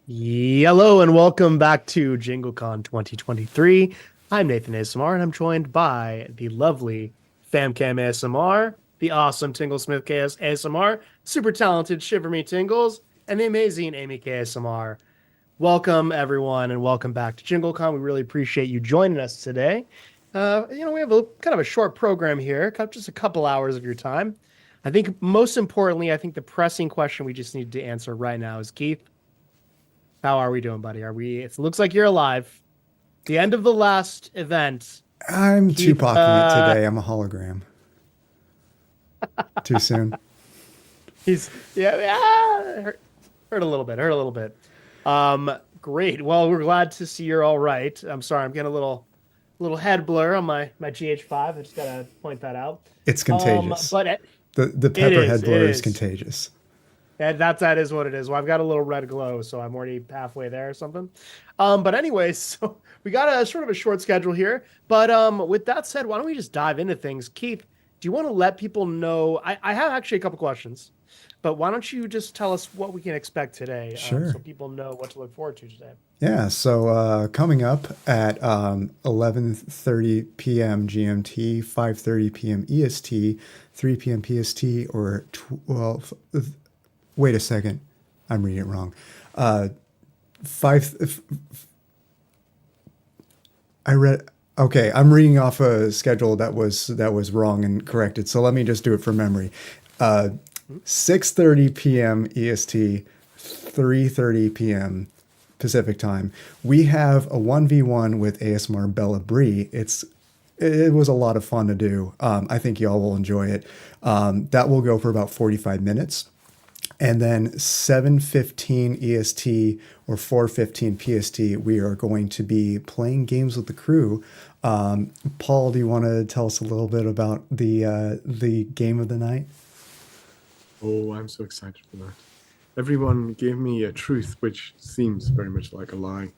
Hello and welcome back to JingleCon 2023. I'm Nathan ASMR and I'm joined by the lovely FamCam ASMR, the awesome Tingle Smith KS ASMR, super talented Shiver Me Tingles, and the amazing Amy KSMR. Welcome everyone and welcome back to JingleCon. We really appreciate you joining us today. We have a kind of a short program here, just a couple hours of your time. I think most importantly, I think the pressing question we just need to answer right now is Keith. How are we doing, buddy? It looks like you're alive. The end of the last event, I'm Keith. Tupac-ing it today. I'm a hologram. Too soon. He's yeah, hurt a little bit. Hurt a little bit. Great. Well, we're glad to see you're all right. I'm sorry, I'm getting a little head blur on my GH5. I just gotta point that out. It's contagious. But The it pepper is, head it blur is is. contagious. That is what it is. Well, I've got a little red glow, so I'm already halfway there or something. But anyways, so we got a sort of a short schedule here. But with that said, why don't we just dive into things? Keith, do you want to let people know? I have actually a couple questions, but why don't you just tell us what we can expect today, Sure. so people know what to look forward to today? Yeah. So coming up at 11:30 p.m. GMT, 5:30 p.m. EST, 3 p.m. PST, or 12. Wait a second. I'm reading it wrong. Five. I read. Okay, I'm reading off a schedule that was wrong and corrected. So let me just do it from memory. 6:30 p.m. EST, 3:30 p.m. Pacific time. We have a 1v1 with ASMR Bella Brie. It was a lot of fun to do. I think y'all will enjoy it. That will go for about 45 minutes. And then 7:15 EST or 4:15 PST, we are going to be playing games with the crew. Paul, do you want to tell us a little bit about the game of the night? Oh, I'm so excited for that. Everyone gave me a truth, which seems very much like a lie.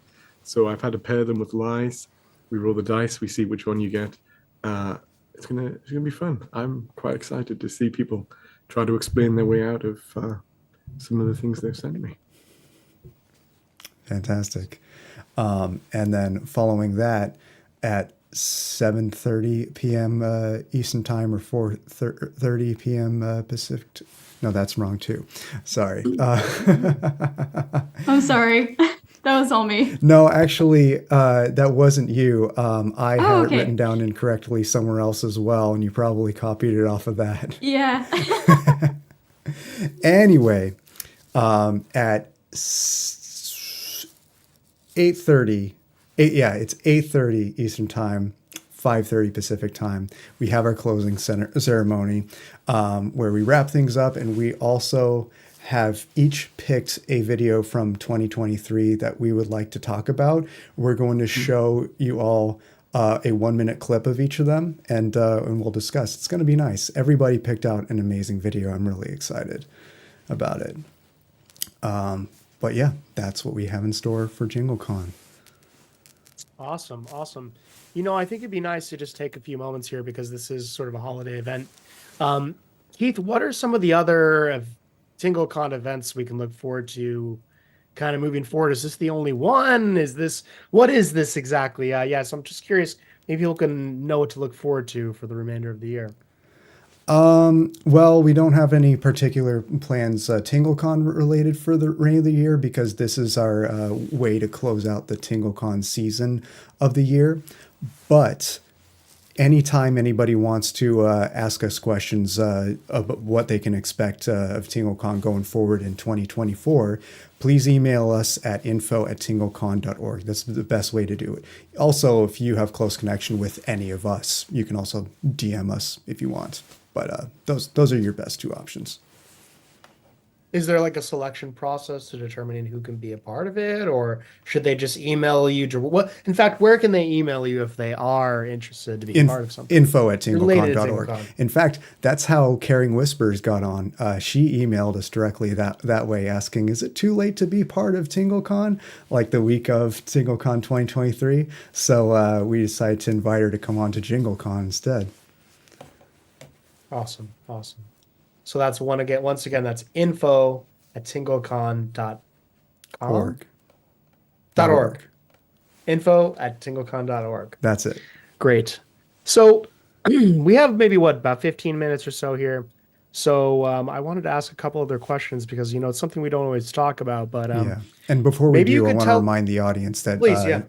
So I've had to pair them with lies. We roll the dice, we see which one you get. It's gonna be fun. I'm quite excited to see people try to explain their way out of some of the things they've sent me. Fantastic. And then following that, at 7:30 p.m. Eastern Time or 4:30 p.m. Pacific. No, that's wrong too. Sorry. I'm sorry. That was all me. No, actually, that wasn't you. I Oh, had it written okay. down incorrectly somewhere else as well, and you probably copied it off of that. Yeah. Anyway, at 8:30, yeah, it's 8:30 Eastern Time, 5:30 Pacific Time. We have our closing ceremony, where we wrap things up, and we also have each picked a video from 2023 that we would like to talk about. We're going to show you all a 1 minute clip of each of them, and we'll discuss. It's going to be nice. Everybody picked out an amazing video. I'm really excited about it. But yeah, that's what we have in store for JingleCon. Awesome, awesome. I think it'd be nice to just take a few moments here because this is sort of a holiday event. Um, Keith, what are some of the other TingleCon events we can look forward to kind of moving forward? Is this the only one? What is this exactly? So I'm just curious. Maybe people can know what to look forward to for the remainder of the year. Well, we don't have any particular plans TingleCon related for the remainder of the year because this is our way to close out the TingleCon season of the year. But anytime anybody wants to ask us questions about what they can expect of TingleCon going forward in 2024, please email us at info@tinglecon.org. That's the best way to do it. Also, if you have close connection with any of us, you can also DM us if you want. But those are your best two options. Is there like a selection process to determining who can be a part of it, or should they just email you? What, in fact, where can they email you if they are interested to be In, part of something info at related to tinglecon.org. TingleCon? In fact, that's how Caring Whispers got on. She emailed us directly that way asking, is it too late to be part of TingleCon? Like the week of TingleCon 2023. So we decided to invite her to come on to JingleCon instead. Awesome, awesome. So that's once again, that's info@tinglecon.com. Org. .org. info@tinglecon.org. That's it. Great. So we have maybe about 15 minutes or so here. So I wanted to ask a couple other questions because it's something we don't always talk about. But Yeah. And before we maybe you do, I could want to tell. remind the audience that Please, yeah.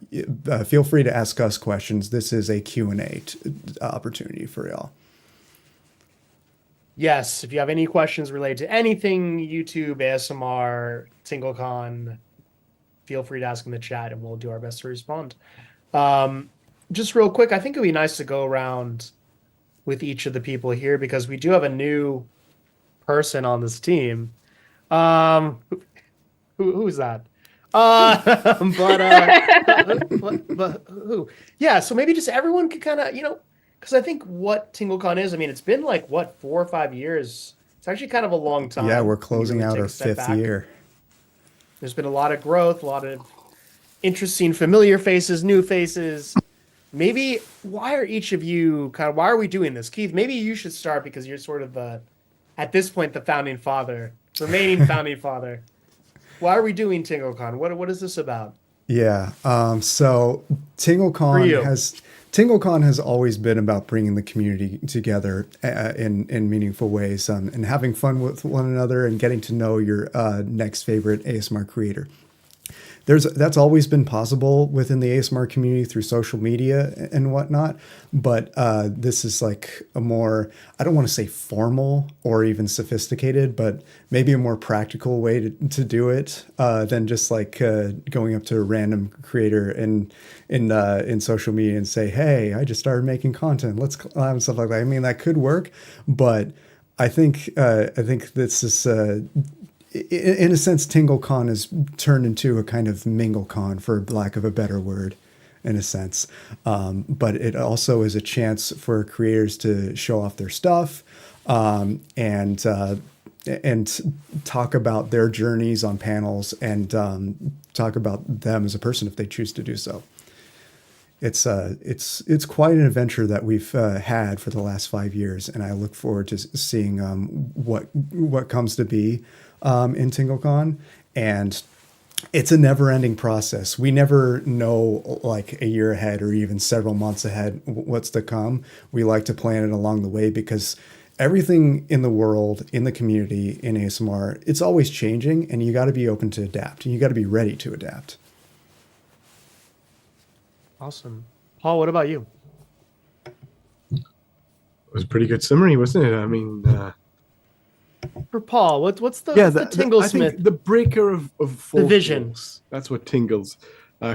feel free to ask us questions. This is a Q&A opportunity for y'all. Yes, if you have any questions related to anything YouTube, ASMR, TingleCon, feel free to ask in the chat and we'll do our best to respond. Just real quick, I think it'd be nice to go around with each of the people here because we do have a new person on this team. Who's that? But who? Yeah, so maybe just everyone could kind of, because I think what TingleCon is, I mean, it's been like, what, 4 or 5 years? It's actually kind of a long time. Yeah, we're when you closing really out take our a step 5th back. year. There's been a lot of growth, a lot of interesting familiar faces, new faces. Maybe why are each of you why are we doing this? Keith, maybe you should start because you're sort of at this point, the founding father, remaining founding father. Why are we doing TingleCon? What is this about? Yeah. So For you. TingleCon has always been about bringing the community together in meaningful ways, and having fun with one another and getting to know your next favorite ASMR creator. That's always been possible within the ASMR community through social media and whatnot. But this is like a more, I don't want to say formal or even sophisticated, but maybe a more practical way to do it than just like going up to a random creator in social media and say, hey, I just started making content. Let's collab and stuff like that. I mean, that could work, but I think this is in a sense, TingleCon has turned into a kind of MingleCon, for lack of a better word, in a sense. But it also is a chance for creators to show off their stuff and talk about their journeys on panels and talk about them as a person if they choose to do so. It's quite an adventure that we've had for the last 5 years, and I look forward to seeing what comes to be in TingleCon. And it's a never-ending process. We never know like a year ahead or even several months ahead what's to come. We like to plan it along the way because everything in the world, in the community, in ASMR, it's always changing, and you got to be open to adapt, and you got to be ready to adapt. Awesome. Paul, what about you? It was a pretty good summary, wasn't it? I mean, For Paul, what's the I Tinglesmith? think the breaker of fourth The vision. walls. That's what Tingles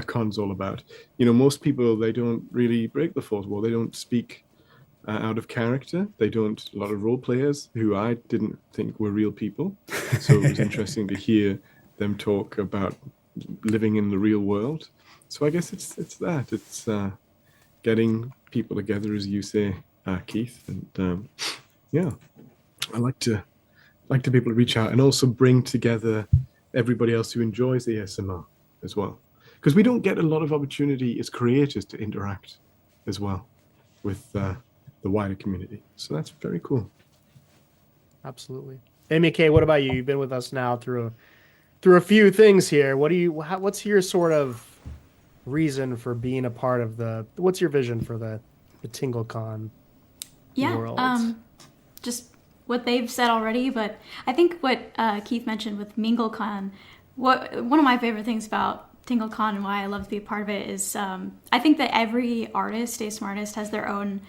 Con's all about. Most people, they don't really break the fourth wall. They don't speak out of character. They don't. A lot of role players who I didn't think were real people. So it was interesting to hear them talk about living in the real world. So I guess it's that. It's getting people together, as you say, Keith. And yeah, I like to be able to reach out and also bring together everybody else who enjoys ASMR as well. Because we don't get a lot of opportunity as creators to interact as well with the wider community. So that's very cool. Absolutely. Amy K, what about you? You've been with us now through a few things here. What's your sort of reason for being a part of what's your vision for the TingleCon world? Just what they've said already, but I think what Keith mentioned with MingleCon, one of my favorite things about TingleCon and why I love to be a part of it is I think that every artist, ASMR artist, has their own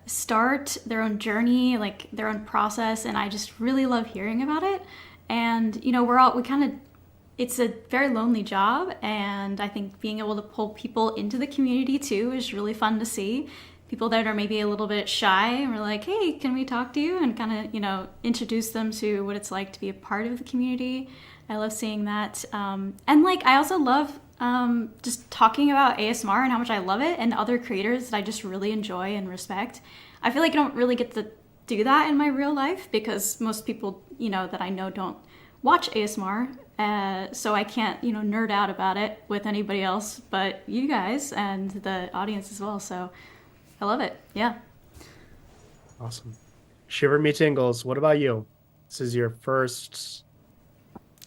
start, their own journey, like their own process, and I just really love hearing about it. And it's a very lonely job, and I think being able to pull people into the community too is really fun to see. People that are maybe a little bit shy, and we're like, hey, can we talk to you? And kind of, introduce them to what it's like to be a part of the community. I love seeing that. And I also love just talking about ASMR and how much I love it, and other creators that I just really enjoy and respect. I feel like I don't really get to do that in my real life because most people, that I know don't watch ASMR. So I can't, nerd out about it with anybody else but you guys and the audience as well. So I love it. Yeah. Awesome. Shiver me tingles. What about you? This is your first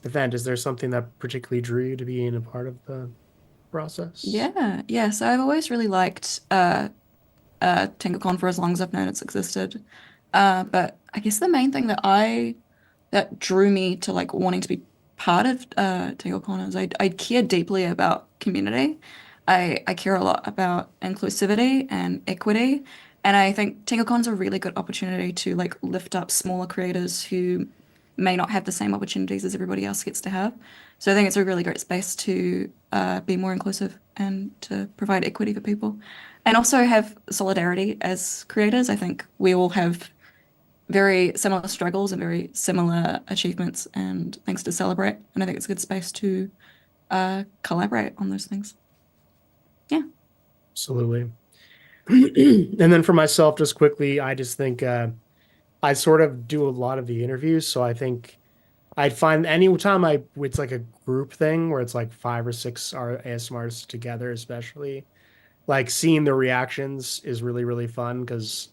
event. Is there something that particularly drew you to being a part of the process? Yeah. So I've always really liked TingleCon for as long as I've known it's existed. But I guess the main thing that drew me to like wanting to be part of TingleCon is I care deeply about community. I care a lot about inclusivity and equity. And I think TingleCon's a really good opportunity to like lift up smaller creators who may not have the same opportunities as everybody else gets to have. So I think it's a really great space to be more inclusive and to provide equity for people. And also have solidarity as creators. I think we all have very similar struggles and very similar achievements and things to celebrate. And I think it's a good space to collaborate on those things. Yeah. Absolutely. And then for myself, just quickly, I just think I sort of do a lot of the interviews. So I think I'd find anytime it's like a group thing where it's like 5 or 6 ASMR artists together, especially like seeing the reactions is really, really fun because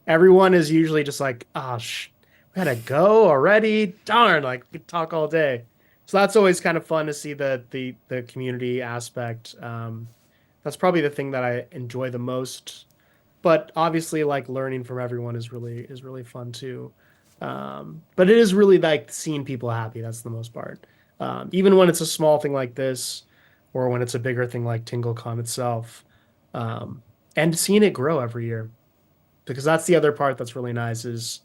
everyone is usually just like, oh, we gotta go already. Darn, like we could talk all day. So that's always kind of fun to see the community aspect. That's probably the thing that I enjoy the most. But obviously, like learning from everyone is really fun too. But it is really like seeing people happy. That's the most part. Even when it's a small thing like this, or when it's a bigger thing like TingleCon itself, and seeing it grow every year. Because that's the other part that's really nice is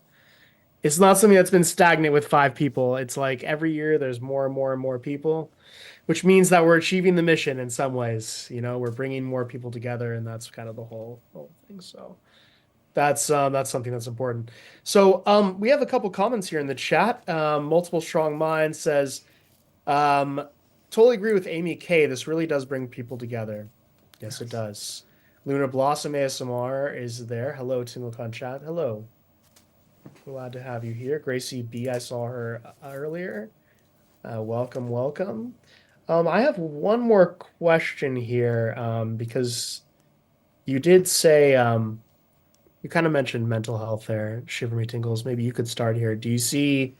it's not something that's been stagnant with 5 people. It's like every year there's more and more and more people, which means that we're achieving the mission in some ways. We're bringing more people together, and that's kind of the whole thing. So that's something that's important. So we have a couple comments here in the chat. Multiple Strong Minds says, totally agree with Amy K. This really does bring people together. Yes, it does. Luna Blossom ASMR is there. Hello, TingleCon chat. Hello. Glad to have you here. Gracie B, I saw her earlier. Welcome, welcome. I have one more question here because you did say, you kind of mentioned mental health there, Shiver Me Tingles. Maybe you could start here. Do you see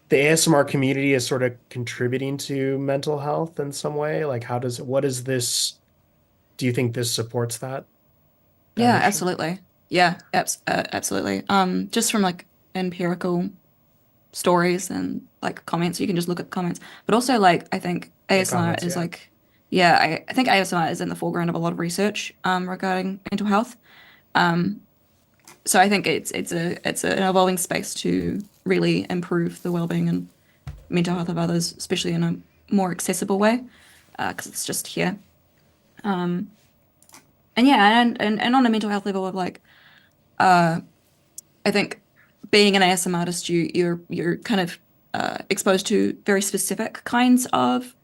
the ASMR community as sort of contributing to mental health in some way? Like, what is this? Do you think this supports that? Yeah, mission? absolutely. Yeah, absolutely. Just from like empirical stories and like comments, you can just look at the comments. But also like I think ASMR comments, is yeah. like I think ASMR is in the foreground of a lot of research regarding mental health. So I think it's an evolving space to really improve the well-being and mental health of others, especially in a more accessible way, because it's just here. And yeah, and on a mental health level of like, I think being an ASMR artist, you're kind of exposed to very specific kinds of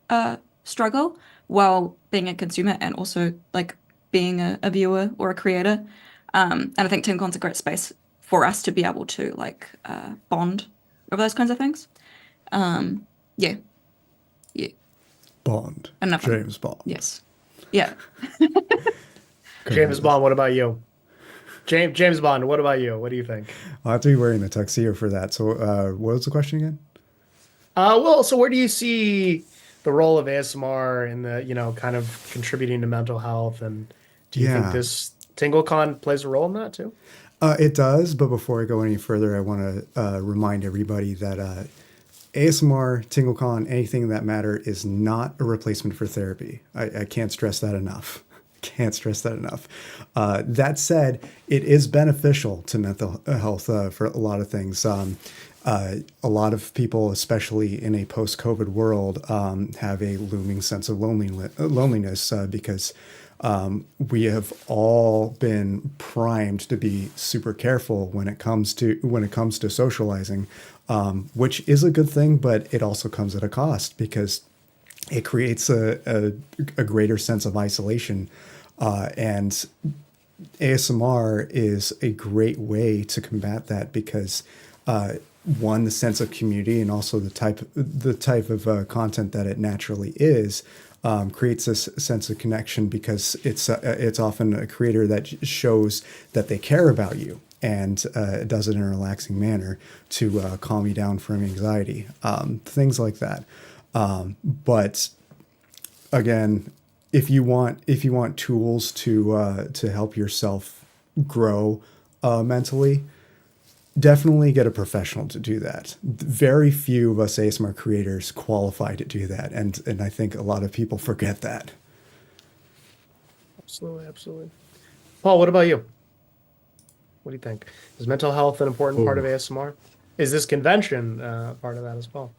struggle while being a consumer and also like being a viewer or a creator. And I think TingleCon's a great space for us to be able to like bond over those kinds of things. Yeah. Bond. Enough. James Bond. Yes. Yeah. James Bond, what about you? James Bond, what about you? What do you think? I'll have to be wearing the tuxedo for that. So what was the question again? Well, so where do you see the role of ASMR in the, kind of contributing to mental health? And do you think this TingleCon plays a role in that too? It does, but before I go any further, I want to remind everybody that ASMR, TingleCon, anything that matter is not a replacement for therapy. I can't stress that enough. Can't stress that enough. That said, it is beneficial to mental health for a lot of things. A lot of people, especially in a post-COVID world, have a looming sense of loneliness because we have all been primed to be super careful when it comes to socializing, which is a good thing, but it also comes at a cost because it creates a greater sense of isolation. And ASMR is a great way to combat that because one, the sense of community and also the type of content that it naturally is creates this sense of connection because it's often a creator that shows that they care about you and does it in a relaxing manner to calm you down from anxiety, things like that. But again, if you want tools to help yourself grow mentally, definitely get a professional to do that. Very few of us ASMR creators qualify to do that, and I think a lot of people forget that. Absolutely, absolutely. Paul, what about you? What do you think? Is mental health an important part of Oh. ASMR? Is this convention part of that as well?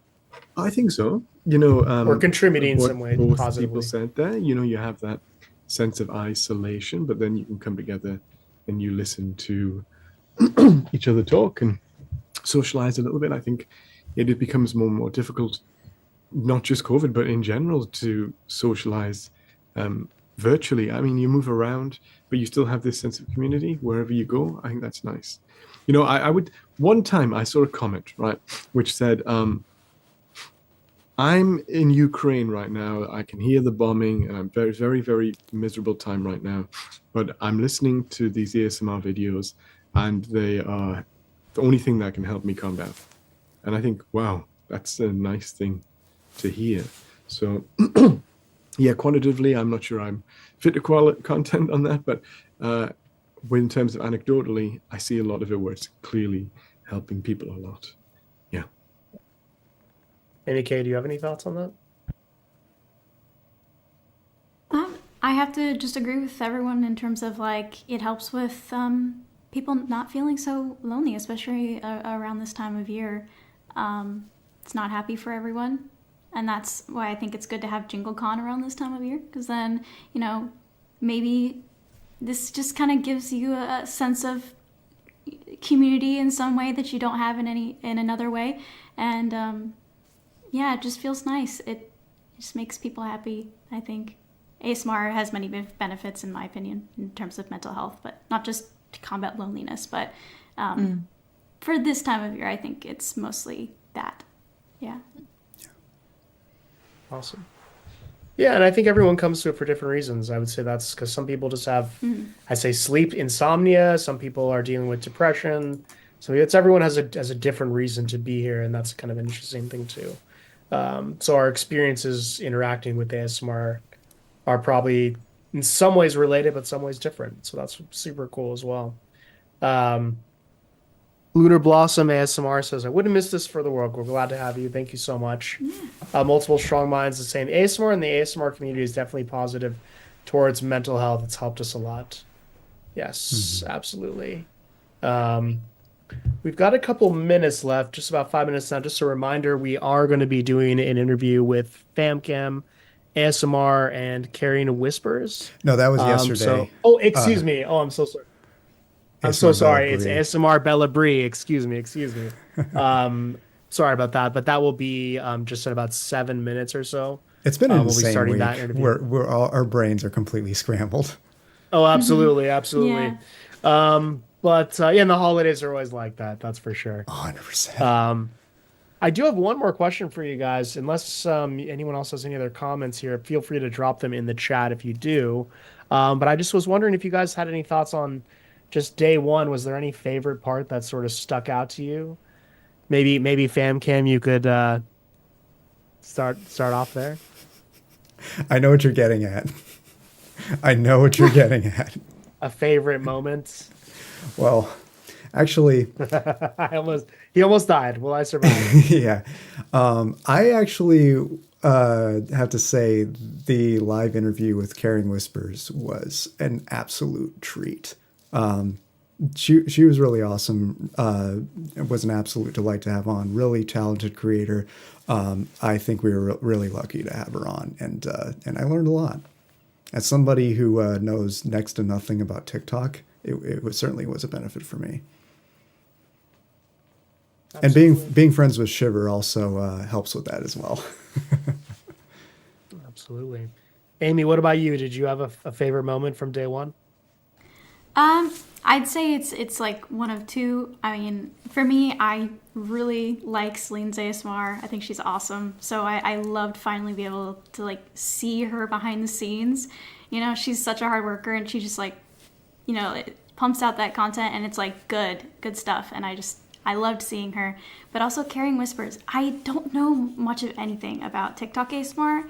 I think so. Or contributing in What some way both positively? people said there, you have that sense of isolation, but then you can come together and you listen to each other talk and socialize a little bit. I think it becomes more and more difficult, not just COVID, but in general, to socialize virtually. I mean, you move around, but you still have this sense of community wherever you go. I think that's nice. I would, one time I saw a comment, right, which said, I'm in Ukraine right now. I can hear the bombing, and I'm very, very, very miserable time right now. But I'm listening to these ASMR videos, and they are the only thing that can help me calm down. And I think, wow, that's a nice thing to hear. So, yeah, quantitatively, I'm not sure I'm fit to content on that, but in terms of anecdotally, I see a lot of it where it's clearly helping people a lot. Yeah. Amy Kay, do you have any thoughts on that? I have to just agree with everyone in terms of like it helps with people not feeling so lonely, especially around this time of year. It's not happy for everyone, and that's why I think it's good to have JingleCon around this time of year, because then maybe this just kind of gives you a sense of community in some way that you don't have in another way, and yeah, it just feels nice. It just makes people happy, I think. ASMR has many benefits, in my opinion, in terms of mental health, but not just to combat loneliness, but for this time of year, I think it's mostly that. Yeah. Awesome. Yeah, and I think everyone comes to it for different reasons. I would say that's because some people just have, I say, sleep insomnia. Some people are dealing with depression. So everyone has a different reason to be here, and that's kind of an interesting thing too. So our experiences interacting with ASMR are probably in some ways related, but some ways different. So that's super cool as well. Lunar Blossom ASMR says, I wouldn't miss this for the world. We're glad to have you. Thank you so much. Multiple Strong Minds is saying ASMR and the ASMR community is definitely positive towards mental health. It's helped us a lot. Yes, absolutely. We've got a couple minutes left, just about 5 minutes now. Just a reminder, we are going to be doing an interview with FamCam, ASMR, and Carrying Whispers. No, that was yesterday. Excuse me. Oh, I'm so sorry. I'm so ASMR sorry. Bella It's Brie. ASMR Bella Brie. Excuse me. Sorry about that. But that will be just in about 7 minutes or so. It's been an We'll be insane starting week. that interview. We're all, our brains are completely scrambled. Oh, absolutely, absolutely. Yeah. But yeah, and the holidays are always like that. That's for sure. 100%. I do have one more question for you guys. Unless anyone else has any other comments here, feel free to drop them in the chat if you do. But I just was wondering if you guys had any thoughts on just day one. Was there any favorite part that sort of stuck out to you? Maybe FamCam, you could start off there. I know what you're getting at. I know what you're getting at. A favorite moment. Well, actually, He almost died. Will I survive? yeah. I actually have to say the live interview with Carrying Whispers was an absolute treat. She was really awesome. It was an absolute delight to have on. Really talented creator. I think we were really lucky to have her on, and I learned a lot. As somebody who knows next to nothing about TikTok, it certainly was a benefit for me. Absolutely. And being friends with Shiver also helps with that as well. Absolutely. Amy, what about you? Did you have a favorite moment from day one? I'd say it's like one of two. I mean, for me, I really like Celine's ASMR. I think she's awesome. So I loved finally be able to like see her behind the scenes. She's such a hard worker, and she just like, it pumps out that content, and it's like good stuff. And I loved seeing her. But also Carrying Whispers. I don't know much of anything about TikTok ASMR,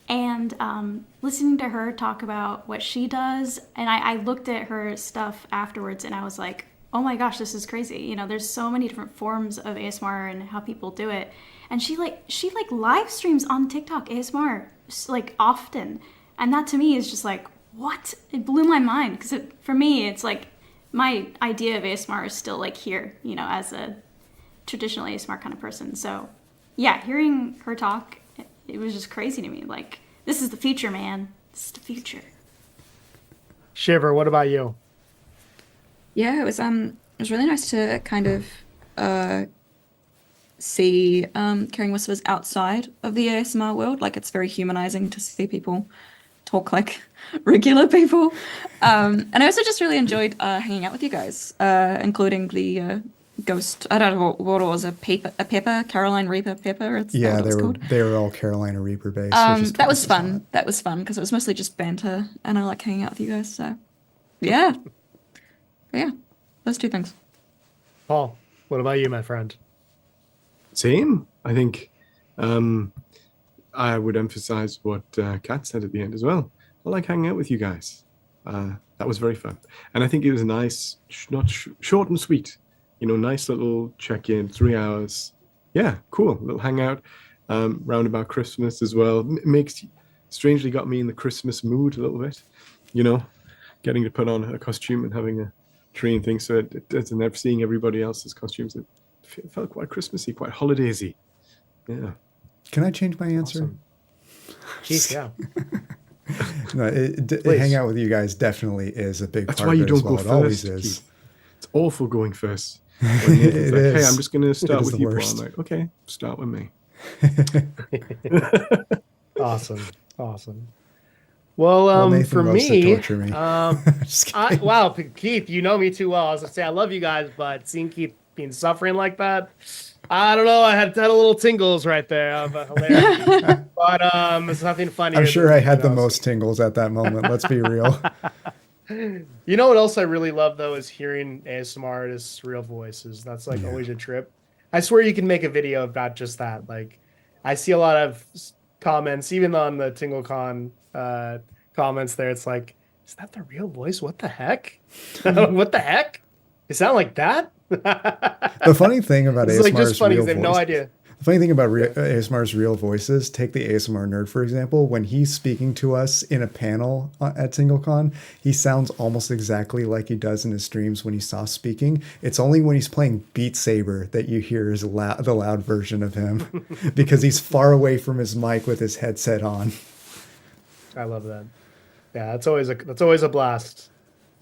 And listening to her talk about what she does, and I looked at her stuff afterwards, and I was like, oh my gosh, this is crazy. You know, there's so many different forms of ASMR and how people do it. And she live streams on TikTok ASMR like often, and that to me is just like, what? It blew my mind, because for me it's like my idea of ASMR is still like here, you know, as a traditional ASMR kind of person. So yeah, hearing her talk, it was just crazy to me. Like, this is the future, man. This is the future. Shiver, what about you? Yeah, it was really nice to kind of see Caring Whispers outside of the ASMR world. Like, it's very humanizing to see people talk like regular people. And I also just really enjoyed hanging out with you guys, including the ghost. I don't know what it was, a pepper, Caroline Reaper pepper. It's Yeah, what it was called. they were all Carolina Reaper based. That was fun. That was fun because it was mostly just banter, and I like hanging out with you guys. So, yeah, yeah, those two things. Paul, what about you, my friend? Same. I think I would emphasize what Kat said at the end as well. I like hanging out with you guys. That was very fun. And I think it was nice, short and sweet. You know, nice little check-in, 3 hours. Yeah, cool. Little hangout round about Christmas as well. Strangely got me in the Christmas mood a little bit. You know, getting to put on a costume and having a tree and things. So and seeing everybody else's costumes, it felt quite Christmassy, quite holidaysy. Yeah. Can I change my answer? Awesome. Keith, yeah. No, hang out with you guys definitely is a big That's part why of you it don't as well. go It first. always is. Keith. It's awful going first. When Nathan's like, hey, I'm just going to start is with the you, Paul. worst. I'm like, okay, start with me. Awesome. Well, Nathan for loves to me, torture me. Just I, kidding. wow, Keith, you know me too well. I was gonna say I love you guys, but seeing Keith being suffering like that, I don't know. I had a little tingles right there. Hilarious. But it's nothing funny. I'm sure I had the most tingles at that moment. Let's be real. You know what else I really love though is hearing ASMR artists' real voices. That's like always a trip. I swear you can make a video about just that. Like, I see a lot of comments, even on the TingleCon comments there. It's like, is that the real voice? What the heck? What the heck? It sound like that? The funny thing about It's like ASMR's just funny real because they have no voice- idea. The funny thing about ASMR's real voices, take the ASMR nerd, for example. When he's speaking to us in a panel at TingleCon, he sounds almost exactly like he does in his streams when he's soft speaking. It's only when he's playing Beat Saber that you hear the loud version of him because he's far away from his mic with his headset on. I love that. Yeah, that's always a blast.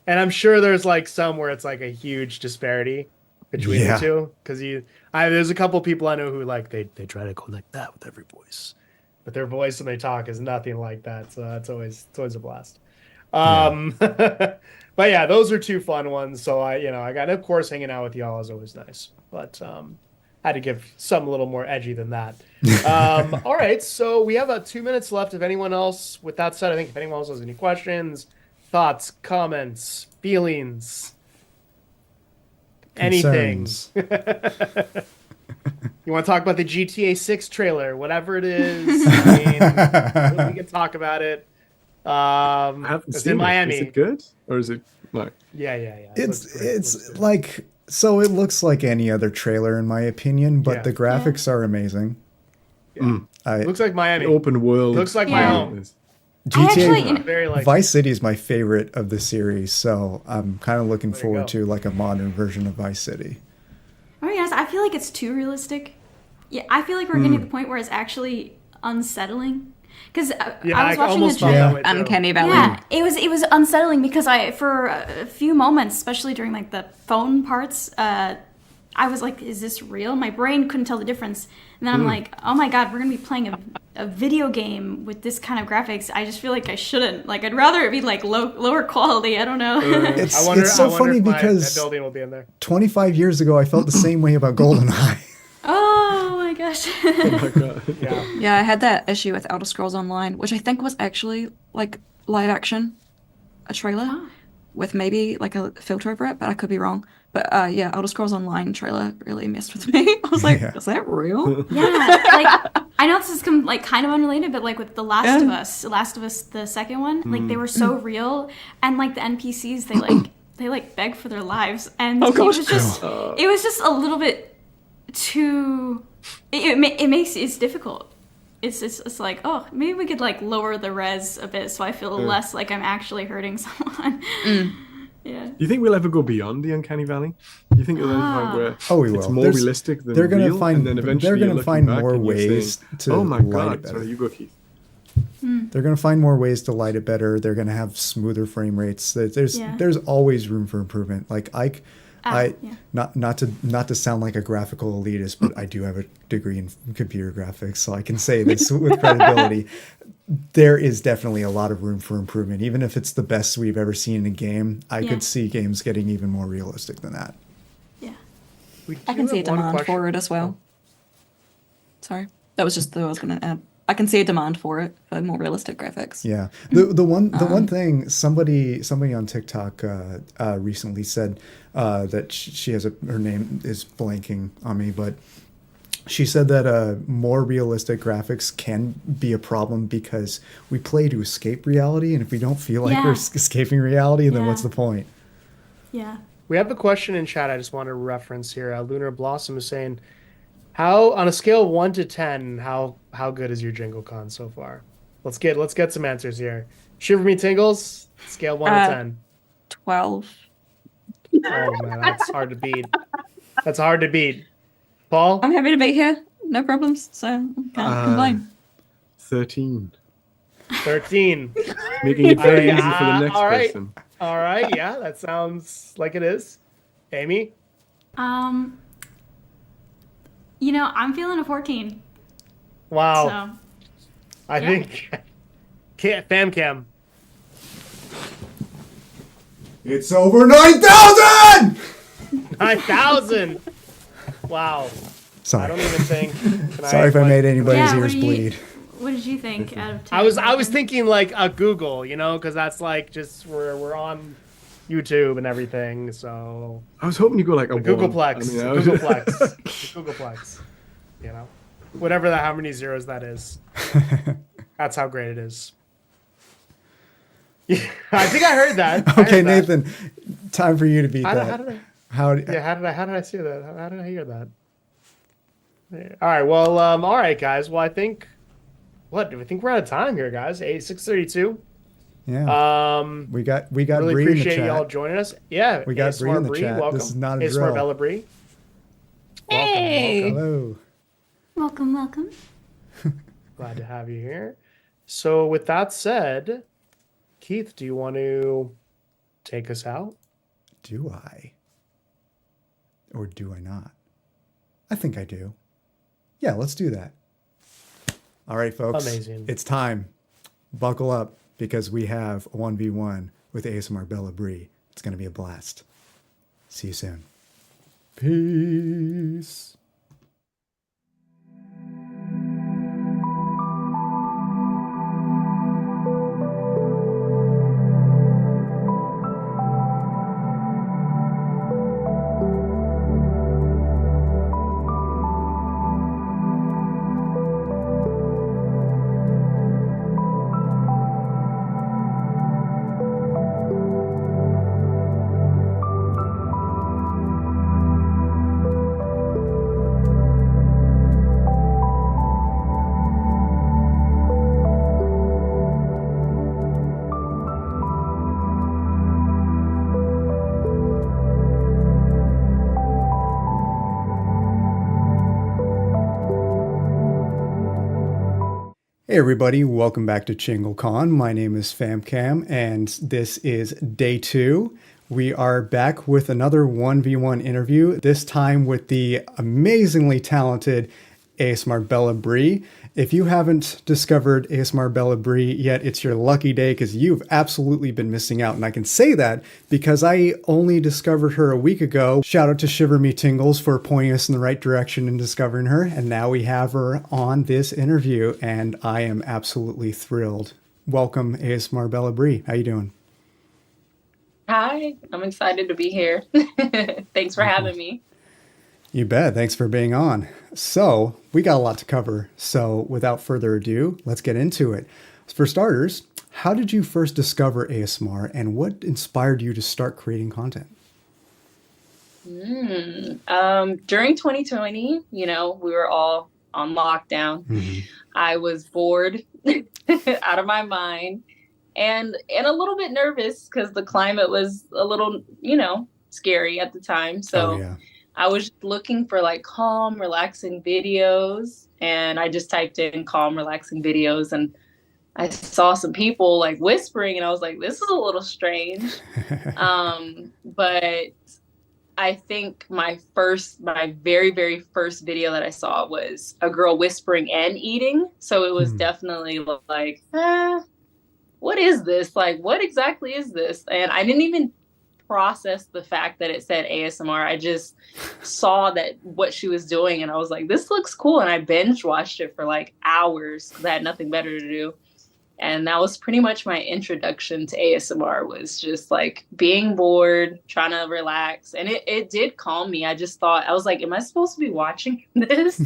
And I'm sure there's like some where it's like a huge disparity between the two, because there's a couple people I know who like they try to go like that with every voice, but their voice when they talk is nothing like that. So it's always a blast. But yeah, those are two fun ones. So I got, of course, hanging out with y'all is always nice, but had to give something a little more edgy than that. All right, so we have 2 minutes left. If anyone else, with that said, I think if anyone else has any questions, thoughts, comments, feelings, anything. You want to talk about the GTA 6 trailer, whatever it is. I mean, we can talk about it. I haven't It's seen in Miami. Is it good? Or is it like... Yeah. It's like, so it looks like any other trailer in my opinion, but the graphics are amazing. Looks like Miami. Open world. Looks like my home. GTA Very like Vice City is my favorite of the series, so I'm kind of looking you forward go. to like a modern version of Vice City. I'll be honest, I feel like it's too realistic. Yeah, I feel like we're getting to the point where it's actually unsettling. Because I was watching the almost felt trailer. that way, too. Uncanny Valley. Yeah, it was unsettling because for a few moments, especially during like the phone parts, I was like, "Is this real?" My brain couldn't tell the difference, and then I'm like, "Oh my god, we're gonna be playing a video game with this kind of graphics." I just feel like I shouldn't. Like, I'd rather it be like lower quality. I don't know. It's so I wonder funny if that because building will be in there. 25 years ago I felt the same way about GoldenEye. Oh my gosh. Oh my god. Yeah. Yeah, I had that issue with Elder Scrolls Online, which I think was actually like live action, a trailer with maybe like a filter over it, but I could be wrong. But yeah, Elder Scrolls Online trailer really messed with me. I was like, Yeah. is that real? Yeah, like I know this is like kind of unrelated, but like with The Last of Us, the second one, like they were so real, and like the NPCs, they beg for their lives, and Oh, gosh. it was just a little bit too. It's difficult. It's like, oh, maybe we could like lower the res a bit so I feel less like I'm actually hurting someone. Yeah. Do you think we'll ever go beyond the uncanny valley? Do you think there's a point where we it's will. more realistic than they're gonna real, find, and then eventually they're you're gonna looking find back more and you're ways saying, to oh my light god, it better. sorry, you go, Keith. They're going to find more ways to light it better. They're going to have smoother frame rates. There's always room for improvement. Like not to sound like a graphical elitist, but I do have a degree in computer graphics, so I can say this with credibility. There is definitely a lot of room for improvement. Even if it's the best we've ever seen in a game, I could see games getting even more realistic than that. Yeah. I can see a demand for it as well. Sorry, that was just what I was going to add. I can see a demand for it, for more realistic graphics. Yeah. The one thing somebody on TikTok recently said that she has her name is blanking on me, but she said that more realistic graphics can be a problem because we play to escape reality, and if we don't feel like we're escaping reality, then what's the point? Yeah. We have a question in chat I just want to reference here. Lunar Blossom is saying, how, on a scale of 1 to 10, how good is your JingleCon so far? Let's get some answers here. Shiver me tingles, scale 1 to 10. 12. Oh man, that's hard to beat. That's hard to beat. Paul? I'm happy to be here. No problems. So can't complain. 13. 13. Making it very easy for the next person. All right, yeah, that sounds like it is. Amy? I'm feeling a 14. Wow. So, I think FamCam. It's over 9,000! 9,000! Wow. Sorry. I don't even think. Sorry if I made anybody's ears bleed. What did you think out of 10? I was thinking like a Google, because that's like just we're on YouTube and everything. So I was hoping you go like a Googleplex, Googleplex. Googleplex. Whatever how many zeros that is. That's how great it is. Yeah, I think I heard that. Okay, Nathan, time for you to beat that. How did I see that? How did I hear that? All right. Well, all right, guys. Well, I think. What do we think? We're out of time here, guys. 6:32. Yeah. We got really Brie appreciate in the chat. y'all joining us. Yeah. We got Brie in the chat. Welcome. This is not a ASMR drill. Bella Brie. Hey. Hello. Welcome. Glad to have you here. So, with that said, Keith, do you want to take us out? Do I? Or do I not? I think I do. Yeah, let's do that. All right, folks. Amazing. It's time. Buckle up because we have a 1v1 with ASMR Bella Brie. It's going to be a blast. See you soon. Peace. Hey everybody, welcome back to JingleCon. My name is FamCam and this is day 2. We are back with another 1v1 interview, this time with the amazingly talented ASMR Bella Brie. If you haven't discovered ASMR Bella Brie yet, it's your lucky day because you've absolutely been missing out. And I can say that because I only discovered her a week ago. Shout out to Shiver Me Tingles for pointing us in the right direction and discovering her. And now we have her on this interview and I am absolutely thrilled. Welcome ASMR Bella Brie. How you doing? Hi, I'm excited to be here. Thanks for having me. You bet. Thanks for being on. So, we got a lot to cover. So, without further ado, let's get into it. For starters, how did you first discover ASMR and what inspired you to start creating content? During 2020, we were all on lockdown. Mm-hmm. I was bored out of my mind and a little bit nervous because the climate was a little, scary at the time. Oh, So yeah. I was just looking for like calm, relaxing videos, and I just typed in calm, relaxing videos, and I saw some people like whispering, and I was like, this is a little strange. But I think my very, very first video that I saw was a girl whispering and eating. So it was definitely like, what is this? Like, what exactly is this? And I didn't even process the fact that it said ASMR. I just saw that what she was doing, and I was like, this looks cool. And I binge watched it for like hours because I had nothing better to do. And that was pretty much my introduction to ASMR, was just like being bored, trying to relax. And it did calm me. I just thought, I was like, am I supposed to be watching this?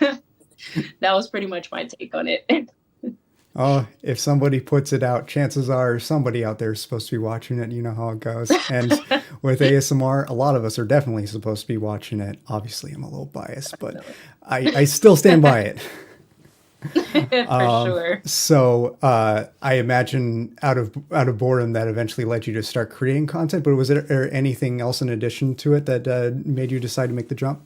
That was pretty much my take on it. Oh, if somebody puts it out, chances are somebody out there is supposed to be watching it. You know how it goes. And with ASMR, a lot of us are definitely supposed to be watching it. Obviously, I'm a little biased, but I still stand by it. For sure. So I imagine out of boredom that eventually led you to start creating content. But was there anything else in addition to it that made you decide to make the jump?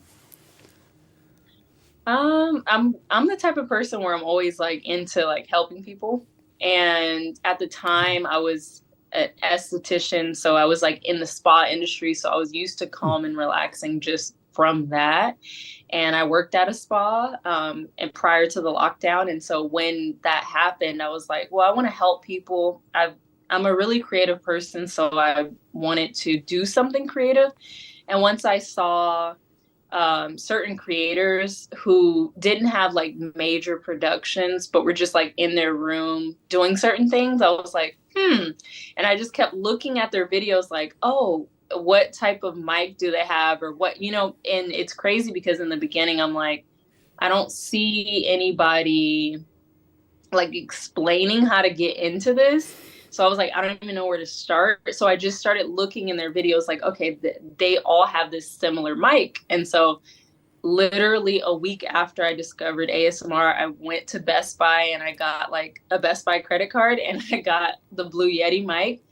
I'm the type of person where I'm always like into like helping people. And at the time I was an esthetician, so I was like in the spa industry. So I was used to calm and relaxing just from that. And I worked at a spa and prior to the lockdown. And so when that happened, I was like, well, I want to help people. I'm a really creative person, so I wanted to do something creative. And once I saw certain creators who didn't have like major productions, but were just like in their room doing certain things, I was like, And I just kept looking at their videos like, oh, what type of mic do they have, or what, and it's crazy because in the beginning I'm like, I don't see anybody like explaining how to get into this. So I was like, I don't even know where to start. So I just started looking in their videos like, okay, they all have this similar mic. And so literally a week after I discovered ASMR, I went to Best Buy and I got like a Best Buy credit card, and I got the Blue Yeti mic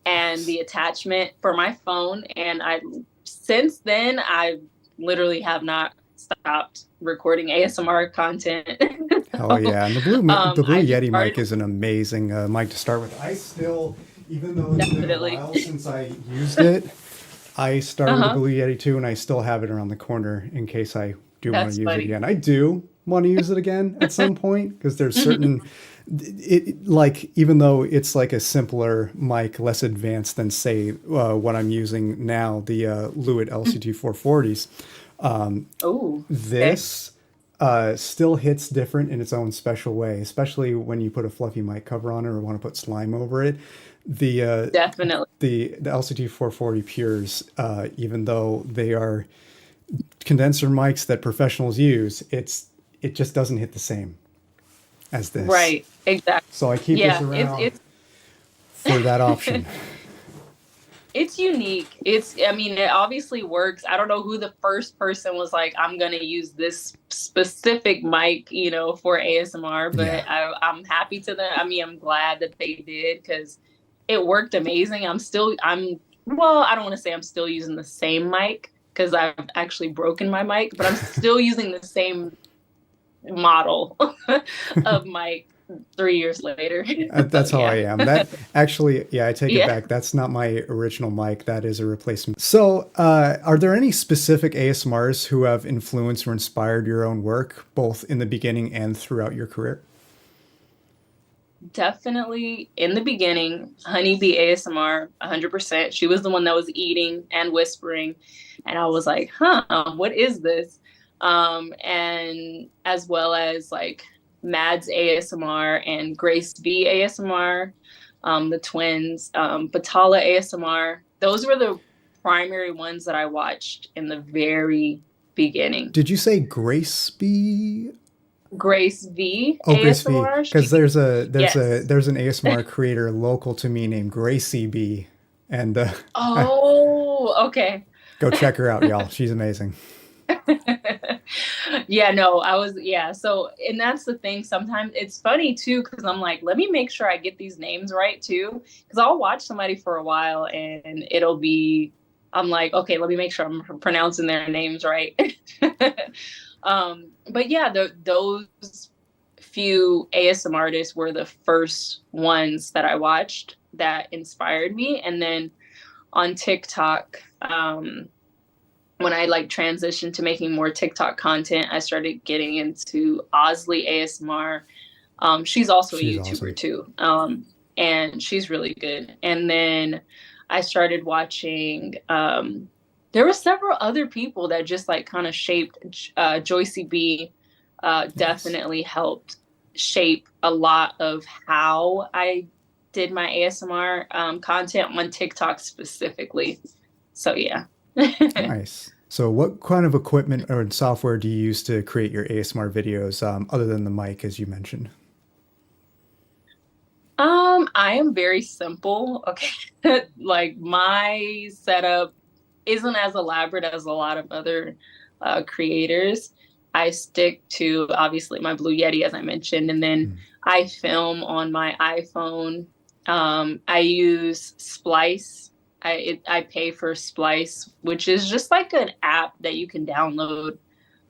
and the attachment for my phone. And since then, I literally have not stopped recording ASMR content. Oh yeah, and the Blue Yeti started, mic is an amazing mic to start with. I still, even though it's been a while since I used it, I started with the Blue Yeti too, and I still have it around the corner in case I do want to use it again. I do want to use it again at some point because there's certain, like even though it's like a simpler mic, less advanced than say what I'm using now, the Lewitt LCT 440s. This still hits different in its own special way, especially when you put a fluffy mic cover on it or want to put slime over it. Definitely. The LCT 440 Pures, even though they are condenser mics that professionals use, it just doesn't hit the same as this. Right, exactly. So I keep this around for that option. It's unique. It obviously works. I don't know who the first person was like, I'm going to use this specific mic, for ASMR, but yeah. I'm happy to them. I'm glad that they did because it worked amazing. I don't want to say I'm still using the same mic because I've actually broken my mic, but I'm still using the same model of mic 3 years later. That's how I am. That actually, I take it back. That's not my original mic. That is a replacement. So, are there any specific ASMRs who have influenced or inspired your own work, both in the beginning and throughout your career? Definitely in the beginning, Honeybee ASMR, 100%. She was the one that was eating and whispering. And I was like, what is this? And as well as like Mads ASMR and Grace B ASMR, the twins, Batala ASMR. Those were the primary ones that I watched in the very beginning. Did you say Grace B? Grace V Oh, Grace B. ASMR. Because Yes. there's an ASMR creator local to me named Gracie B, and Oh, okay. go check her out, y'all. She's amazing. Yeah, no, yeah. So, and that's the thing. Sometimes it's funny too, because I'm like, let me make sure I get these names right too. Because I'll watch somebody for a while and I'm like, okay, let me make sure I'm pronouncing their names right. But yeah, those few ASMR artists were the first ones that I watched that inspired me. And then on TikTok, when I like transitioned to making more TikTok content, I started getting into Osley ASMR. She's also a YouTuber too. And she's really good. And then I started watching, there were several other people that just like kind of shaped, Joycey B definitely helped shape a lot of how I did my ASMR content on TikTok specifically. So yeah. Nice. So what kind of equipment or software do you use to create your ASMR videos, other than the mic, as you mentioned? I am very simple. Okay. Like my setup isn't as elaborate as a lot of other creators. I stick to obviously my Blue Yeti, as I mentioned, and then I film on my iPhone. I use Splice. I pay for Splice, which is just like an app that you can download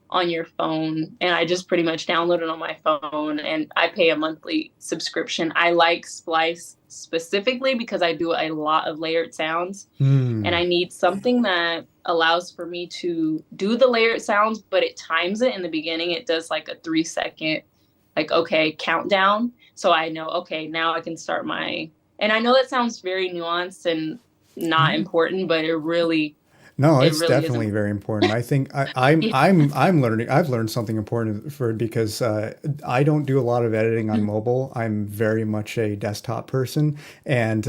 on your phone, and I just pretty much download it on my phone, and I pay a monthly subscription. I like Splice specifically because I do a lot of layered sounds, and I need something that allows for me to do the layered sounds, but it times it in the beginning. It does like a 3-second, like, okay, countdown. So I know, okay, now I can start and I know that sounds very nuanced and not important, but No, it it's really definitely isn't. very important. I think I'm learning. I've learned something important for it because I don't do a lot of editing on mobile. I'm very much a desktop person, and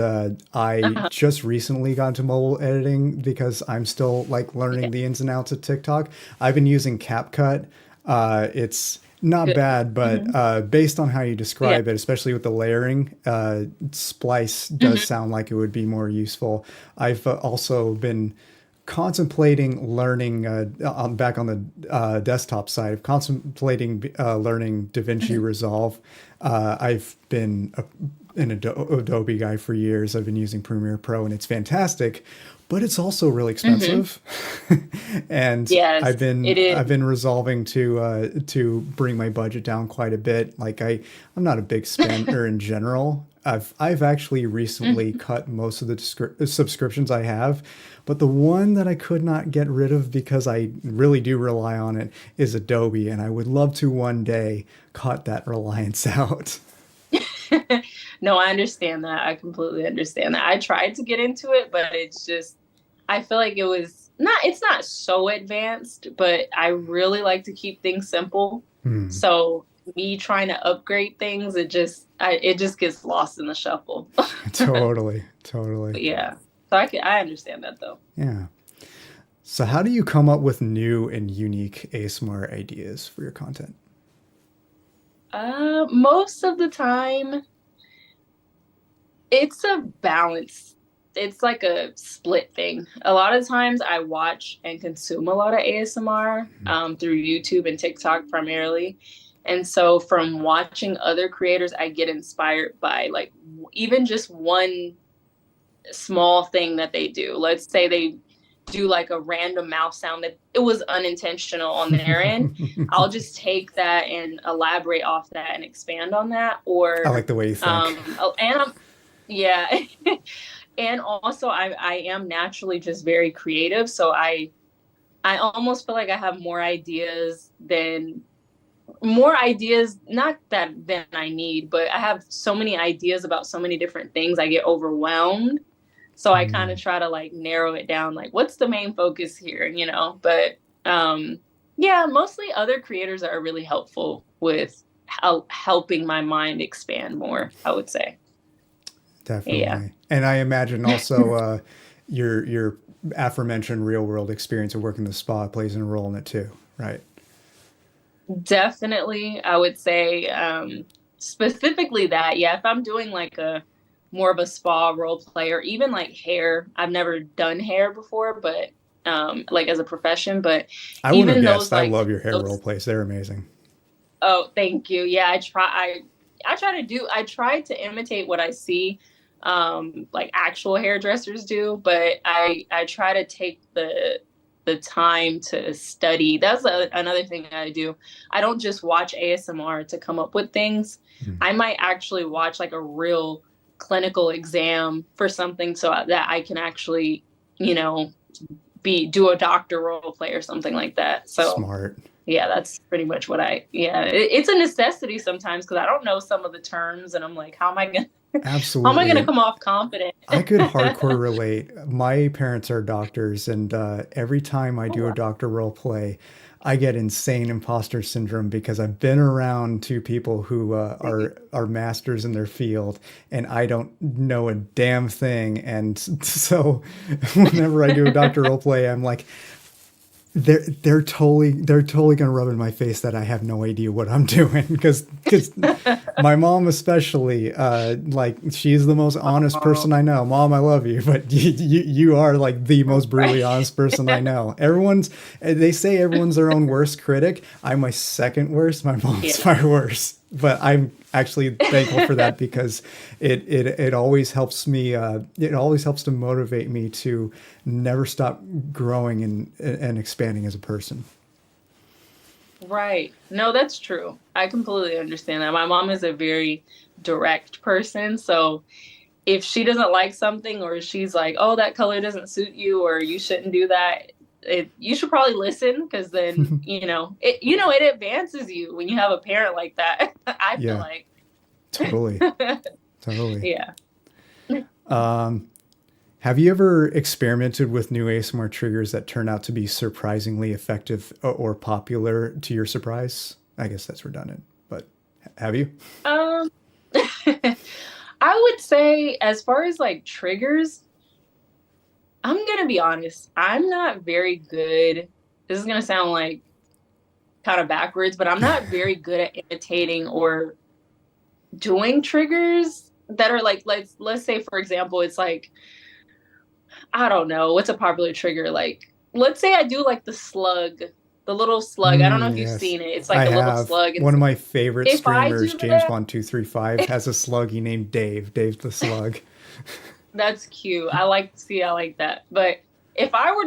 I Uh-huh. just recently got into mobile editing because I'm still like Yeah. learning the ins and outs of TikTok. I've been using CapCut. It's not Good. bad, but Hmm. based on how you Yeah. describe it, especially with the layering, Splice does Hmm. sound like it would be more useful. I've also been contemplating learning back on the desktop side of contemplating learning DaVinci Hmm. Resolve. I've been an Adobe guy for years. I've been using Premiere Pro, and it's fantastic, but it's also really Hmm. expensive. And Yes, it I've is. been resolving to bring my budget down quite a bit. Like I'm not a big spender in general. I've actually recently Mhm. cut most of the subscriptions I have, but the one that I could not get rid of because I really do rely on it is Adobe, and I would love to one day cut that reliance out. No, I understand that. I completely understand that. I tried to get into it, but it's just, I feel like it's not so advanced, but I really like to keep things simple. Hmm. So me trying to upgrade things, it just gets lost in the shuffle. Totally, totally. But yeah, so I understand that though. Yeah. So how do you come up with new and unique ASMR ideas for your content? Most of the time, it's a balance. It's like a split thing. A lot of times I watch and consume a lot of ASMR through YouTube and TikTok primarily. And so from watching other creators, I get inspired by like even just one small thing that they do. Let's say they do like a random mouse sound that it was unintentional on their end. I'll just take that and elaborate off that and expand on that. I like the way you think. And I'm, yeah. And also I am naturally just very creative. So I almost feel like I have more ideas, not that than I need, but I have so many ideas about so many different things. I get overwhelmed. So I kind Hmm. of try to like narrow it down, like what's the main focus here, But yeah, mostly other creators are really helpful with helping my mind expand more, I would say. Yeah. Definitely. And I imagine also your aforementioned real world experience of working the spa plays a role in it too, right? Definitely, I would say specifically that. Yeah, if I'm doing like a more of a spa role play or even like hair, I've never done hair before, but like as a profession, but I wouldn't have even guessed. those I like love your hair role those plays. They're amazing. oh, thank you. Yeah, I try to imitate what I see like actual hairdressers do, but I try to take the time to study. That's another thing I do. I don't just watch ASMR to come up with things. Mm. I might actually watch like a real clinical exam for something so that I can actually, you know, be do a doctor role play or something like that. So Smart. yeah, that's pretty much what it's a necessity sometimes because I don't know some of the terms and I'm like, how am I Absolutely. gonna And come off confident? I could hardcore relate. My parents are doctors, and every time I Oh, do a wow. doctor role play, I get insane imposter syndrome because I've been around two people who are masters in their field, and I don't know a damn thing. And so, whenever I do a doctor role play, I'm like, they're totally gonna rub in my face that I have no idea what I'm doing because my mom especially like she's the most honest Oh, person I know. Mom, I love you, but you are like the most right. brutally honest person I know. They say everyone's their own worst critic. I'm my second worst. My mom's Yeah. my worst, but I'm actually thankful for that because it always helps me. It always helps to motivate me to never stop growing and expanding as a person. Right. No, that's true. I completely understand that. My mom is a very direct person, so if she doesn't like something or she's like, "Oh, that color doesn't suit you," or "You shouldn't do that," you should probably listen because then it advances you when you have a parent like that. I feel Yeah, like, totally, totally. yeah. Um, have you ever experimented with new ASMR triggers that turn out to be surprisingly effective or popular to your surprise? I guess that's redundant, but have you? Um, I would say as far as like triggers, I'm gonna be honest. I'm not very good. This is gonna sound like kind of backwards, but I'm not very good at imitating or doing triggers that are like let's say for example, it's like I don't know, what's a popular trigger like let's say I do like the little slug. I don't know if you've Yes, seen it. It's I like a little have. slug and One of my favorite if I streamers, do James that, Bond 235, has a slug he named Dave. Dave the Slug. that's cute. I like that. But if I were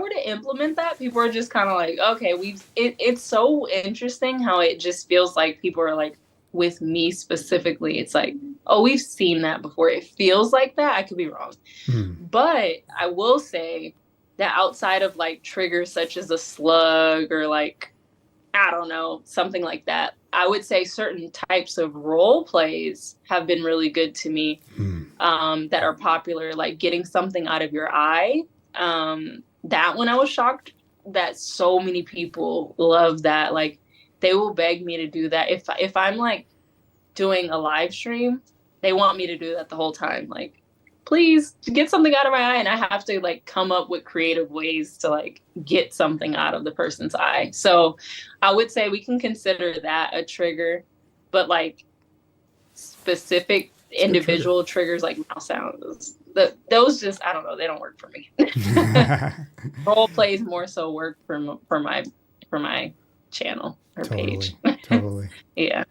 to implement that, people are just kind of like, okay, it's so interesting how it just feels like people are like with me specifically. It's like, oh, we've seen that before. It feels like that. I could be wrong. Hmm. But I will say that outside of like triggers such as a slug or like I don't know, something like that. I would say certain types of role plays have been really good to me Hmm. that are popular, like getting something out of your eye. That one I was shocked that so many people love that. Like they will beg me to do that. If I'm like doing a live stream, they want me to do that the whole time. Like, please get something out of my eye. And I have to like come up with creative ways to like get something out of the person's eye. So I would say we can consider that a trigger, but like specific It's a good trigger. individual triggers like mouse sounds, those just, I don't know, they don't work for me. Role plays more so work for my channel or Totally, page. totally. Yeah.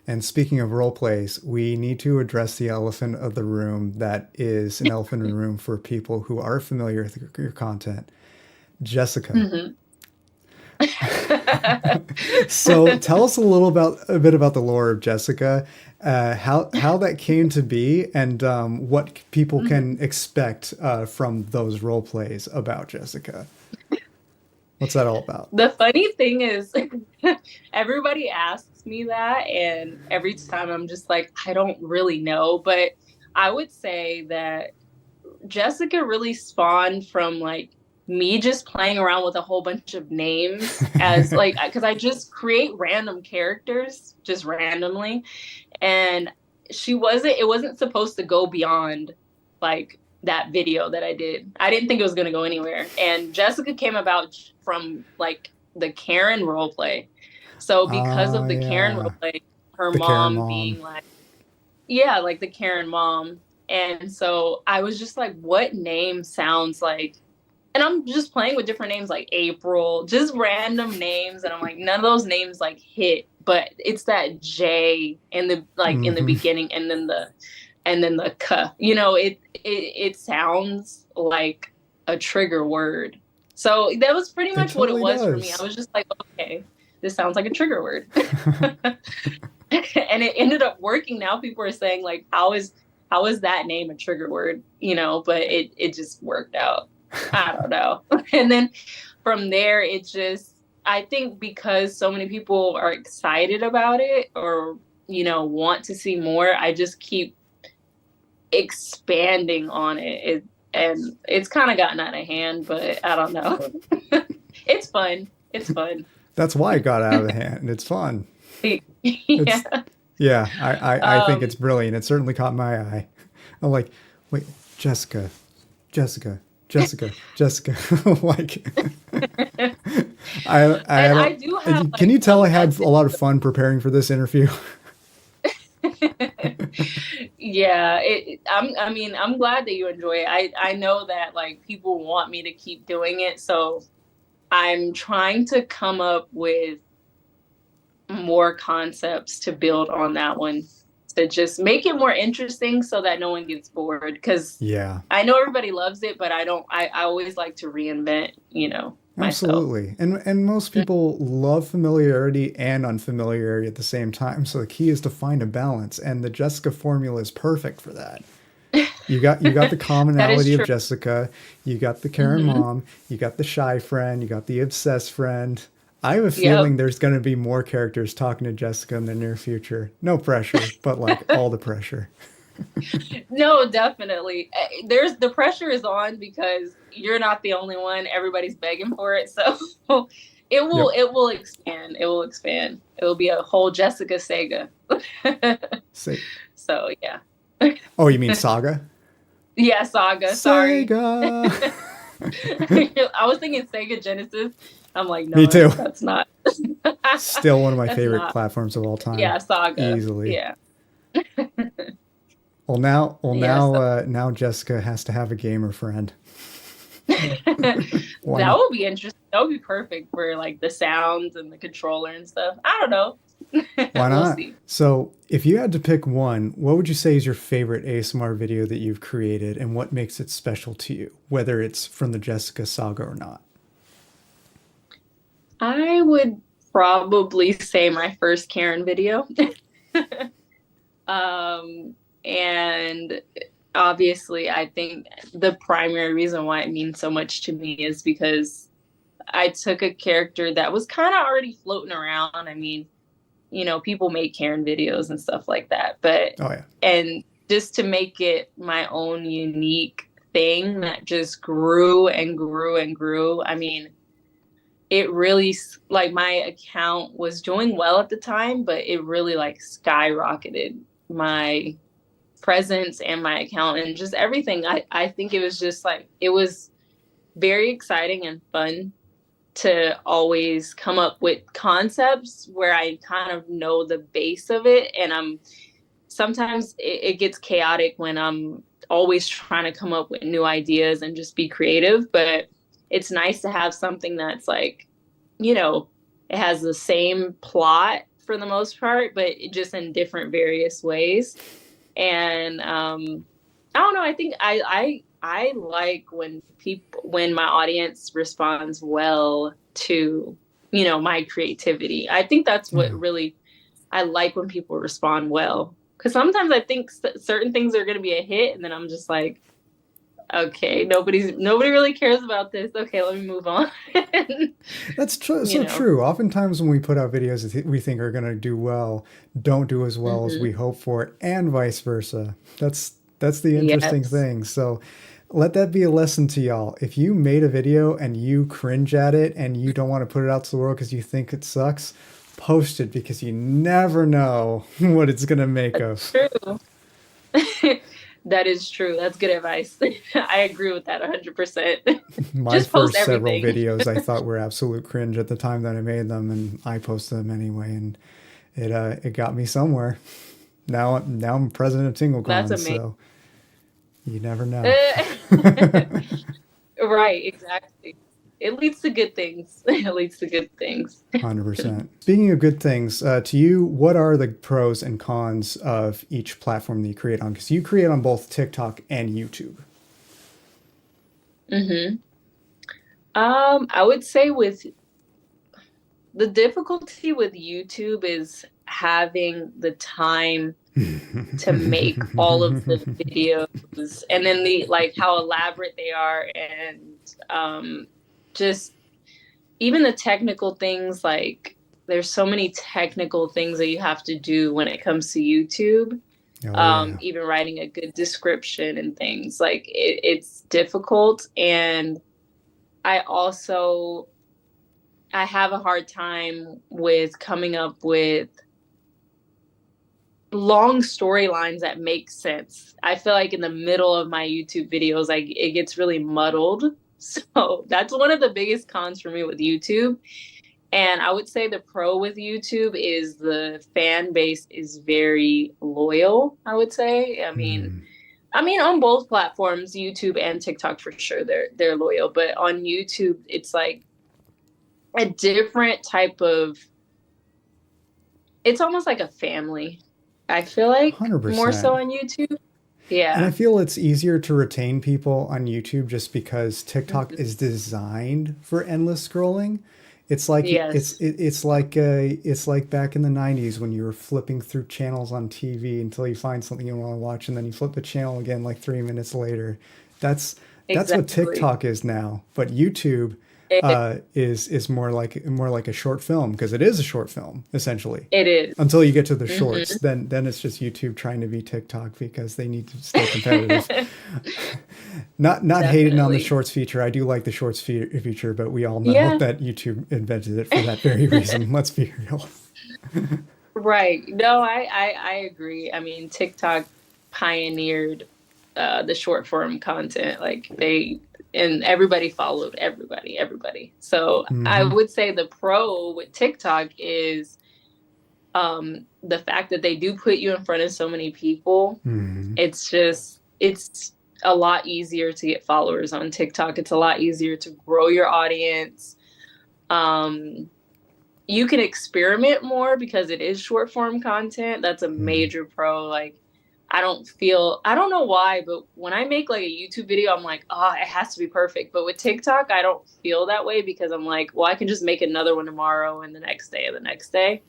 And speaking of role plays, we need to address the elephant of the room that is an elephant in the room for people who are familiar with your content. Jessica. Mhm. So tell us a bit about the lore of Jessica, how that came to be, and what people Mhm. can expect from those role plays about Jessica. What's that all about? The funny thing is, everybody asks me that, and every time I'm just like, I don't really know. But I would say that Jessica really spawned from like me just playing around with a whole bunch of names as like, because I just create random characters just randomly. And it wasn't supposed to go beyond like that video that I did. I didn't think it was going to go anywhere. And Jessica came about from like the Karen roleplay. So because of the Karen Yeah. roleplay, her The Karen mom mom. being like, yeah, like the Karen mom. And so I was just like, what name sounds like, and I'm just playing with different names like April, just random names. And I'm like, none of those names like hit, but it's that J in the, like in the Mhm. beginning, and then the K, you know, it sounds like a trigger word. So that was pretty It much what it totally was for me. I does. was just like, okay, this sounds like a trigger word. And it ended up working. Now people are saying like, how is that name a trigger word? You know, but it just worked out. I don't know. And then from there, it just, I think because so many people are excited about it, or, you know, want to see more, I just keep expanding on it. And it's kind of gotten out of hand, but I don't know. It's fun. It's fun. That's why it got out of hand. It's fun. Yeah. It's yeah, I think it's Um, brilliant. It certainly caught my eye. I'm like, wait, Jessica, Jessica, Jessica, Jessica. Like, I and had I do have can like you tell I had a a lot of fun preparing for this interview? yeah, I mean, I'm glad that you enjoy it. I know that like people want me to keep doing it, so I'm trying to come up with more concepts to build on that one, to just make it more interesting so that no one gets bored, because Yeah, I know everybody loves it, but I always like to reinvent, you know, myself. absolutely. And most people love familiarity and unfamiliarity at the same time. So the key is to find a balance, and the Jessica formula is perfect for that. You got the That is commonality of true. Jessica, you got the Karen Hmm. mom, you got the shy friend, you got the obsessed friend. I have a Yep. feeling there's going to be more characters talking to Jessica in the near future. No pressure, but like all the pressure. No, definitely. There's, the pressure is on because you're not the only one. Everybody's begging for it. So Yep. it will expand. It will expand. It will be a whole Jessica Sega. Say, So yeah. oh, you mean Saga? Yeah, Saga. Sorry. Sega. I was thinking Sega Genesis. I'm like, Me no, too. that's not. Still one of my That's favorite not. platforms of all time, Yeah, Saga. easily. Yeah. Yeah, Now, so now Jessica has to have a gamer friend. Why that not? would be interesting. That would be perfect for like the sounds and the controller and stuff. I don't know. Why We'll not? see. So, if you had to pick one, what would you say is your favorite ASMR video that you've created, and what makes it special to you, whether it's from the Jessica saga or not? I would probably say my first Karen video. um, and obviously, I think the primary reason why it means so much to me is because I took a character that was kind of already floating around. I mean, you know, people make Karen videos and stuff like that, but, Oh yeah. and just to make it my own unique thing that just grew and grew and grew. I mean, it really, like, my account was doing well at the time, but it really like skyrocketed my presence and my account and just everything. I think it was just like, it was very exciting and fun to always come up with concepts where I kind of know the base of it. And sometimes it gets chaotic when I'm always trying to come up with new ideas and just be creative. But it's nice to have something that's like, you know, it has the same plot for the most part, but just in different various ways. And I don't know. I think I like when my audience responds well to, you know, my creativity. I think that's what Yeah. really I like, when people respond well. Because sometimes I think certain things are going to be a hit, and then I'm just like, okay, nobody really cares about this. Okay, let me move on. That's true. You So know. true. Oftentimes, when we put out videos that we think are going to do well, don't do as well as Hmm. we hope for, and vice versa. That's the interesting Yes. thing. So, let that be a lesson to y'all. If you made a video and you cringe at it and you don't want to put it out to the world because you think it sucks, post it, because you never know what it's going to make of. True. That is true. That's good advice. I agree with that 100%. My Just post first several everything. videos I thought were absolute cringe at the time that I made them, and I posted them anyway, and it got me somewhere. Now I'm president of That's TingleCon, amazing. so you never know. Right, exactly. It leads to good things. It leads to good things. 100%. Speaking of good things, to you, what are the pros and cons of each platform that you create on? Because you create on both TikTok and YouTube. Hmm. I would say with the difficulty with YouTube is having the time to make all of the videos, and then the like how elaborate they are, and just even the technical things. Like there's so many technical things that you have to do when it comes to YouTube. Oh yeah. Even writing a good description and things like it's difficult. And I also I have a hard time with coming up with long storylines that make sense. I feel like in the middle of my YouTube videos, like it gets really muddled. So that's one of the biggest cons for me with YouTube. And I would say the pro with YouTube is the fan base is very loyal, I would say. I mean on both platforms, YouTube and TikTok for sure, they're loyal, but on YouTube it's like a different type of, it's almost like a family. I feel like more so 100%. on YouTube. And I Yeah. feel it's easier to retain people on YouTube just because TikTok Mhm. is designed for endless scrolling. It's like Yes. it's like back in the 90s when you were flipping through channels on TV until you find something you want to watch, and then you flip the channel again like 3 minutes later. That's that's what Exactly. TikTok is now. But YouTube It, is more like a short film, because it is a short film essentially. it is. Until you get to the shorts, Mhm. then it's just YouTube trying to beat TikTok because they need to stay competitive. Not hating on the Definitely. shorts feature. I do like the shorts feature, but we all know Yeah. that YouTube invented it for that very reason. Let's be real. Right. No, I agree. I mean, TikTok pioneered the short form content. Like they, and everybody followed everybody. So I Hmm. would say the pro with TikTok is the fact that they do put you in front of so many people. Hmm. It's a lot easier to get followers on TikTok. It's a lot easier to grow your audience. Um, you can experiment more because it is short form content. That's a major pro. Like I don't know why, but when I make like a YouTube video, I'm like, oh, it has to be perfect. But with TikTok, I don't feel that way because I'm like, well, I can just make another one tomorrow and the next day and the next day.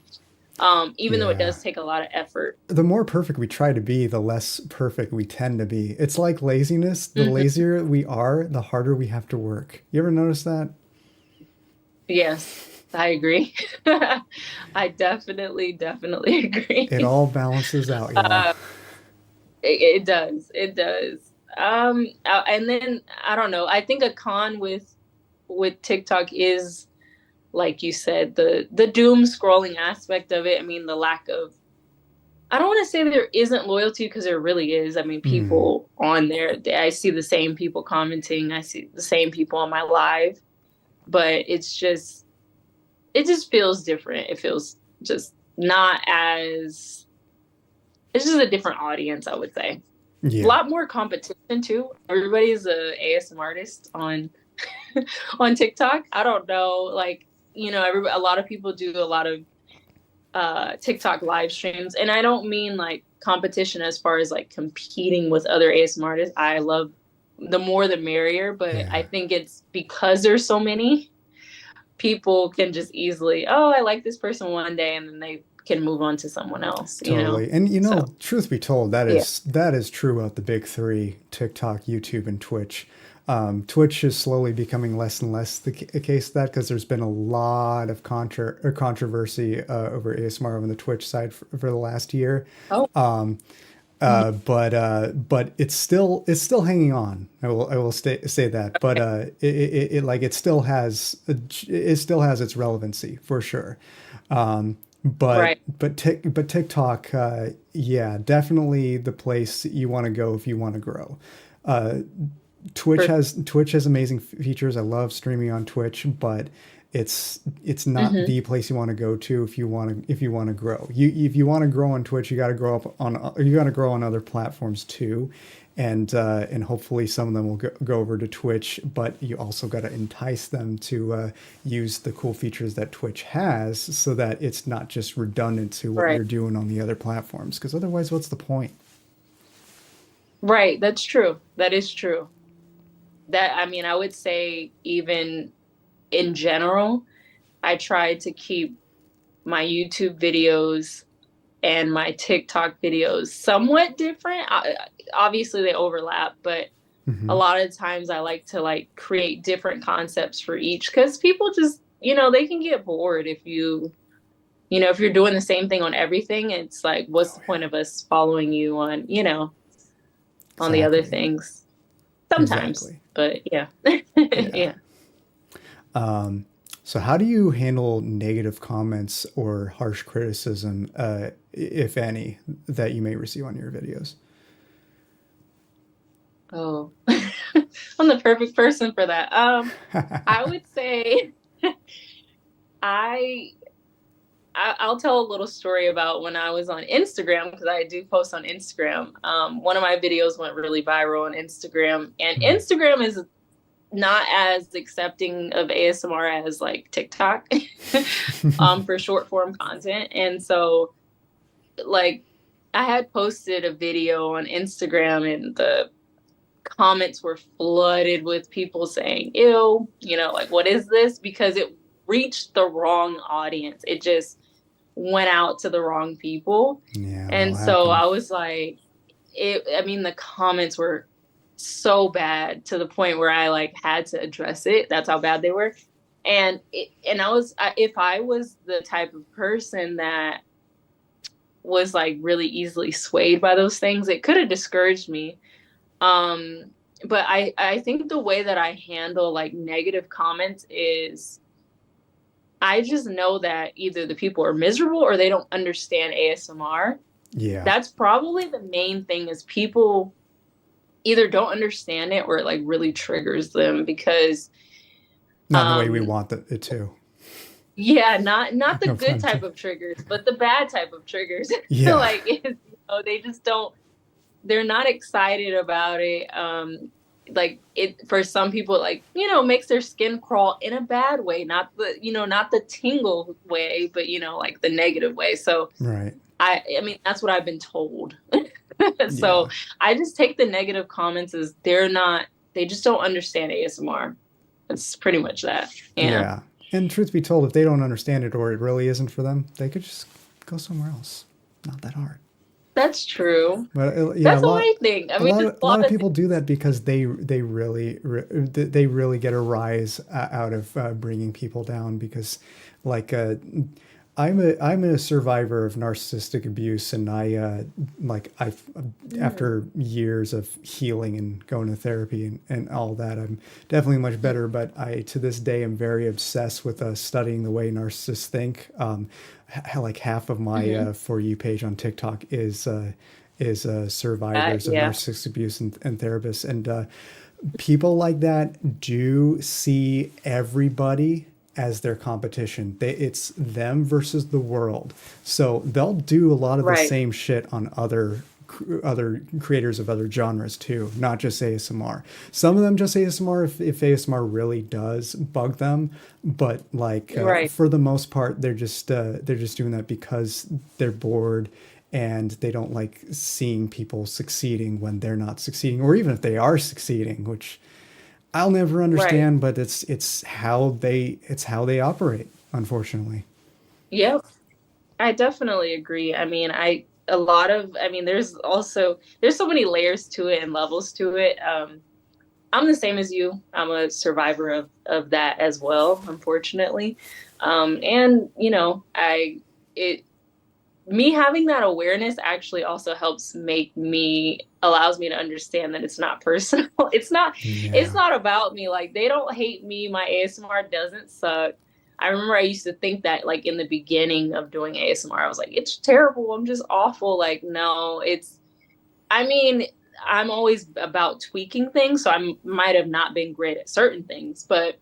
Even though it Yeah. does take a lot of effort. The more perfect we try to be, the less perfect we tend to be. It's like laziness. The Hmm. lazier we are, the harder we have to work. You ever notice that? Yes, I agree. I definitely It agree. all balances out, y'all. Uh, it does. It does. And then I don't know. I think a con with TikTok is, like you said, the doom scrolling aspect of it. I mean, the lack of. I don't want to say there isn't loyalty because there really is. I mean, Mm. people on there. I see the same people commenting. I see the same people on my live, but it just feels different. It feels just not as. It's just a different audience, I would say. A Yeah. lot more competition too. Everybody's a ASM artist on on TikTok. I don't know, like a lot of people do a lot of TikTok live streams, and I don't mean like competition as far as like competing with other ASM artists. I love the more the merrier, but I Yeah. think it's because there's so many people can just easily, oh, I like this person one day, and then they can move on to someone else. Totally. And So truth be told, yeah. that is true of the big three: TikTok, YouTube, and Twitch. Twitch is slowly becoming less and less the case of that, because there's been a lot of controversy over ASMR on the Twitch side for the last year. Oh. But it's still hanging on. I will say that. But it still has its relevancy for sure. but Right. but TikTok, yeah, definitely the place you want to go if you want to grow. Uh, For, Twitch has amazing features. I love streaming on Twitch, but it's not hmm the place you want to go to if you want to grow. If you want to grow on Twitch, you got to grow up on you got to grow on other platforms too, and hopefully some of them will go over to Twitch. But you also got to entice them to use the cool features that Twitch has, so that it's not just redundant to what right. you're doing on the other platforms. Because otherwise, what's the point? Right. That's true. That is true. That, I mean, I would say even in general, I try to keep my YouTube videos and my TikTok videos somewhat different. Obviously, they overlap, but a Hmm. lot of times I like to like create different concepts for each because people just, they can get bored if if you're doing the same thing on everything. It's like, what's Oh the yeah, point of us following you on the other exactly, things? Sometimes, exactly. but yeah. Yeah. Yeah. So, how do you handle negative comments or harsh criticism, if any, that you may receive on your videos? Oh, I'm the perfect person for that. I would say I, I'll tell a little story about when I was on Instagram because I do post on Instagram. One of my videos went really viral on Instagram, and Mm. Instagram is not as accepting of ASMR as like TikTok, for short form content. And so, like, I had posted a video on Instagram, and the comments were flooded with people saying, ew, like, what is this? Because it reached the wrong audience. It just went out to the wrong people. Yeah, that'll And so happen. I was like, I mean, the comments were so bad to the point where I like had to address it. That's how bad they were. And if I was the type of person that was like really easily swayed by those things, it could have discouraged me. Um, but I think the way that I handle like negative comments is I just know that either the people are miserable or they don't understand ASMR. Yeah, That's probably the main thing is people either don't understand it or it like really triggers them because not in the way we um want it to. yeah, not the No pun good type intended. of triggers, but the bad type of triggers. Yeah, Like they just don't, they're not excited about it. Like it for some people, like, makes their skin crawl in a bad way, not the tingle way, but like the negative way. So right. I mean that's what I've been told. So Yeah, I just take the negative comments as they just don't understand ASMR. It's pretty much that. Yeah. yeah. And truth be told, if they don't understand it or it really isn't for them, they could just go somewhere else. Not that hard. That's true. But yeah, That's what I think. I mean, there's a a lot lot of of people do that because they really get a rise out of bringing people down. Because like I'm a survivor of narcissistic abuse, and I after years of healing and going to therapy and all that, I'm definitely much better. But I to this day am very obsessed with studying the way narcissists think. Like half of my mm-hmm. For You page on TikTok is survivors of Yeah. narcissistic abuse and therapists, and people like that do see everybody as their competition. It's them versus the world. So they'll do a lot of the Right. same shit on other creators of other genres too, not just ASMR. Some of them just ASMR if ASMR really does bug them, but like Right. for the most part, they're just doing that because they're bored and they don't like seeing people succeeding when they're not succeeding, or even if they are succeeding, which I'll never Right. understand, but it's how they operate, unfortunately. Yep. I definitely agree. I mean, there's so many layers to it and levels to it. I'm the same as you. I'm a survivor of that as well, unfortunately. And it me having that awareness actually also allows me to understand that it's not personal. It's Yeah. not about me. Like, they don't hate me. My ASMR doesn't suck. I remember I used to think that like in the beginning of doing ASMR, I was like, it's terrible. I'm just awful. Like, no, I mean, I'm always about tweaking things. So I might have not been great at certain things, but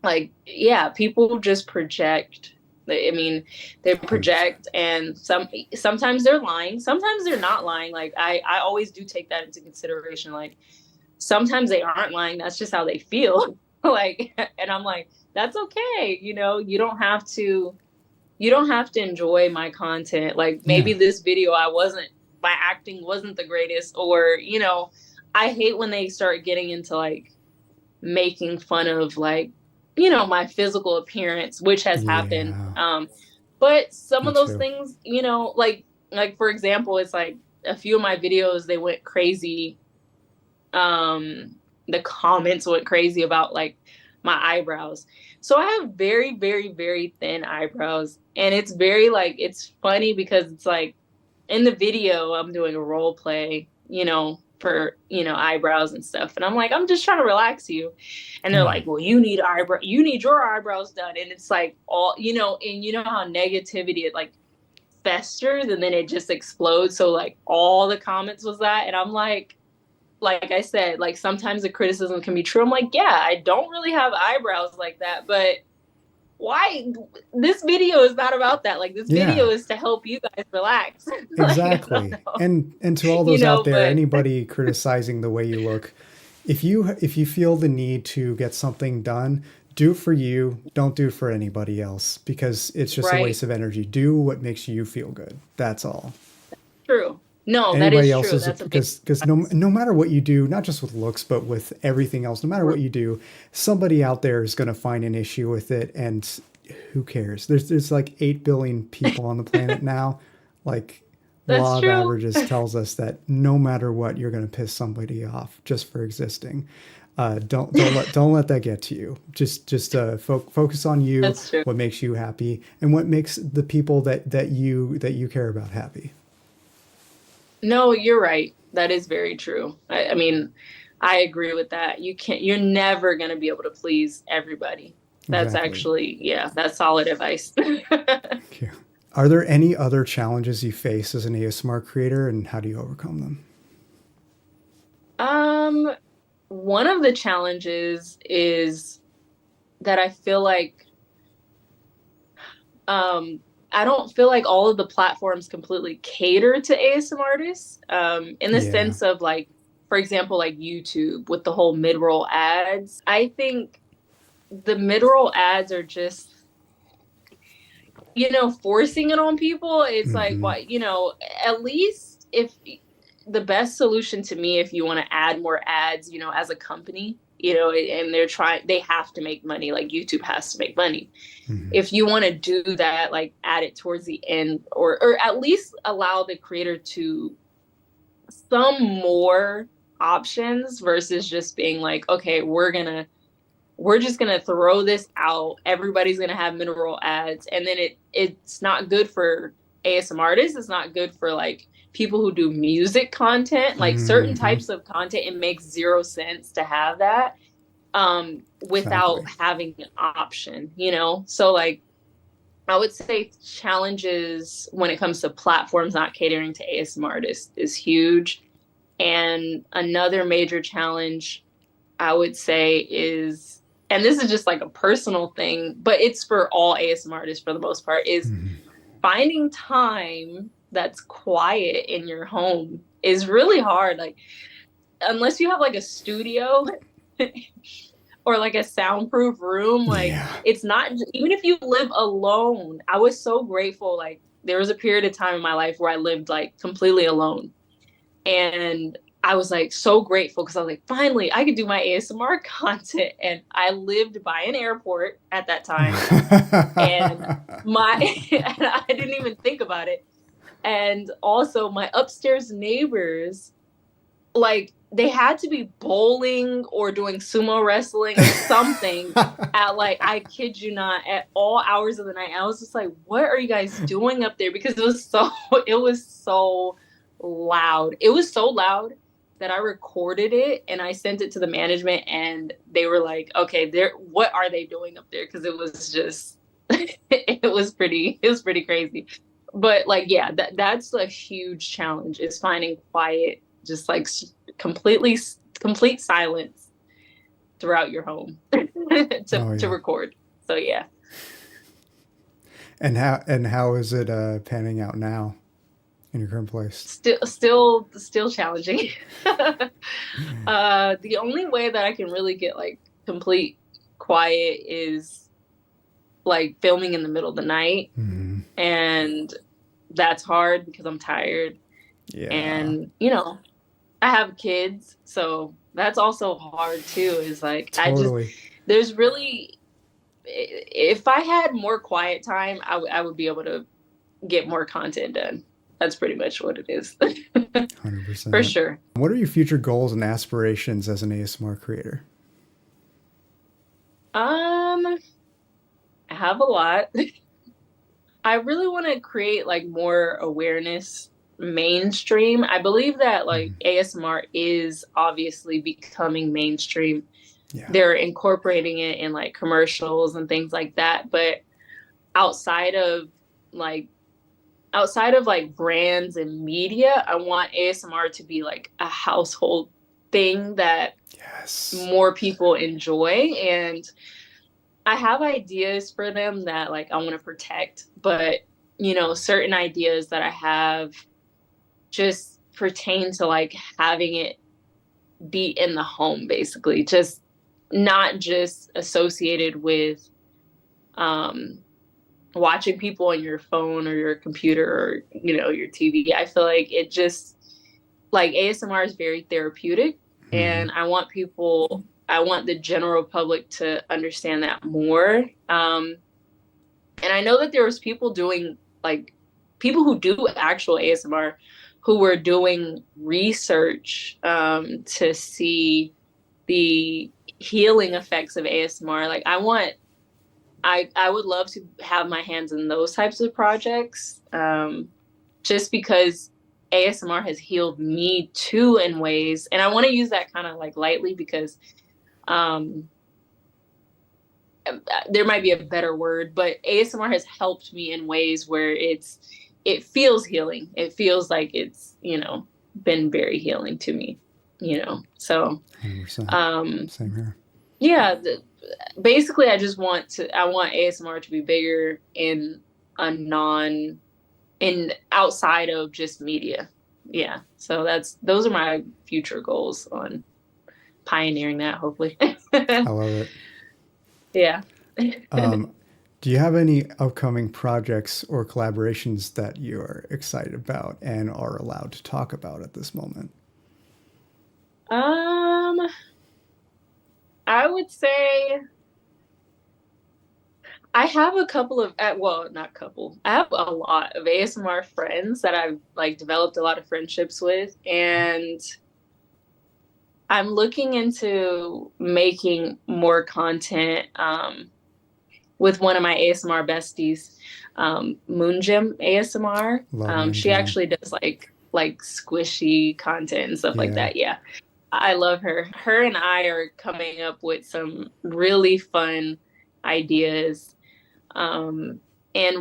like, yeah, people just project. I mean, they project, and sometimes they're lying. Sometimes they're not lying. Like I always do take that into consideration. Like sometimes they aren't lying. That's just how they feel. Like, and I'm like, that's okay. You know, you don't have to enjoy my content. Like maybe this video, my acting wasn't the greatest, or, you know, I hate when they start getting into like making fun of like, you know, my physical appearance, which has happened. But some Me of those too. things, you know, like for example, it's like a few of my videos, they went crazy. The comments went crazy about like my eyebrows. So I have very, very, very thin eyebrows. And it's very like, it's funny because it's like in the video, I'm doing a role play, you know, for, you know, eyebrows and stuff. And I'm like, I'm just trying to relax you. And they're like, well, you need your eyebrows done. And it's like all, you know, and you know how negativity, it like festers and then it just explodes. So like all the comments was that. And I'm like I said, like sometimes the criticism can be true. I'm like, yeah, I don't really have eyebrows like that, but why? This video is not about that. Like this video is to help you guys relax. Like, Exactly. And to all you those know, out there, but anybody criticizing the way you look, if you feel the need to get something done, do it for you. Don't do it for anybody else, because it's just a right, waste of energy. Do what makes you feel good. That's all. true. No, that Anybody is true. else's, That's amazing. because no matter what you do, not just with looks, but with everything else, no matter what you do, somebody out there is going to find an issue with it, and who cares? There's like 8 billion people on the planet now. Like, That's law of true. averages tells us that no matter what, you're going to piss somebody off just for existing. Don't let that get to you. Just focus on you, That's true. what makes you happy, and what makes the people that you care about happy. No, you're right. That is very true. I mean, I agree with that. You're never going to be able to please everybody. That's Exactly. actually, yeah, that's solid advice. Thank you. Are there any other challenges you face as an ASMR creator, and how do you overcome them? One of the challenges is that I feel like, I don't feel like all of the platforms completely cater to ASMR artists, in the Yeah. sense of like, for example, like YouTube with the whole mid-roll ads. I think the mid-roll ads are just, you know, forcing it on people. It's like, Hmm. why, you know, at least if the best solution to me, if you want to add more ads, you know, as a company, you know, and they have to make money, like YouTube has to make money. Hmm. If you want to do that, like add it towards the end, or at least allow the creator to some more options versus just being like, okay, we're just gonna throw this out. Everybody's gonna have mineral ads, and then it's not good for ASMR artists. It's not good for like people who do music content, like certain Hmm. types of content. It makes zero sense to have that without Exactly. having an option, you know? So like I would say challenges when it comes to platforms not catering to ASMR artists is huge. And another major challenge I would say is, and this is just like a personal thing, but it's for all ASMR artists for the most part, is Hmm. finding time that's quiet in your home is really hard. Like, unless you have like a studio or like a soundproof room, like, Yeah. it's not, even if you live alone. I was so grateful. Like, there was a period of time in my life where I lived like completely alone. And I was like so grateful because I was like, finally, I could do my ASMR content. And I lived by an airport at that time. And and I didn't even think about it. And also, my upstairs neighbors, like, they had to be bowling or doing sumo wrestling or something at, like, I kid you not, at all hours of the night. I was just like, what are you guys doing up there? Because it was so loud. It was so loud. that I recorded it and I sent it to the management, and they were like, okay, what are they doing up there? Because it was just it was pretty crazy. But like, yeah, that's a huge challenge, is finding quiet, just like complete silence throughout your home to record. So yeah. And how is it panning out now in your current place? Still challenging. The only way that I can really get like complete quiet is like filming in the middle of the night. Mm-hmm. And that's hard because I'm tired. Yeah. And, you know, I have kids, so that's also hard too, is like, totally. There's really, if I had more quiet time, I would be able to get more content done. That's pretty much what it is. 100%. For sure. What are your future goals and aspirations as an ASMR creator? I have a lot. I really want to create like more awareness mainstream. I believe that like ASMR is obviously becoming mainstream. Yeah. They're incorporating it in like commercials and things like that. But outside of like brands and media, I want ASMR to be like a household thing that more people enjoy. And I have ideas for them that like I want to protect, but you know, certain ideas that I have just pertain to like having it be in the home, basically, just not just associated with watching people on your phone or your computer or, you know, your TV. I feel like it just like ASMR is very therapeutic, and I want the general public to understand that more. And I know that there was people who do actual ASMR who were doing research to see the healing effects of ASMR. Like I would love to have my hands in those types of projects, just because ASMR has healed me too in ways. And I want to use that kind of like lightly because there might be a better word, but ASMR has helped me in ways where it feels healing. It feels like it's, you know, been very healing to me, you know? So, 100%. Same here. Yeah, basically I want ASMR to be bigger in outside of just media. Yeah. So those are my future goals on pioneering that, hopefully. I love it. Yeah. Do you have any upcoming projects or collaborations that you're excited about and are allowed to talk about at this moment? I would say I have a couple of, well, not couple. I have a lot of ASMR friends that I've like developed a lot of friendships with, and I'm looking into making more content with one of my ASMR besties, Moonjim ASMR. She actually does like squishy content and stuff like that. Yeah. I love her. Her and I are coming up with some really fun ideas. And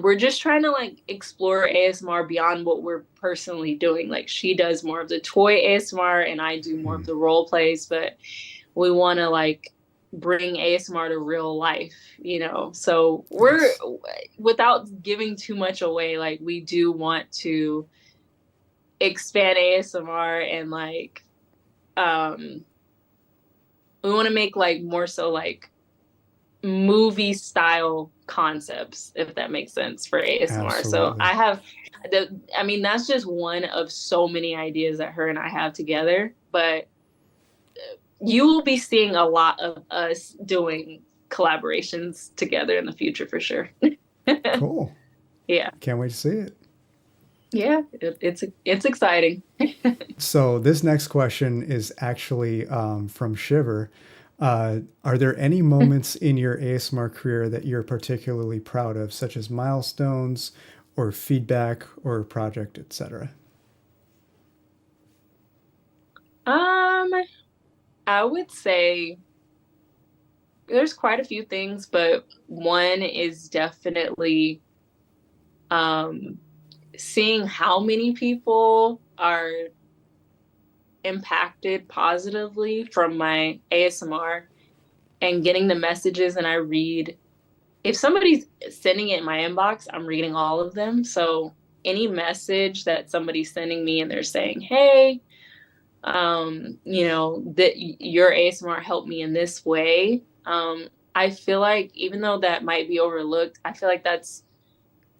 we're just trying to like explore ASMR beyond what we're personally doing. Like she does more of the toy ASMR and I do more of the role plays, but we want to like bring ASMR to real life, you know? So we're, without giving too much away, like we do want to expand ASMR and like, we want to make like more so like movie style concepts, if that makes sense, for ASMR. Absolutely. So I have that's just one of so many ideas that her and I have together, but you will be seeing a lot of us doing collaborations together in the future for sure. Cool. Yeah. Can't wait to see it. Yeah, it's exciting. So this next question is actually from Shiver. Are there any moments in your ASMR career that you're particularly proud of, such as milestones or feedback or project, etc.? I would say there's quite a few things, but one is definitely seeing how many people are impacted positively from my ASMR and getting the messages. And I read, if somebody's sending it in my inbox, I'm reading all of them. So any message that somebody's sending me and they're saying, hey, that your ASMR helped me in this way. I feel like even though that might be overlooked, I feel like that's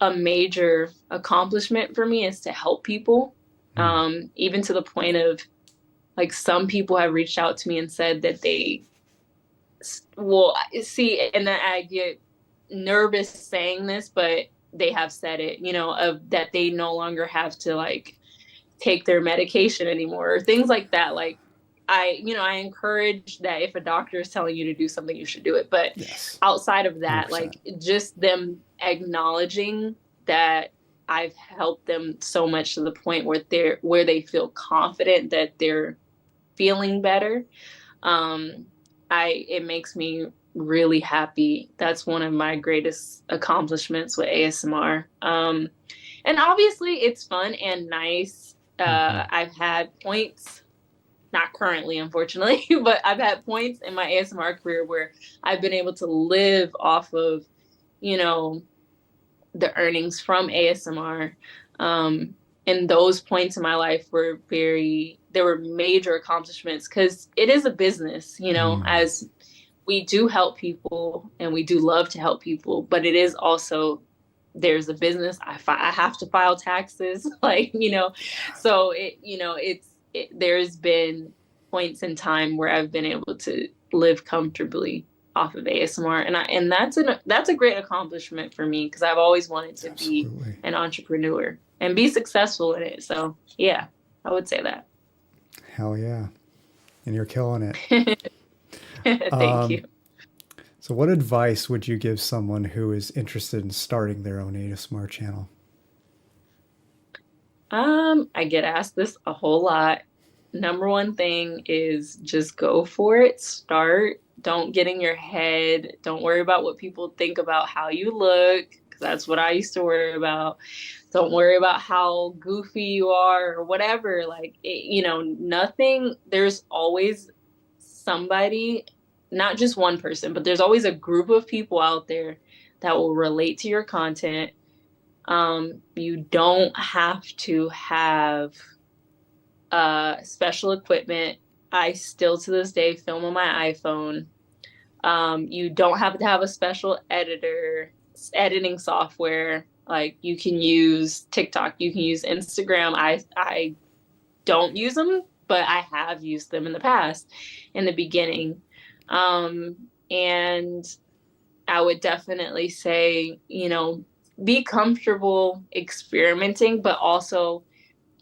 a major accomplishment for me, is to help people. Even to the point of, like, some people have reached out to me and said that they, well, see, and then I get nervous saying this, but they have said it, of that they no longer have to like take their medication anymore, or things like that. Like, I encourage that if a doctor is telling you to do something, you should do it. But Yes. outside of that, 100%. like, just them acknowledging that I've helped them so much to the point where they feel confident that they're feeling better. It makes me really happy. That's one of my greatest accomplishments with ASMR. And obviously it's fun and nice. I've had points, not currently, unfortunately, but I've had points in my ASMR career where I've been able to live off of, the earnings from ASMR. And those points in my life were there were major accomplishments, because it is a business, as we do help people and we do love to help people, but it is also, there's a business. I have to file taxes, so there's been points in time where I've been able to live comfortably off of ASMR, and that's a great accomplishment for me, because I've always wanted to be an entrepreneur and be successful in it. So yeah, I would say that. Hell yeah. And you're killing it. Thank you. So what advice would you give someone who is interested in starting their own ASMR channel? I get asked this a whole lot. Number one thing is just go for it. Start. Don't get in your head. Don't worry about what people think about how you look, because that's what I used to worry about. Don't worry about how goofy you are or whatever. Nothing. There's always somebody, not just one person, but there's always a group of people out there that will relate to your content. You don't have to have special equipment. I still to this day film on my iPhone. You don't have to have a special editing software. Like, you can use TikTok, you can use Instagram. I don't use them, but I have used them in the past, in the beginning. And I would definitely say, be comfortable experimenting, but also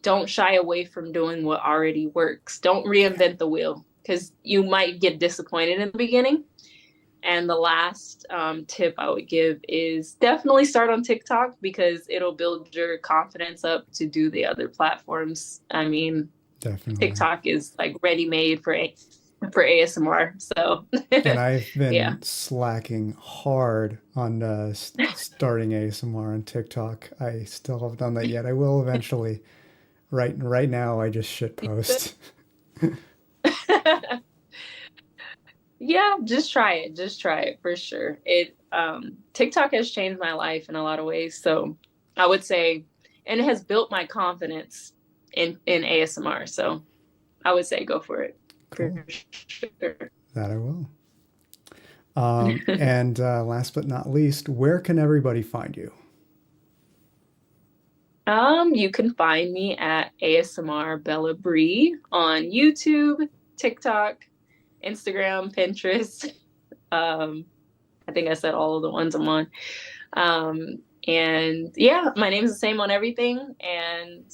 don't shy away from doing what already works. Don't reinvent the wheel, because you might get disappointed in the beginning. And the last tip I would give is definitely start on TikTok, because it'll build your confidence up to do the other platforms. I mean, Definitely. TikTok is like ready-made for ASMR. So, and I've been yeah. slacking hard on starting ASMR on TikTok. I still haven't done that yet. I will eventually. Right now, I just shit post. Yeah, just try it. Just try it for sure. TikTok has changed my life in a lot of ways. So I would say, and it has built my confidence in ASMR. So I would say go for it. Cool. For sure. That I will. And last but not least, where can everybody find you? You can find me at ASMR Bella Brie on YouTube, TikTok, Instagram, Pinterest. I think I said all of the ones I'm on. And yeah, my name is the same on everything. And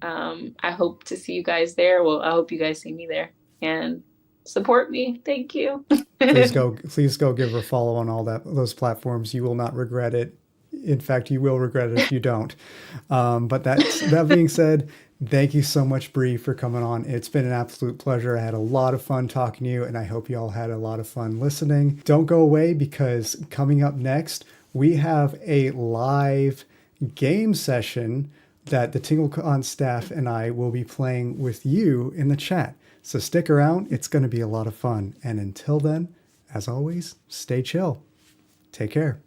I hope to see you guys there. Well, I hope you guys see me there and support me. Thank you. Please go give her a follow on all those platforms. You will not regret it. In fact, you will regret it if you don't. But that being said, Thank you so much, Bree, for coming on. It's been an absolute pleasure. I had a lot of fun talking to you, and I hope you all had a lot of fun listening. Don't go away, because coming up next, we have a live game session that the TingleCon staff and I will be playing with you in the chat. So stick around. It's going to be a lot of fun. And until then, as always, stay chill. Take care.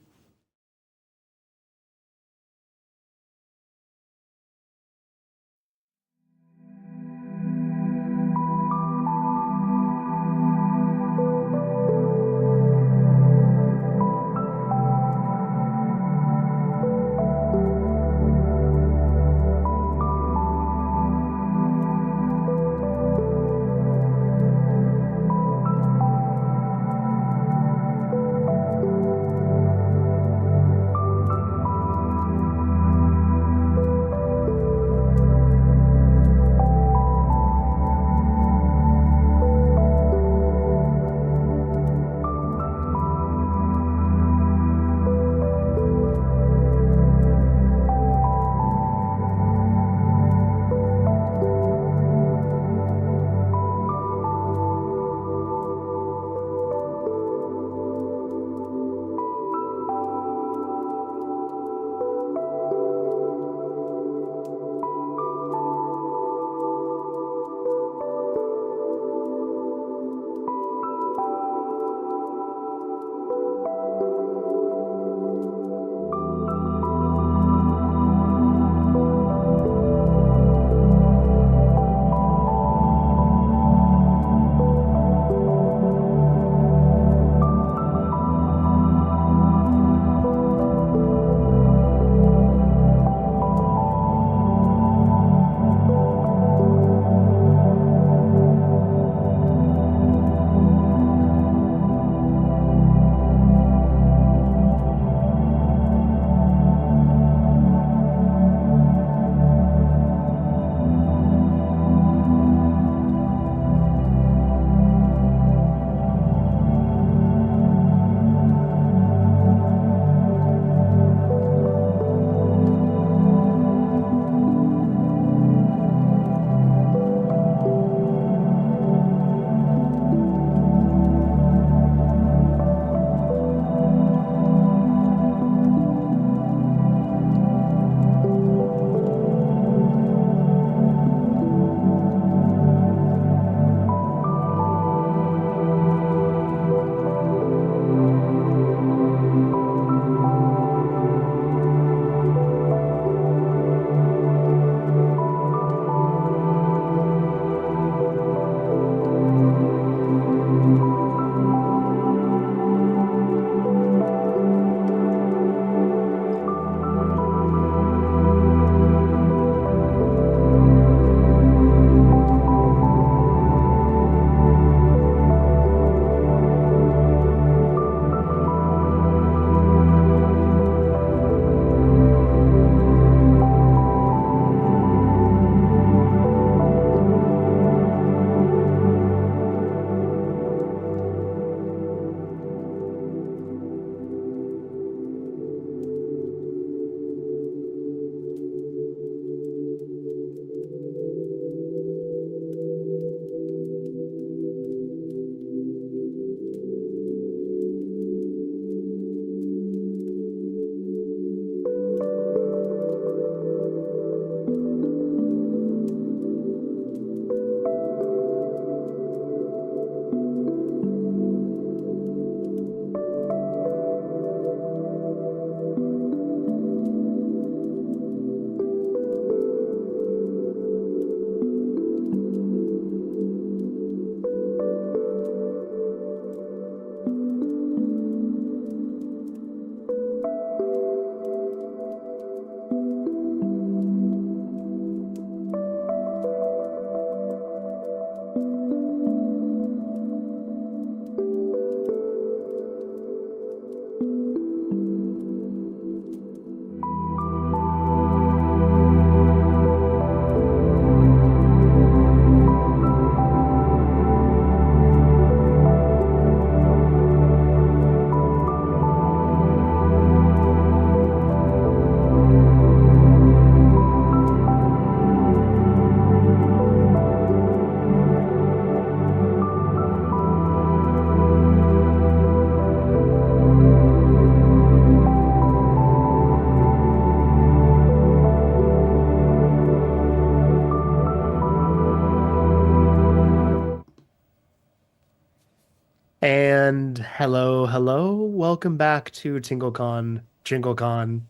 And hello. Welcome back to TingleCon, JingleCon.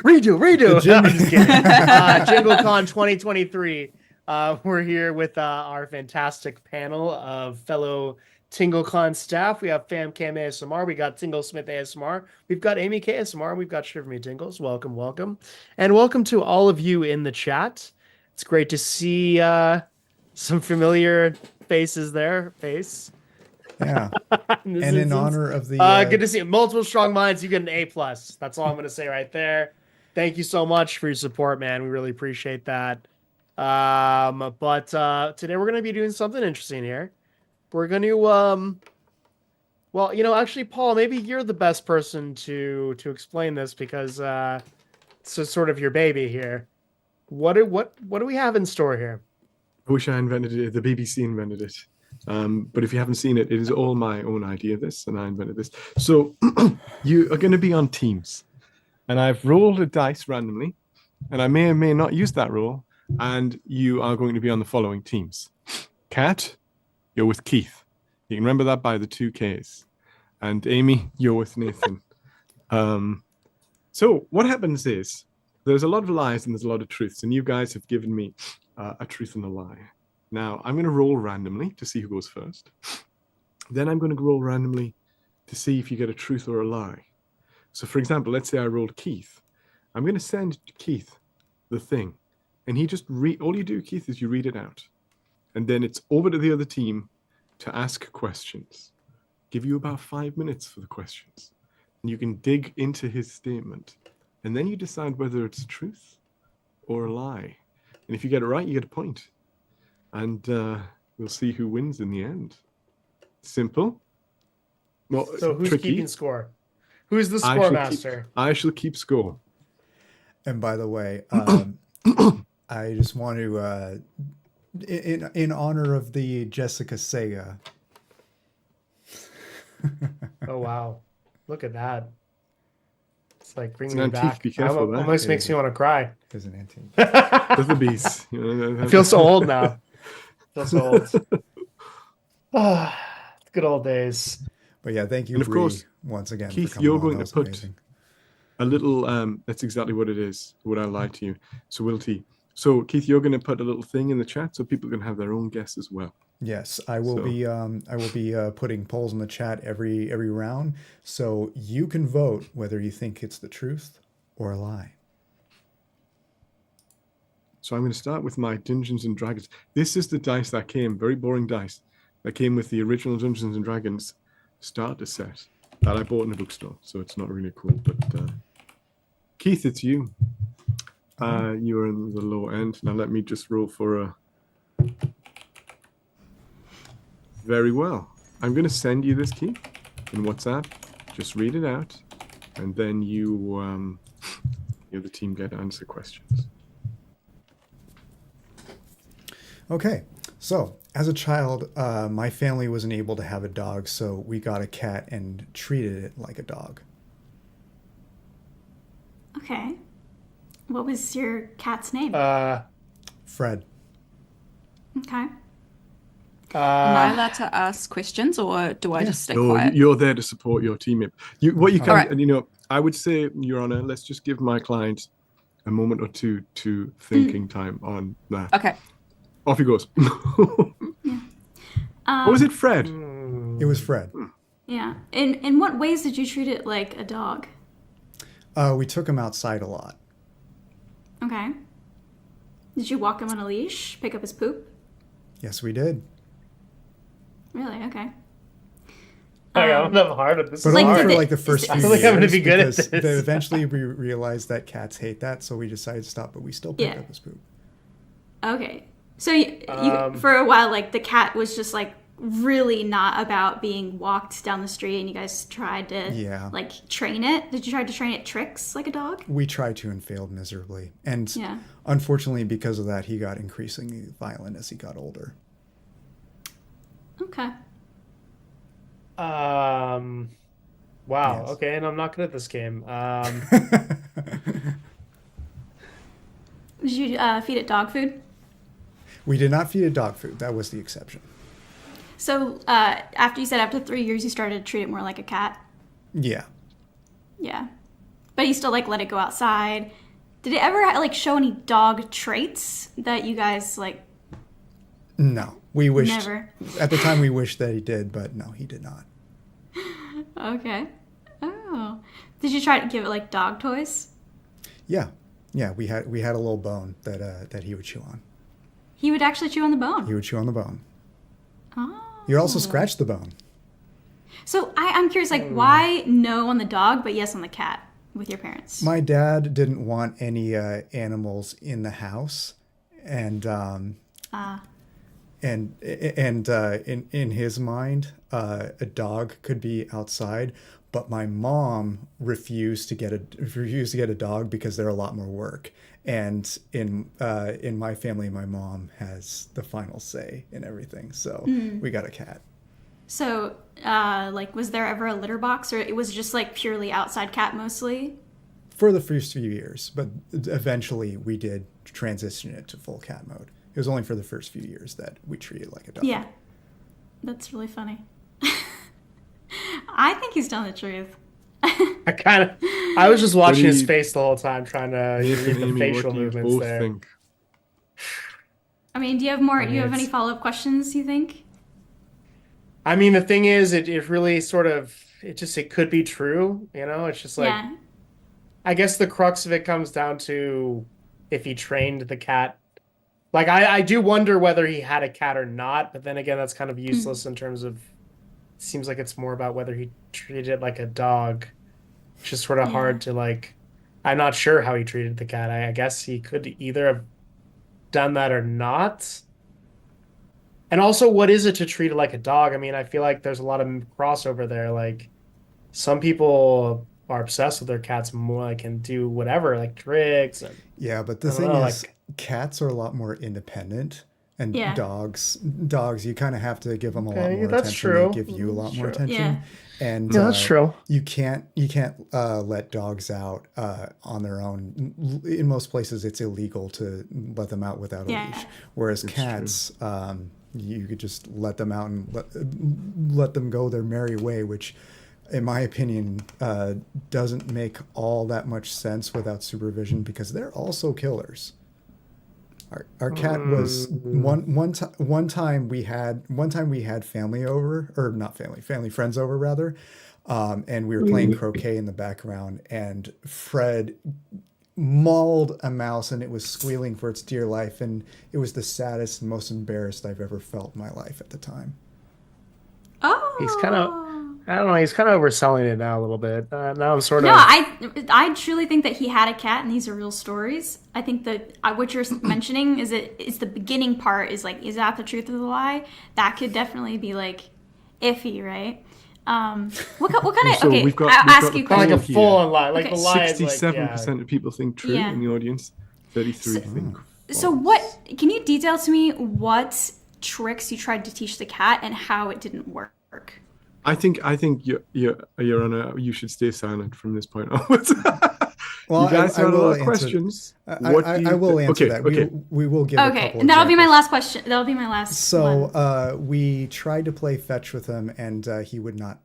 Redo. Jing- I'm just kidding. JingleCon 2023. We're here with our fantastic panel of fellow TingleCon staff. We have FamCam ASMR, we got Tingle Smith ASMR, we've got Amy KSMR, and we've got Shiver Me Tingles. Welcome. And welcome to all of you in the chat. It's great to see some familiar faces there. Yeah. In this And in instance. honor of the Good to see you. Multiple strong minds, you get an A+. That's all I'm gonna say right there. Thank you so much for your support, man. We really appreciate that. But today we're gonna be doing something interesting here. We're gonna well, actually, Paul, maybe you're the best person to explain this because it's sort of your baby here. What do we have in store here? I wish I invented it. The BBC invented it. But if you haven't seen it, it is all my own idea, this, and I invented this. So you are going to be on teams. And I've rolled a dice randomly, and I may or may not use that roll, and you are going to be on the following teams. Kat, you're with Keith. You can remember that by the 2 Ks. And Amy, you're with Nathan. So what happens is there's a lot of lies and there's a lot of truths, and you guys have given me a truth and a lie. Now, I'm going to roll randomly to see who goes first. Then I'm going to roll randomly to see if you get a truth or a lie. So, for example, let's say I rolled Keith. I'm going to send Keith the thing. And he just all you do, Keith, is you read it out. And then it's over to the other team to ask questions. Give you about 5 minutes for the questions. And you can dig into his statement. And then you decide whether it's truth or a lie. And if you get it right, you get a point. And we'll see who wins in the end. Simple. Well, So who's tricky. keeping score? Who's the score master? I shall keep score. And by the way, I just want to in honor of the Jessica Sega. Oh wow. Look at that. It's like bringing It's me an back. antique. Be careful of that. Almost makes me want to cry. There's an antique. There's the beast. I feel so old now. Good old days. But yeah, thank you, And of Bree, course, once again. Keith, for coming you're on. going That to was put amazing. a little, that's exactly what it is, what I lied to you. So will T. So Keith, you're going to put a little thing in the chat so people can have their own guess as well. Yes, I will be putting polls in the chat every round, so you can vote whether you think it's the truth or a lie. So I'm going to start with my Dungeons and Dragons. This is the dice that came, very boring dice, that came with the original Dungeons and Dragons starter set that I bought in a bookstore. So it's not really cool, but Keith, it's you. You are in the low end. Now let me just roll for a... Very well. I'm going to send you this, Keith, in WhatsApp. Just read it out, and then you, the team get to answer questions. Okay, so as a child, my family wasn't able to have a dog, so we got a cat and treated it like a dog. Okay. What was your cat's name? Fred. Okay. Am I allowed to ask questions, or do I just stay No, quiet? you're there to support your teammate. What you can, All right. and I would say, Your Honor, let's just give my client a moment or two to thinking time on that. Okay. Off he goes. What was it, Fred? It was Fred. Yeah. In what ways did you treat it like a dog? We took him outside a lot. Okay. Did you walk him on a leash? Pick up his poop? Yes, we did. Really? Okay. I don't know hard at this. But Like, only did for it- like the first I few feel like years. I'm gonna be good at because this. then eventually we realized that cats hate that, so we decided to stop, but we still picked Yeah. up his poop. Okay. So you, for a while, like, the cat was just, like, really not about being walked down the street, and you guys tried to, Yeah. like, train it? Did you try to train it tricks like a dog? We tried to and failed miserably. And Yeah. unfortunately, because of that, he got increasingly violent as he got older. Okay. Wow. Yes. Okay, and I'm not good at this game. Did you feed it dog food? We did not feed it dog food. That was the exception. So after you said after 3 years, you started to treat it more like a cat. Yeah. Yeah. But you still like let it go outside. Did it ever like show any dog traits that you guys like? No, we wished. Never. At the time, we wished that he did, but no, he did not. Okay. Oh. Did you try to give it like dog toys? Yeah, yeah. We had a little bone that he would chew on. He would actually chew on the bone. He would chew on the bone. Oh. He would also scratch the bone. So I'm curious, like, why no on the dog, but yes on the cat with your parents? My dad didn't want any animals in the house, and in his mind, a dog could be outside, but my mom refused to get a dog because they're a lot more work. And in my family, my mom has the final say in everything, so we got a cat. So, like, was there ever a litter box, or it was just like purely outside cat mostly? For the first few years, but eventually we did transition it to full cat mode. It was only for the first few years that we treated it like a dog. Yeah. That's really funny. I think he's telling the truth. I was just watching his face the whole time, trying to read the Amy, facial what do you movements both there. think? I mean, do you have more? I Do you have mean, any follow-up questions, you think? I mean, the thing is, it really sort of it could be true, you know. It's just like Yeah. I guess the crux of it comes down to if he trained the cat. Like I do wonder whether he had a cat or not, but then again, that's kind of useless in terms of. It seems like it's more about whether he treated it like a dog. It's just sort of hard to like. I'm not sure how he treated the cat. I guess he could either have done that or not. And also, what is it to treat it like a dog? I mean, I feel like there's a lot of crossover there. Like, some people are obsessed with their cats more, like, and do whatever, like tricks. And Yeah, but the I don't thing know, is, like- cats are a lot more independent, and Yeah. dogs, you kind of have to give them a lot Okay, more that's attention. true. They give you a lot more True. attention, Yeah. and Yeah, that's true. You can't let dogs out on their own. In most places, it's illegal to let them out without a Yeah. leash. Whereas It's cats, you could just let them out and let them go their merry way, which, in my opinion, doesn't make all that much sense without supervision because they're also killers. Our cat was one time we had family over, or not family friends over rather, and we were playing croquet in the background, and Fred mauled a mouse and it was squealing for its dear life, and it was the saddest and most embarrassed I've ever felt in my life at the time. Oh. He's kind of, I don't know, he's kind of overselling it now a little bit. Now I'm sort of. No, I truly think that he had a cat, and these are real stories. I think that what you're mentioning is the beginning part is like, is that the truth of the lie? That could definitely be like iffy, right? What kind of So okay? we've got- I'll we've ask got you the Kind of like a questions. here. full on lie. Like Okay. the lie is like, 67% yeah. of people think true Yeah. in the audience. 33 think. So what? Can you detail to me what tricks you tried to teach the cat and how it didn't work? I think Your Honor, you should stay silent from this point onwards. Well, you guys I had a will lot of answer- questions. I do will thi- answer okay, that. Okay. We will give a Okay, couple and that'll be my examples. last question. That'll be my last. So one. we tried to play fetch with him, and he would not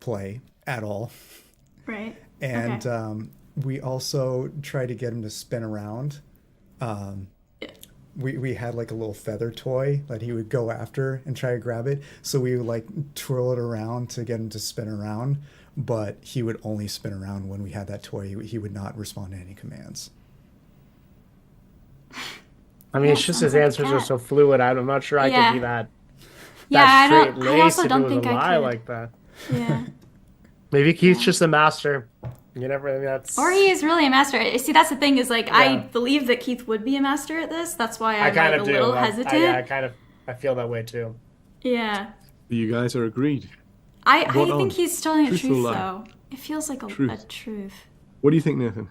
play at all. Right. And Okay. we also tried to get him to spin around. We had like a little feather toy that he would go after and try to grab it. So we would like twirl it around to get him to spin around. But he would only spin around when we had that toy. He would not respond to any commands. I mean, Yeah, it's just sounds his like a answers are cat. so fluid. I'm not sure I Yeah. could be that. Yeah, I that don't. I straight-laced also if it don't was think a I lie could. like that. Yeah. Maybe Keith's just a master. You never. I mean, that's. Or he is really a master. See, that's the thing is like I Yeah. believe that Keith would be a master at this. That's why I I'm kind like of a do. little I hesitant. kind of. I feel that way too. Yeah. You guys are agreed. I Vote think on. he's telling the Truth or truth lie? though. It feels like a Truth. truth. What do you think, Nathan?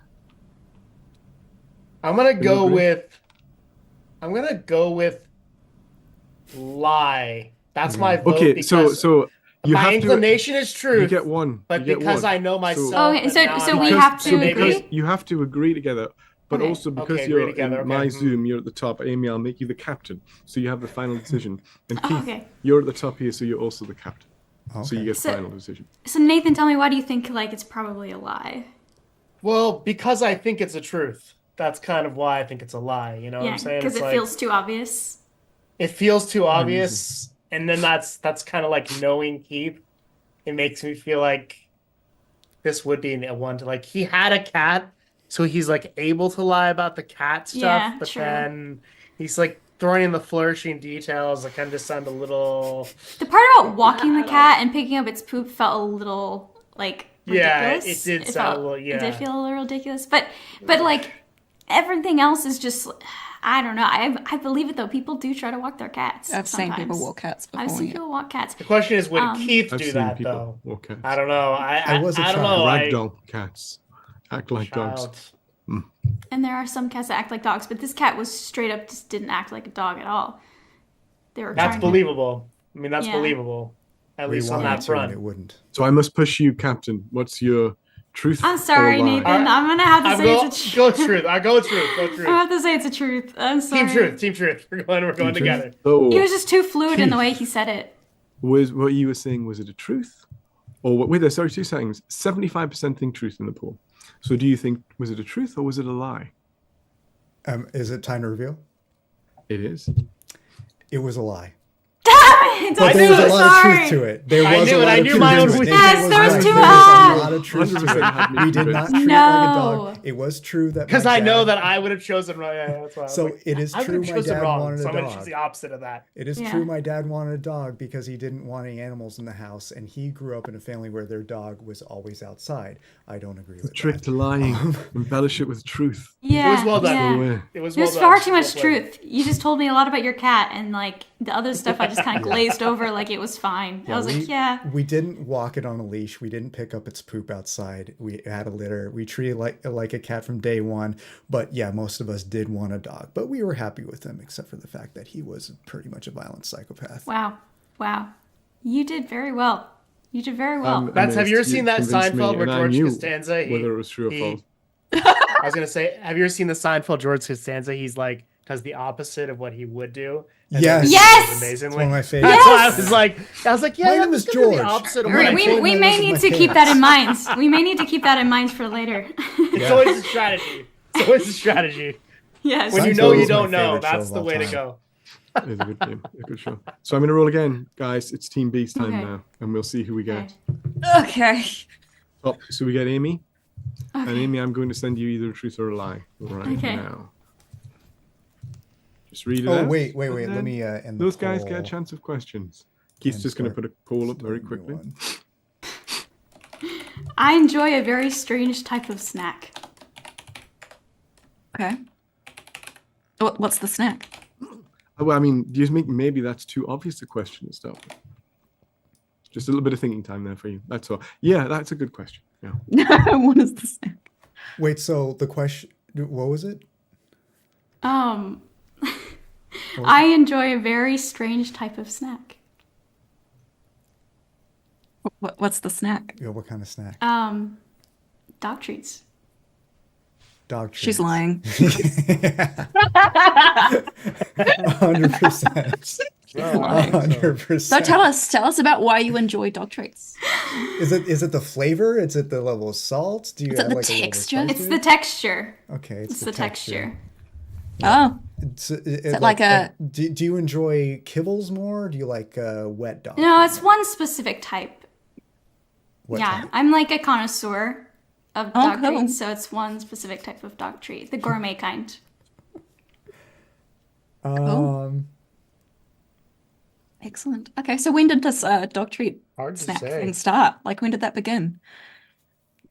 I'm gonna go agree? with. I'm gonna go with. Lie. That's my vote. Okay, because so you my have inclination is to. truth. You get one. But you get because one. I know myself. Oh, okay, but so- now so I'm we like, have to so maybe- agree? You have to agree together. But Okay. also because Okay, you're agree together, in my okay. Zoom, you're at the top. Amy, I'll make you the captain, so you have the final decision. And Keith, okay. you're at the top here, so you're also the captain. So Okay. you get So- final decision. So Nathan, tell me, why do you think like it's probably a lie? Well, because I think it's a truth. That's kind of why I think it's a lie. You know what Yeah, I'm saying? because It's it like, feels too obvious. it feels too obvious, and then that's kind of like knowing Keith. It makes me feel like this would be a one to like he had a cat, so he's like able to lie about the cat stuff, Yeah, but true. then he's like throwing in the flourishing details that kind of just sound a little. The part about walking the cat and picking up its poop felt a little like Yeah, ridiculous. it did sound a little- It did yeah. feel a little ridiculous, but like everything else is just. I don't know. I believe it though. People do try to walk their cats. I've seen people sometimes. walk cats before. I've seen yeah. people walk cats. The question is, would Keith I've do seen that people though? walk cats. I don't know. I was a I don't child. know. Ragdoll cats act like dogs. Child. And there are some cats that act like dogs, but this cat was straight up just didn't act like a dog at all. They were That's trying to- believable. I mean, that's Yeah. believable. At least on Rewind that to and front. it wouldn't. So I must push you, Captain. What's your truth? I'm sorry, or lie? Nathan. I'm gonna have to I'm say go, it's a go truth. truth. I go truth. Go I truth. have to say it's a truth. I'm sorry. Team truth. We're going Team together. truth? So, He was just too fluid in the Keith. way he said it. was what you were saying, was it a truth? Or what? Wait there, sorry, 2 seconds. 75% think truth in the poll. So do you think, was it a truth or was it a lie? Is it time to reveal? It is. It was a lie. Damn it! But I'm there was so a lot of sorry. truth to it. There I was knew a it. lot I of knew truth my to own it. truth. Nathan Yes, there was right. too There was much. a lot of truth to 100% had me it. We did not convinced. treat No. like a dog. It was true that Because my I know dad- that I would have chosen wrong. Yeah, that's why. I was So like, it is I would true have my chosen dad wrong. wanted So a I'm gonna dog. choose the opposite of that. It is Yeah. true my dad wanted a dog because he didn't want any animals in the house, and he grew up in a family where their dog was always outside. I don't agree with Trick that. to lying. Embellish it with truth. Yeah, It was well done. yeah. Away. It was There's well far done. too Well much played. truth. You just told me a lot about your cat, and like the other stuff, I just kind of glazed over like it was fine. I was like, yeah. We didn't walk it on a leash. We didn't pick up its poop outside. We had a litter. We treated it like a cat from day one. But yeah, most of us did want a dog. But we were happy with him, except for the fact that he was pretty much a violent psychopath. Wow, wow. You did very well. You did very well. That's- have you ever Amazed. seen that convinced me, Seinfeld where and I George knew Costanza, whether it was true or he- false. I was gonna say, have you ever seen the Seinfeld George Costanza? He's like does the opposite of what he would do. And Yes. then he Yes! does It's amazingly. one of my favorites. That's why I was like, yeah, My I'm name is just gonna do the George. opposite of All what right, I We, told we you. may Those are need my to keep that in mind. We may need to keep that in mind for later. It's always a strategy. It's always a strategy. Yes. When you Seinfeld know you is my don't know, favorite show that's of the all way to time. go. It's a good game, a good show. So I'm going to roll again, guys. It's Team B's time Okay. now, and we'll see who we get. Okay. Oh, so we get Amy, and Okay. Amy, I'm going to send you either a truth or a lie right Okay. now. Just read it Oh, out. wait. and Let then me end the Those guys get a poll chance of questions. Keith's and just going to start- put a poll up very start a new quickly. one. I enjoy a very strange type of snack. Okay. What's the snack? Oh, well, I mean, do you think maybe that's too obvious a question to start with? Just a little bit of thinking time there for you. That's all. Yeah, that's a good question. Yeah. What is the snack? Wait, so the question, what was it? I enjoy a very strange type of snack. What's the snack? Yeah, what kind of snack? Dog treats. Dog treats. She's lying. 100%. lying. 100%. So tell us about why you enjoy dog treats. Is it the flavor? Is it the level of salt? Do you Is it add, the like, a level of texture? spice It's to the it? texture. Okay, It's the texture. Oh, It's, it like a- do you enjoy kibbles more? Or do you like wet dog? No, it's one specific type. What yeah, type? I'm like a connoisseur of Oh, dog cool. treats, so it's one specific type of dog treat, the gourmet kind. excellent. Okay, so when did this dog treat Hard to snack say. thing start? Like, when did that begin?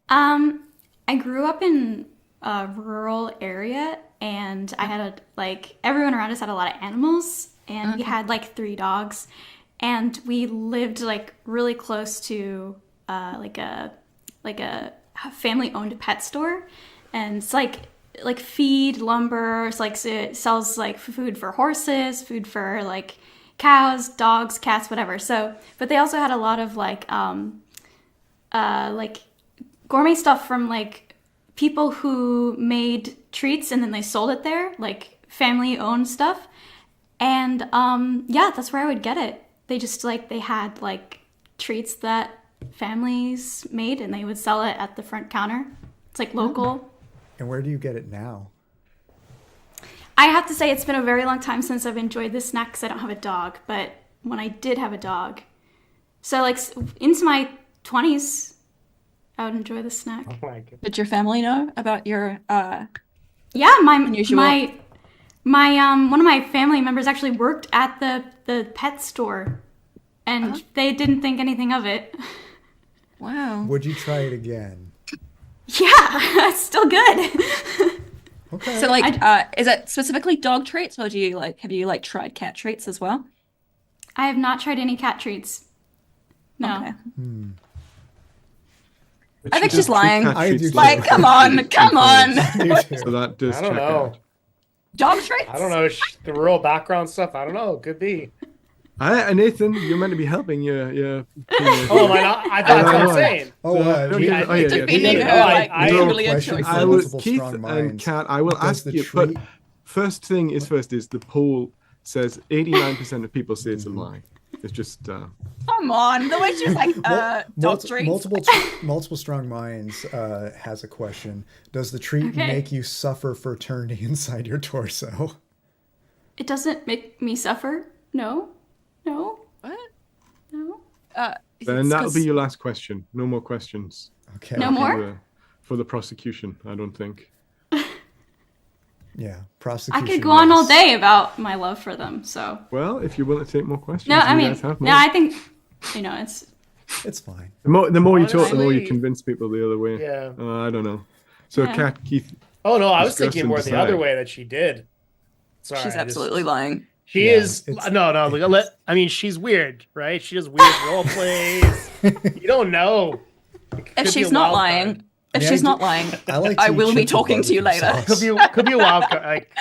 I grew up in a rural area, and I had everyone around us had a lot of animals, and we had like 3 dogs, and we lived like really close to like a family-owned pet store, and it's like feed, lumber. It's like it sells like food for horses, food for like cows, dogs, cats, whatever. So, but they also had a lot of like gourmet stuff from like people who made treats and then they sold it there, like family owned stuff. And yeah, that's where I would get it. They just they had like treats that families made and they would sell it at the front counter. It's like local. And where do you get it now? I have to say it's been a very long time since I've enjoyed this snack because I don't have a dog. But when I did have a dog, so like into my 20s, I would enjoy this snack. Oh my God. Did your family know about your Yeah, unusual? my one of my family members actually worked at the pet store, and they didn't think anything of it. Wow. Would you try it again? Yeah, it's still good. Okay. So like, is it specifically dog treats, or do you have you tried cat treats as well? I have not tried any cat treats. No. Okay. But I think she she's does treat lying. cat I treats do like too. Come on, treats come and on. things. You too. So that does I don't check know. out. Dog treats? I don't know. The rural background stuff. I don't know. Could be. Nathan, you're meant to be helping your Oh, am I not? I thought that's what I'm saying. Oh, Defending yeah. her like I- Julia question choices. for I will, multiple Keith strong and minds. Kat, I will Does ask the you, treat- but first thing is first is the poll says 89% of people say it's a lie. It's just, Come on, the way she's like, dog treats. Multiple strong minds has a question. Does the treat Okay. make you suffer for turning inside your torso? It doesn't make me suffer. No. No. What? No. then that'll be your last question. No more questions. Okay. No more? For the prosecution, I don't think. Yeah. I Prosecution. could go on all yes. day about my love for them. So Well, if you're willing to take more questions, no, I you mean, guys have no, more. I think it's It's fine. The more you talk, the more you Honestly- convince people the other way. Yeah. I don't know. So, Yeah. Kat, Keith, Oh no, I was Discuss thinking and more the other decide. way that she did. Sorry, She's I just- absolutely lying. She Yeah, is it's- no. I mean, she's weird, right? She does weird role plays. You don't know. It could If be she's a not wild lying, card. if Yeah, she's I not do- lying, I like. I to eat will be chips with talking to you barbecue later. sauce. Could be a wild card. Like,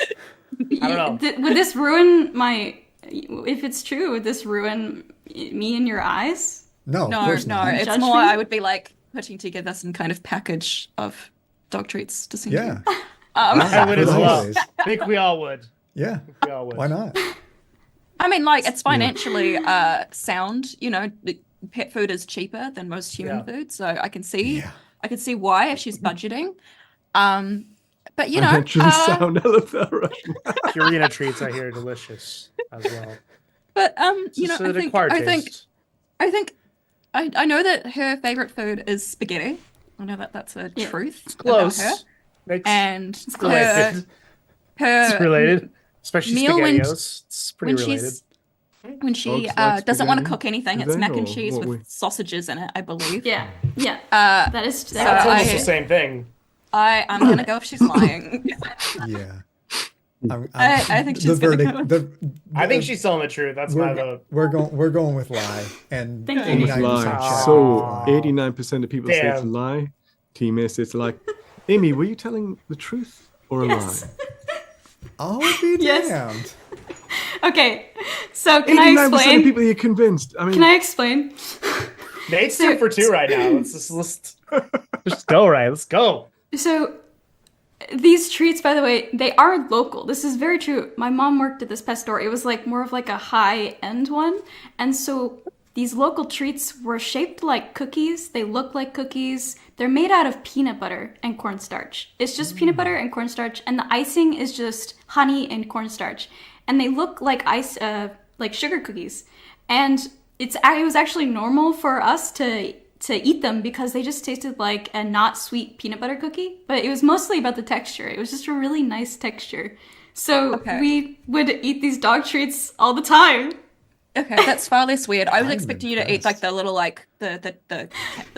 I don't know. Would this ruin my? If it's true, would this ruin me in your eyes? No, of No, course no, not. it's Judge more me? I would be like putting together some kind of package of dog treats to send Yeah. you. I would as As well. always. I think we all would. Yeah. We all would. Why not? I mean, like, it's financially sound. You know, pet food is cheaper than most human Yeah. food, so I can see, Yeah. I can see why if she's budgeting. But you I'm know, actually sound elephant right now. Purina treats I hear are delicious as well. but It's you know, just I an think, acquired I think, taste. I think, I know that her favorite food is spaghetti. I know that that's a Yeah. truth Close. about her, Makes and it's her, related. her It's related. Especially meal when- SpaghettiOs. It's pretty when related. she's when she Dogs like doesn't want to spaghetti, cook anything, do it's they, mac and or cheese what with we- sausages in it, I believe. Yeah. Yeah. That is. So That's almost I- the same thing. I'm gonna go if she's lying. Yeah. I think she's the gonna verdict. go. I think she's telling the truth. That's my vote. We're going with lie, and Thank you. Almost 89% lie. check. So Aw. 89% of people say it's a Damn. lie. Team A says it's a lie. Amy, were you telling the truth or a Yes. lie? I'll be Yes. damned. Okay. So can I 89% of explain? people you're convinced. I mean, Can I explain? Nate's 2 for 2 right now. Let's just go right. Let's go. So these treats, by the way, they are local. This is very true. My mom worked at this pet store. It was like more of like a high end one. And so these local treats were shaped like cookies. They look like cookies. They're made out of peanut butter and cornstarch. It's just peanut butter and cornstarch, and the icing is just honey and cornstarch. And they look like like sugar cookies. And it was actually normal for us to eat them because they just tasted like a not sweet peanut butter cookie. But it was mostly about the texture. It was just a really nice texture. So Okay. we would eat these dog treats all the time. Okay, that's far less weird. I was I'm expecting you to eat impressed. like the little like the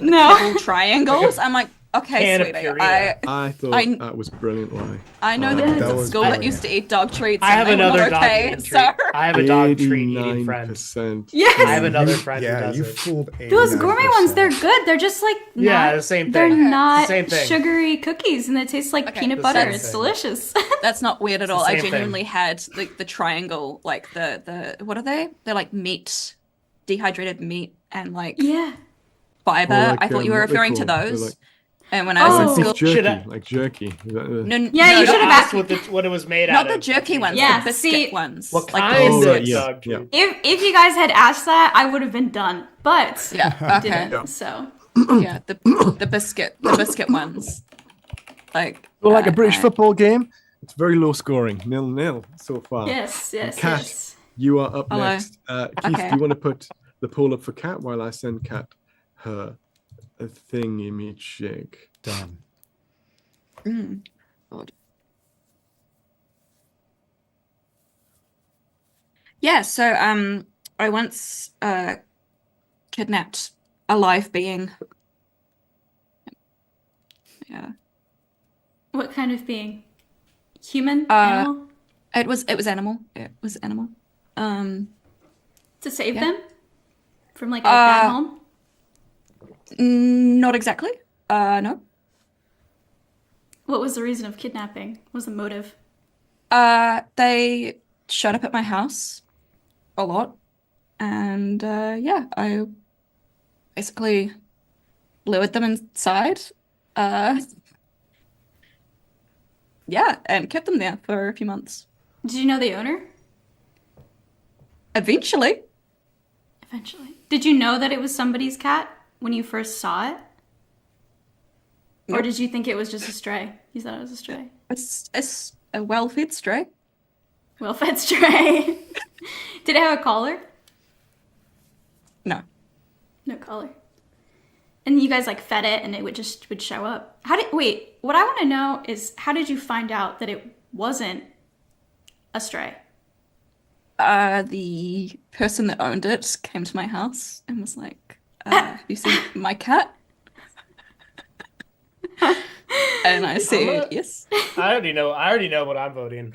No. kibble triangles. I'm like, okay, Can of sweetie. Purina. I thought I- that was a brilliant lie. I know the that kids at was school that brilliant. used to eat dog treats. I have and they were another not dog okay, eating so treat. I have a dog treat eating friend. 89%. Yes. I have another friend who Yeah, does you it. fooled. Those 89%. gourmet ones, they're good. They're just like Yeah, not- the same They're thing. not Same thing. sugary cookies, and they taste like Okay. peanut The butter. same It's thing. delicious. that's not weird at the all. I same thing. genuinely had like the triangle, like the what are they? They're like meat, dehydrated meat, and like Yeah. fiber. Or like, I thought you were what they referring to call- they're those. like- And when I was Oh. in Like school, beef jerky, Should I- like jerky. Is that the- no, Yeah, no, you should have asked asked. what it was made not out the of. jerky ones, Yeah, the biscuit see, ones. What like kind Oh, of right, yeah, dog yeah. treat? If you guys had asked that, I would have been done, but yeah, okay, didn't. So yeah, the biscuit ones. Like, Well, like a British I- football game, it's very low scoring, 0-0 so far. yes, yes, Kat, yes. you are up Hello. next. Keith, Okay. do you want to put the poll up for Kat while I send Kat her thing image shake? Done. God. Yeah, so I once kidnapped a live being. Yeah. What kind of being? Human? Uh, Animal? It was animal. It was animal. To save yeah. them from like a bad Uh, home? Not exactly. No. What was the reason of kidnapping? What was the motive? They showed up at my house a lot, and yeah, I basically lured them inside. Yeah, and kept them there for a few months. Did you know the owner? Eventually, Eventually. Did you know that it was somebody's cat when you first saw it? Or Nope. did you think it was just a stray? You thought it was a stray. it's a well-fed stray. Well-fed stray. Did it have a collar? No. No collar. And you guys like fed it and it would show up. Wait, what I want to know is how did you find out that it wasn't a stray? The person that owned it came to my house and was like, have you seen my cat? And I said, yes. I already know what I'm voting.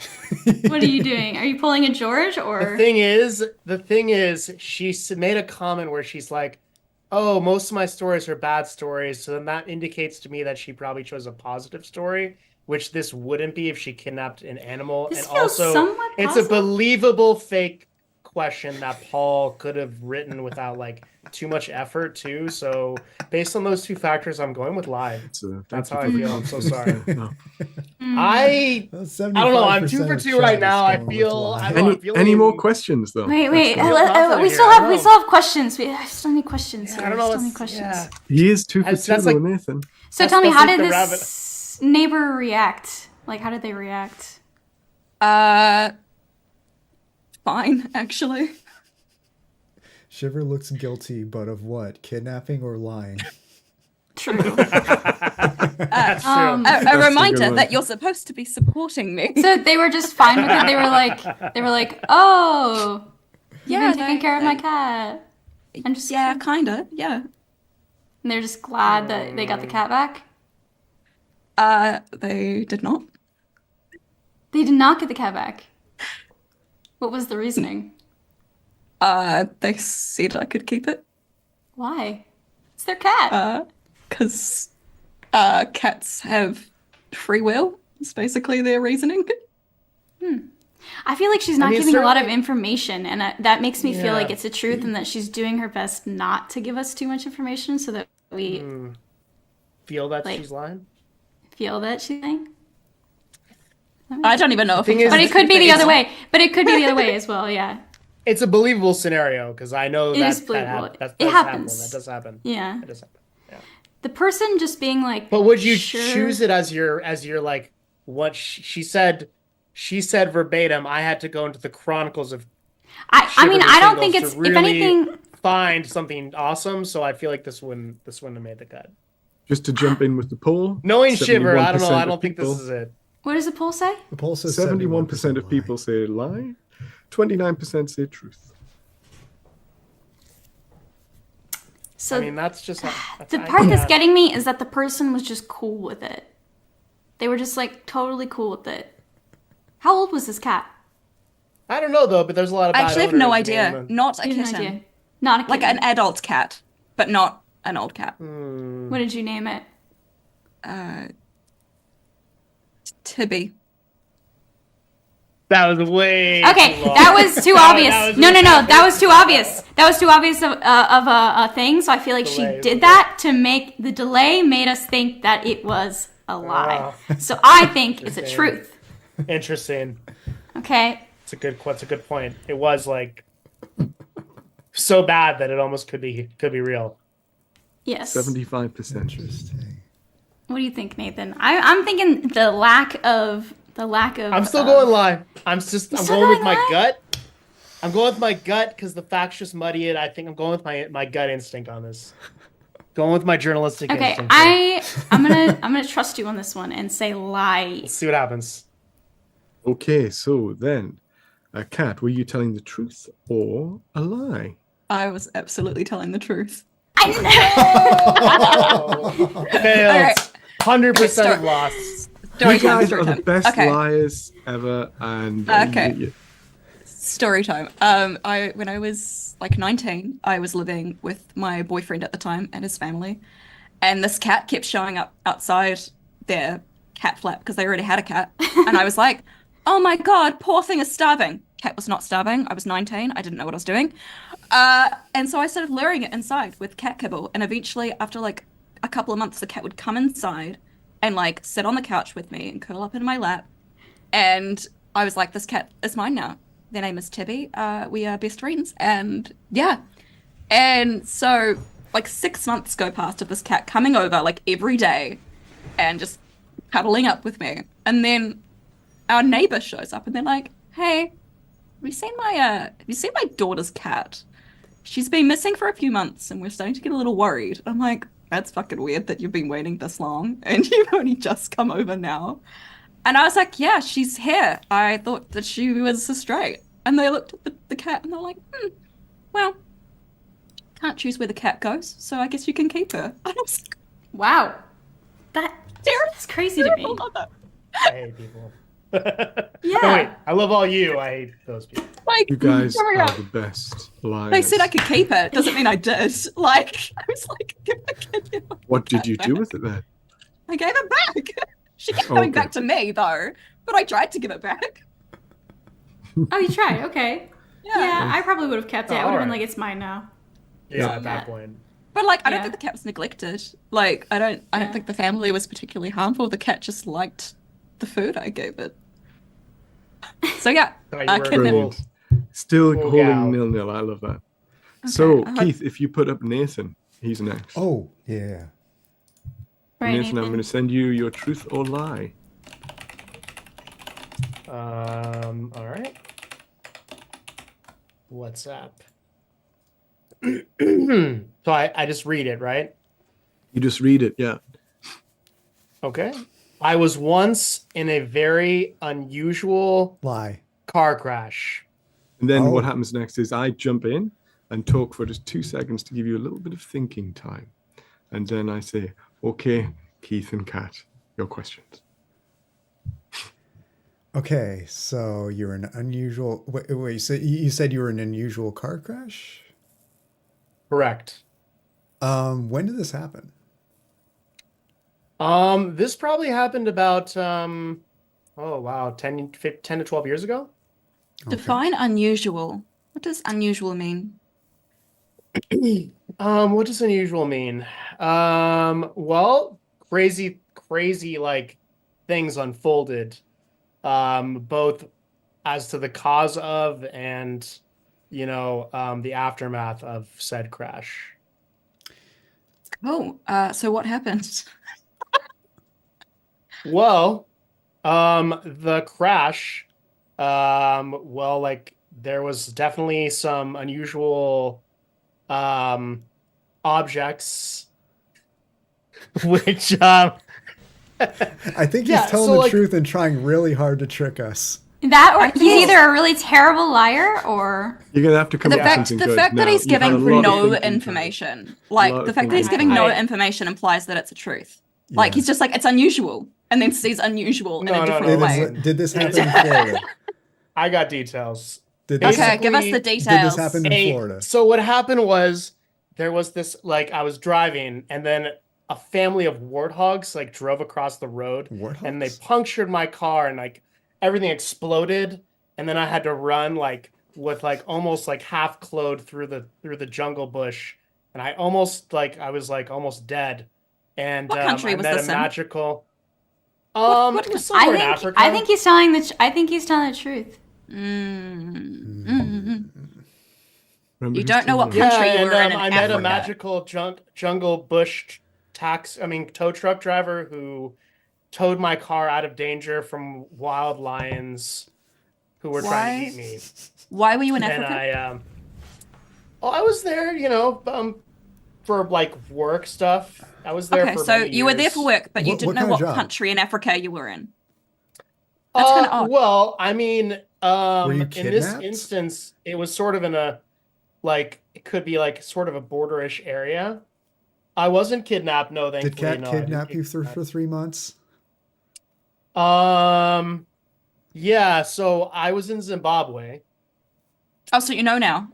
What are you doing? Are you pulling a George or? The thing is, made a comment where she's like, "Oh, most of my stories are bad stories," so then that indicates to me that she probably chose a positive story, which this wouldn't be if she kidnapped an animal. This and feels also, somewhat it's positive. a believable fake question that Paul could have written without like too much effort too. So based on those two factors, I'm going with lie. That's how I feel. I'm so sorry. No. I don't know. I'm 2 for 2 right now. I feel. I don't know, I'm feeling- Any more questions though? Wait. That's the- We still I have don't we know. still have questions. We still need questions. I Here. don't know. Still need It's, questions. yeah. He is 2 for 2 That's though, like- Nathan. So That's- tell me, that's how like did the this neighbor react? Like, how did they react? Fine, actually. Shiver looks guilty, but of what? Kidnapping or lying? True. That's true. A That's a reminder good one. that you're supposed to be supporting me. So they were just fine with it. They were like, oh, you've Yeah, been taking they- care of my they- cat. I'm just Yeah, kinda, yeah. And they're just glad that they got the cat back. They did not. They did not get the cat back. What was the reasoning? They said I could keep it. Why? It's their cat. Because cats have free will. It's basically their reasoning. I feel like she's not mean, giving a lot of certainly- information, and that makes me feel like Yeah. it's the truth, and that she's doing her best not to give us too much information, so that we Feel that Like- she's lying. feel that she's lying. I don't even know if thing it's is- But it could be the It's- other way. But it could be the other way as well. Yeah. It's a believable scenario because I know It that is believable. that It does happens. That does happen. Yeah. It does happen. The person just being like. But would you sure. choose it as your like what she said? She said verbatim. I had to go into the chronicles of. I mean, I don't think Shivers it's. to If really anything, find something awesome. So I feel like this wouldn't have made the cut. Just to jump in with the poll. Knowing Shiver, I don't know. 71% I of don't think this people- is it. what does the poll say? The poll says 71% of lie. people say lie, 29% say truth. So I mean, that's just the part that's getting me is that the person was just cool with it. They were just like totally cool with it. How old was this cat? I don't know though, but there's a lot of. I bad actually have no owners idea. in the- Not a You have kitten. no idea. Not a Like kitten. an adult cat, but not an old cat. What did you name it? Tibby. That was way. Okay, too long. that was too obvious. that was- No, that was too obvious. That was too obvious of a thing, so I feel like Delay, she did that to make the delay made us think that it was a lie. So I think it's a truth. Interesting. Okay. That's a good point. It was like so bad that it almost could be real. Yes. 75%. Interesting. What do you think, Nathan? I'm thinking the lack of. I'm still going lie. I'm still going with going my lie? gut. I'm going with my gut because the facts just muddy it. I think I'm going with my gut instinct on this. Going with my journalistic Okay, instinct. here. I'm gonna trust you on this one and say lie. Let's see what happens. Okay, so then, Kat, were you telling the truth or a lie? I was absolutely telling the truth. I know. Failed. 100% Start. loss. Story You time. guys Story are the time. best Okay. liars ever, and Okay. Story time. When I was like 19, I was living with my boyfriend at the time and his family, and this cat kept showing up outside their cat flap because they already had a cat, and I was like, "Oh my god, poor thing is starving." Cat was not starving. I was 19. I didn't know what I was doing, and so I started luring it inside with cat kibble, and eventually, after like a couple of months, the cat would come inside and like sit on the couch with me and curl up in my lap, and I was like, "This cat is mine now." Their name is Tibby. We are best friends, and yeah. And so, like 6 months go past of this cat coming over like every day, and just cuddling up with me. And then our neighbor shows up, and they're like, "Hey, have you seen my daughter's cat? She's been missing for a few months, and we're starting to get a little worried." I'm like, "That's fucking weird that you've been waiting this long, and you've only just come over now." And I was like, "Yeah, she's here. I thought that she was a stray." And they looked at the cat and they're like, "Well, can't choose where the cat goes, so I guess you can keep her." And I was like, Wow. That's crazy to me. "I love that." I hate people. Yeah. No, wait, I love all you. I hate those people. Like, You guys oh my are God. the best liars. They said I could keep it. Doesn't mean I did. Like, I was like, "Give the kid your What did cat you do back." with it then? I gave it back. She kept coming Okay. back to me, though. But I tried to give it back. Oh, you tried. Okay. Yeah, Nice. I probably would have kept it. I Oh, would have been alright. like, it's mine now. Yeah, at Yeah. that point. But like, I don't Yeah. think the cat was neglected. Like, I don't Yeah. think the family was particularly harmful. The cat just liked the food I gave it. So yeah, Thought you I were can never. Brilliant. Still Cool holding gal. 0-0. I love that. So, I hope- Keith, if you put up Nathan, he's next. Oh, yeah. Right, Nathan, I'm going to send you your truth or lie. All right. What's up? So I just read it, right? You just read it, yeah. Okay. I was once in a very unusual Lie. car crash. And then Oh. what happens next is I jump in and talk for just 2 seconds to give you a little bit of thinking time. And then I say, "Okay, Keith and Kat, your questions." Okay, so you're an unusual. Wait, you said you were in an unusual car crash? Correct. When did this happen? This probably happened about oh wow, 10 to 12 years ago. Okay. Define unusual. What does unusual mean? What does unusual mean? Well, crazy like things unfolded, both as to the cause of and the aftermath of said crash. Oh, so what happened? Well, the crash, well, like there was definitely some unusual objects which I think he's Yeah, telling so, the like- truth and trying really hard to trick us. That or he's either a really terrible liar or You're going to have to come The up with fact, something the good. fact that Now, he's you've had a giving lot of no thinking time. information, lot like of the fact that he's thinking giving no time. information implies that it's a truth. Like Yeah. he's just like it's unusual, and then says unusual in No, a no, different no, way. listen. Did this happen in Florida? I got details. Did Okay, this, Okay, give us the Basically, details. did this happen in Hey, Florida? so what happened was there was this, like, I was driving and then a family of warthogs like drove across the road and they Warthogs? punctured my car and like everything exploded and then I had to run like with like almost like half clothed through the jungle bush, and I almost like I was like almost dead. And What country I was met this a in? magical. What It was coun- somewhere in Africa. I think he's telling I think he's telling the truth. Remember You who's don't know what tingling? country Yeah, you and were in I met a Africa. magical jungle bush tow truck driver who towed my car out of danger from wild lions who were trying to eat me. Why were you in And Africa? I was there, for like work stuff. I was there Okay, for so many you were there for years. work, but you What didn't know kind of what job? country in Africa you were in. That's kind of odd. Well, I mean, Were you in this kidnapped? instance, it was sort of in a like it could be like sort of a borderish area. I wasn't kidnapped, no, Did thankfully, Cat no. I didn't kidnap get you for kidnapped. 3 months? Yeah, so I was in Zimbabwe. Oh, so you know now.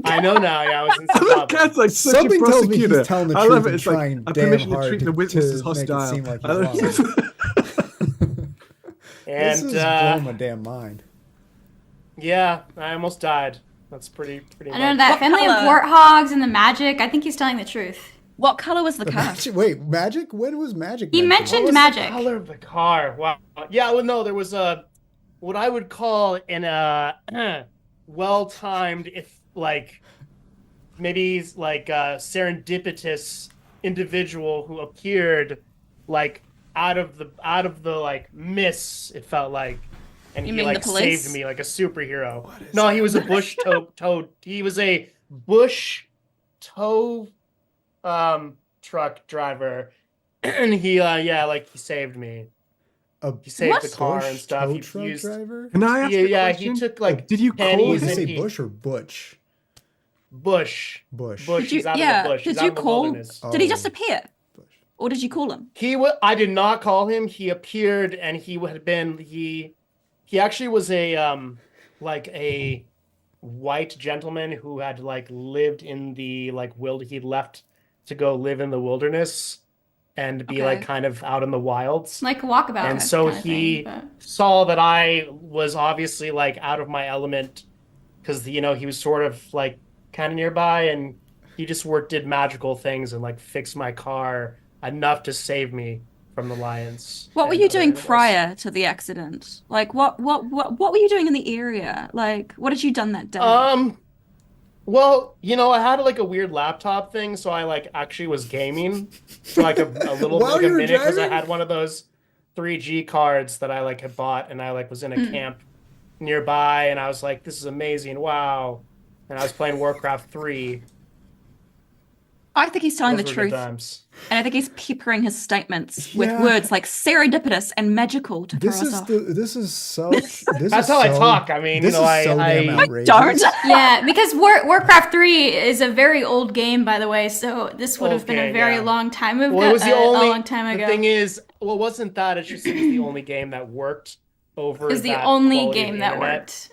I know now, yeah, I was in Zimbabwe. Cat's like such Something a tells me prosecutor. he's telling the I truth love it. and It's like trying a damn permission to hard treat the witness as to make it hostile. seem like I he's love lying. This And is blowing my damn mind. yeah, I almost died. That's pretty I know much. that What family of color? warthogs and the magic. I think he's telling the truth. What color was the car? Wait, magic? When was magic? He mentioned? What mentioned was the magic. color of the car? Wow. Yeah, well, no, there was a what I would call an well-timed, if like maybe like serendipitous individual who appeared like out of the like mists. It felt like, and You he mean like the police? saved me like a superhero. No, he was a bush tow. He was a bush tow truck driver, and he like he saved me. A He saved What? the car and bush stuff. tow He truck used driver? Can I ask a yeah, question? he took like Did you call pennies Did you and say he bush or butch? bush. Bush. Bush. Did you? He's out in Yeah. the bush. He's Did out you in the call? wilderness. Did he Oh. just appear, Bush. or did you call him? I did not call him. He appeared, and he actually was like a white gentleman who had like lived in the like he left to go live in the wilderness and be like Okay. kind of out in the wilds. Like a walkabout. And so kind of he thing, saw that I was obviously like out of my element because he was sort of like kind of nearby, and he just did magical things and like fixed my car enough to save me from the lions. What were and you other doing animals. prior to the accident? Like, what were you doing in the area? Like, what had you done that day? Well, I had like a weird laptop thing, so I like actually was gaming for like a little While like a you were minute because I driving? had one of those 3G cards that I like had bought, and I like was in a camp nearby, and I was like, "This is amazing! Wow!" And I was playing Warcraft 3. I think he's telling Those the were good truth, times. and I think he's peppering his statements with Yeah. words like serendipitous and magical to throw This us is off. this is such. This That's is how I so- talk. I mean, this is so damn outrageous. Don't. Yeah, because Warcraft 3 is a very old game, by the way, so this would have been Okay, a very yeah. long time ago. Well, it was the only. a long time ago. The thing is, well, it wasn't that. It's just it was the only game that worked over. It was the that only quality of game that internet. worked.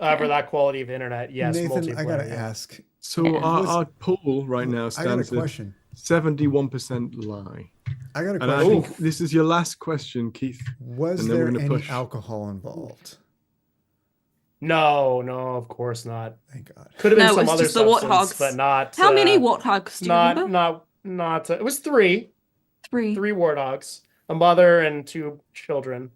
Over that quality of internet, yes. Nathan, I gotta multiplayer, yeah. ask. So Yeah. our poll right now I got a stands at question. 71% lie. I got a And I question. think this is your last question, Keith. Was and then we're there gonna any push. alcohol involved? No, of course not. Thank God. Could have been No, some it's other just the substance, warthogs. but not. How many warthogs do you remember? Not. It was three Three. warthogs, a mother and two children,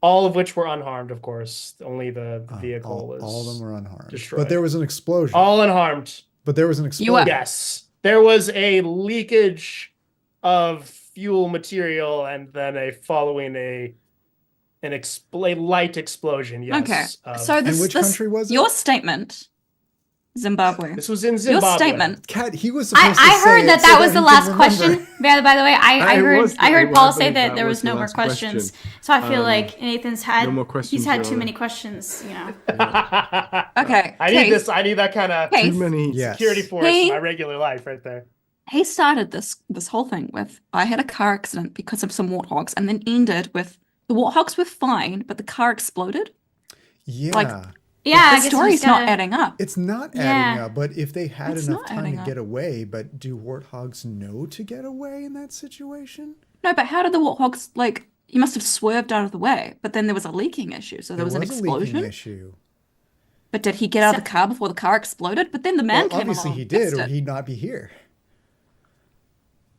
all of which were unharmed. Of course, only the vehicle was. All of them were unharmed. destroyed. But there was an explosion. all unharmed. But there was an You explosion. were- Yes, there was a leakage of fuel material, and then a light explosion. Yes. Okay. of- So this, which this country was it? your statement, Zimbabwe. this was in Your Zimbabwe. statement. Cat, he was supposed to I say heard it that so that was he the can last remember. question. By the way, I heard I Paul say believe that that there was was the no more last questions. question. So I feel like Nathan's had no more questions, he's had Your too Honor. many questions. Okay, I need Keith. this. I need that kind of Keith. Too many. Yes. security force Hey. in my regular life right there. He started this whole thing with I had a car accident because of some warthogs, and then ended with the warthogs were fine, but the car exploded. Yeah. Like, Yeah, I the guess we story's just not gotta- adding up. It's not Yeah. adding up, but if they had It's enough not time adding to up. get away, but do warthogs know to get away in that situation? No, but how did the warthogs like? You must have swerved out of the way, but then there was a leaking issue, so there was an a leaking explosion. issue. But did he get out of the car before the car exploded? But then the man came obviously along he and did, fixed or it. he'd not be here.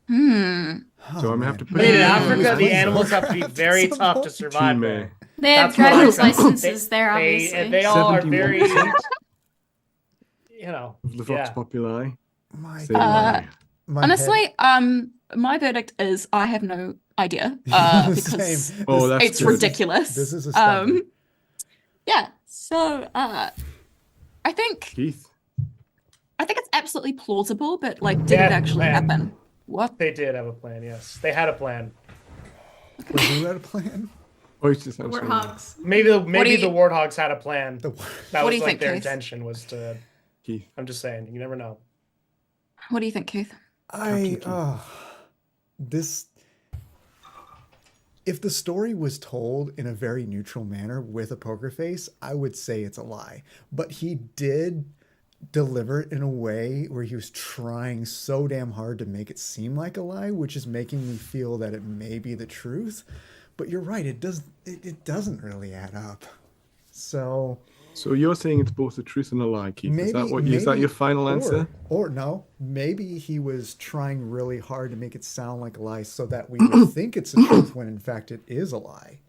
So I'm gonna have to put But in you Africa, on the answer. animals have to be very Some tough more to survive Team A. there. They have That's what I driver's found. licenses there, obviously. They all are 71% very, you know, of the Vox yeah. Populi. My Say God. lie. My Honestly, my verdict is I have no idea. head. Because Same. Oh, that's it's good. ridiculous. This is astounding. Yeah. So I think Keith. it's absolutely plausible, but like, did They it had a actually plan. happen? What? They did have a plan, yes. They had a plan. Was who had a plan? Oh, it's just answering. Warthogs. Maybe do the you- Warthogs had a plan. That What do was you like think, their Keith? intention was to. Keith. I'm just saying, you never know. What do you think, Keith? This. If the story was told in a very neutral manner with a poker face, I would say it's a lie. But he did deliver it in a way where he was trying so damn hard to make it seem like a lie, which is making me feel that it may be the truth. But you're right, it doesn't really add up. So you're saying it's both a truth and a lie, Keith? maybe Is that your final answer? Or no, maybe he was trying really hard to make it sound like a lie so that we would think it's the truth when in fact it is a lie.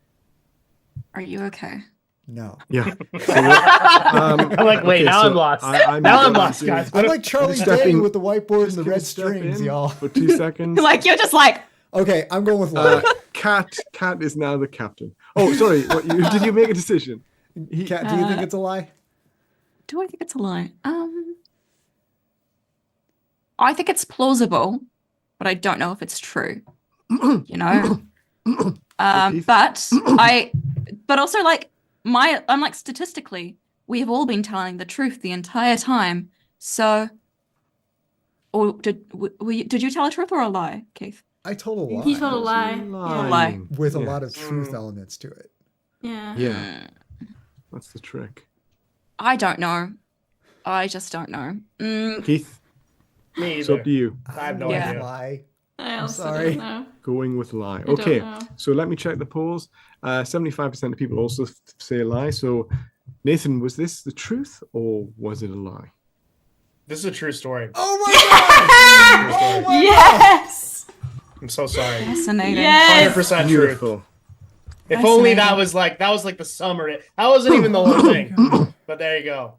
Are you okay? No. Yeah. I'm like, wait, now I'm lost. Now I'm lost, guys. I'm like Charlie Day with the whiteboard and the red strings, y'all. For 2 seconds. Like you're just like, Okay, I'm going with lie. Cat is now the captain. Oh, sorry. Did you make a decision? Kat, do you think it's a lie? do I think it's a lie? I think it's plausible, but I don't know if it's true. You know? But also like I'm like statistically, we have all been telling the truth the entire time. So, or did you tell a truth or a lie, Keith? I told a lie. He told a lie. Lie. With a lot of truth elements to it. Yeah. Yeah. That's the trick. I don't know. I just don't know. Keith, Me it's up either. to you. I have no Yeah. idea. Lie. I also sorry. don't know. Going with lie. don't Okay, know. so let me check the polls. 75% of people also say lie. So, Nathan, was this the truth or was it a lie? This is a true story. Oh my god! True story. Yes. I'm so sorry. Fascinating. Yes. 100% truth. Beautiful. If only that Fascinating. was like the summary. That wasn't even the whole thing. But there you go.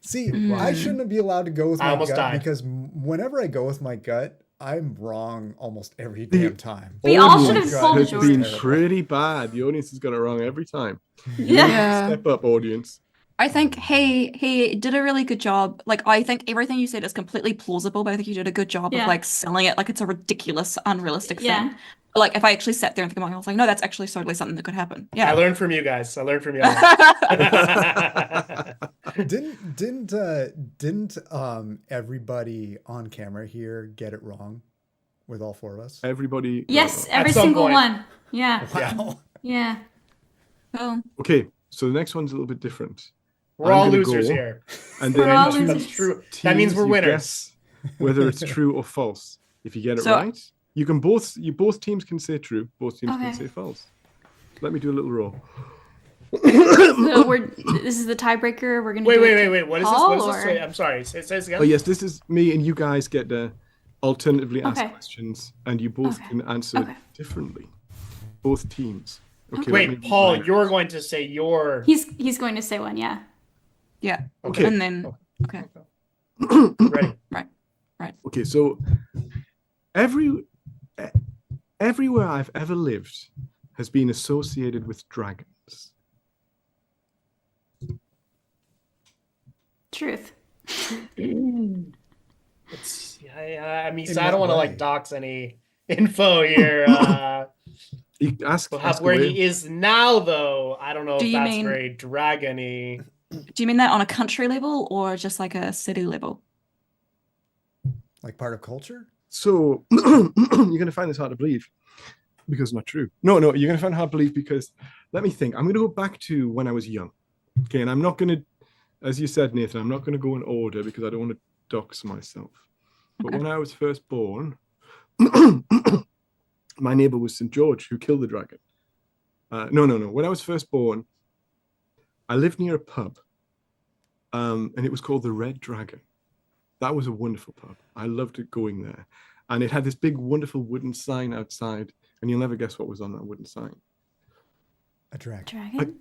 See, I shouldn't be allowed to go with I my almost gut died. because whenever I go with my gut, I'm wrong almost every damn time. We all Audience should have God, told it's has George. been Terrible. pretty bad. The audience has got it wrong every time. Yeah. Step up, audience. I think he did a really good job. Like I think everything you said is completely plausible, but I think you did a good job Yeah. of like selling it like it's a ridiculous, unrealistic Yeah. thing. Like if I actually sat there and think about it, I was like, no, that's actually totally something that could happen. I Yeah. learned from you guys. I learned from you. Didn't everybody on camera here get it wrong with all four of us? Everybody. Yes, At every some single point. one. Yeah. Wow. Yeah. Well, Okay, so the next one's a little bit different. We're I'm all gonna losers go, here. And We're then all two losers. That's true. That means teams, we're you winners. guess whether it's true or false. If you get it So- right, you can both teams can say true, both teams can Okay. say false. Let me do a little roll. So this is the tiebreaker. We're gonna Wait. do it What is this? Paul, What is this? or- Wait, I'm sorry. Say this again. Oh yes, this is me and you guys get to alternatively ask Okay. questions, and you both Okay. can answer Okay. differently. Both teams. Okay. let me Wait, Paul, read you're mine. going to say your. He's going to say one. Yeah. yeah. Okay. And then okay. Ready. Right. Okay, so everywhere I've ever lived has been associated with dragons. Truth. It's, I mean, In so I don't what want to way? like dox any info here. You ask Where away. he is now, though, I don't know Do if you that's mean- very dragony. Do you mean that on a country level or just like a city level? Like part of culture? So you're going to find this hard to believe because it's not true. No, you're going to find it hard to believe because let me think. I'm going to go back to when I was young. Okay, and I'm not going to, as you said, Nathan, I'm not going to go in order because I don't want to dox myself. But Okay. when I was first born, my neighbor was St. George who killed the dragon. No. When I was first born, I lived near a pub. and it was called the Red Dragon. That was a wonderful pub. I loved it going there. And it had this big, wonderful wooden sign outside, and you'll never guess what was on that wooden sign. A dragon. Dragon?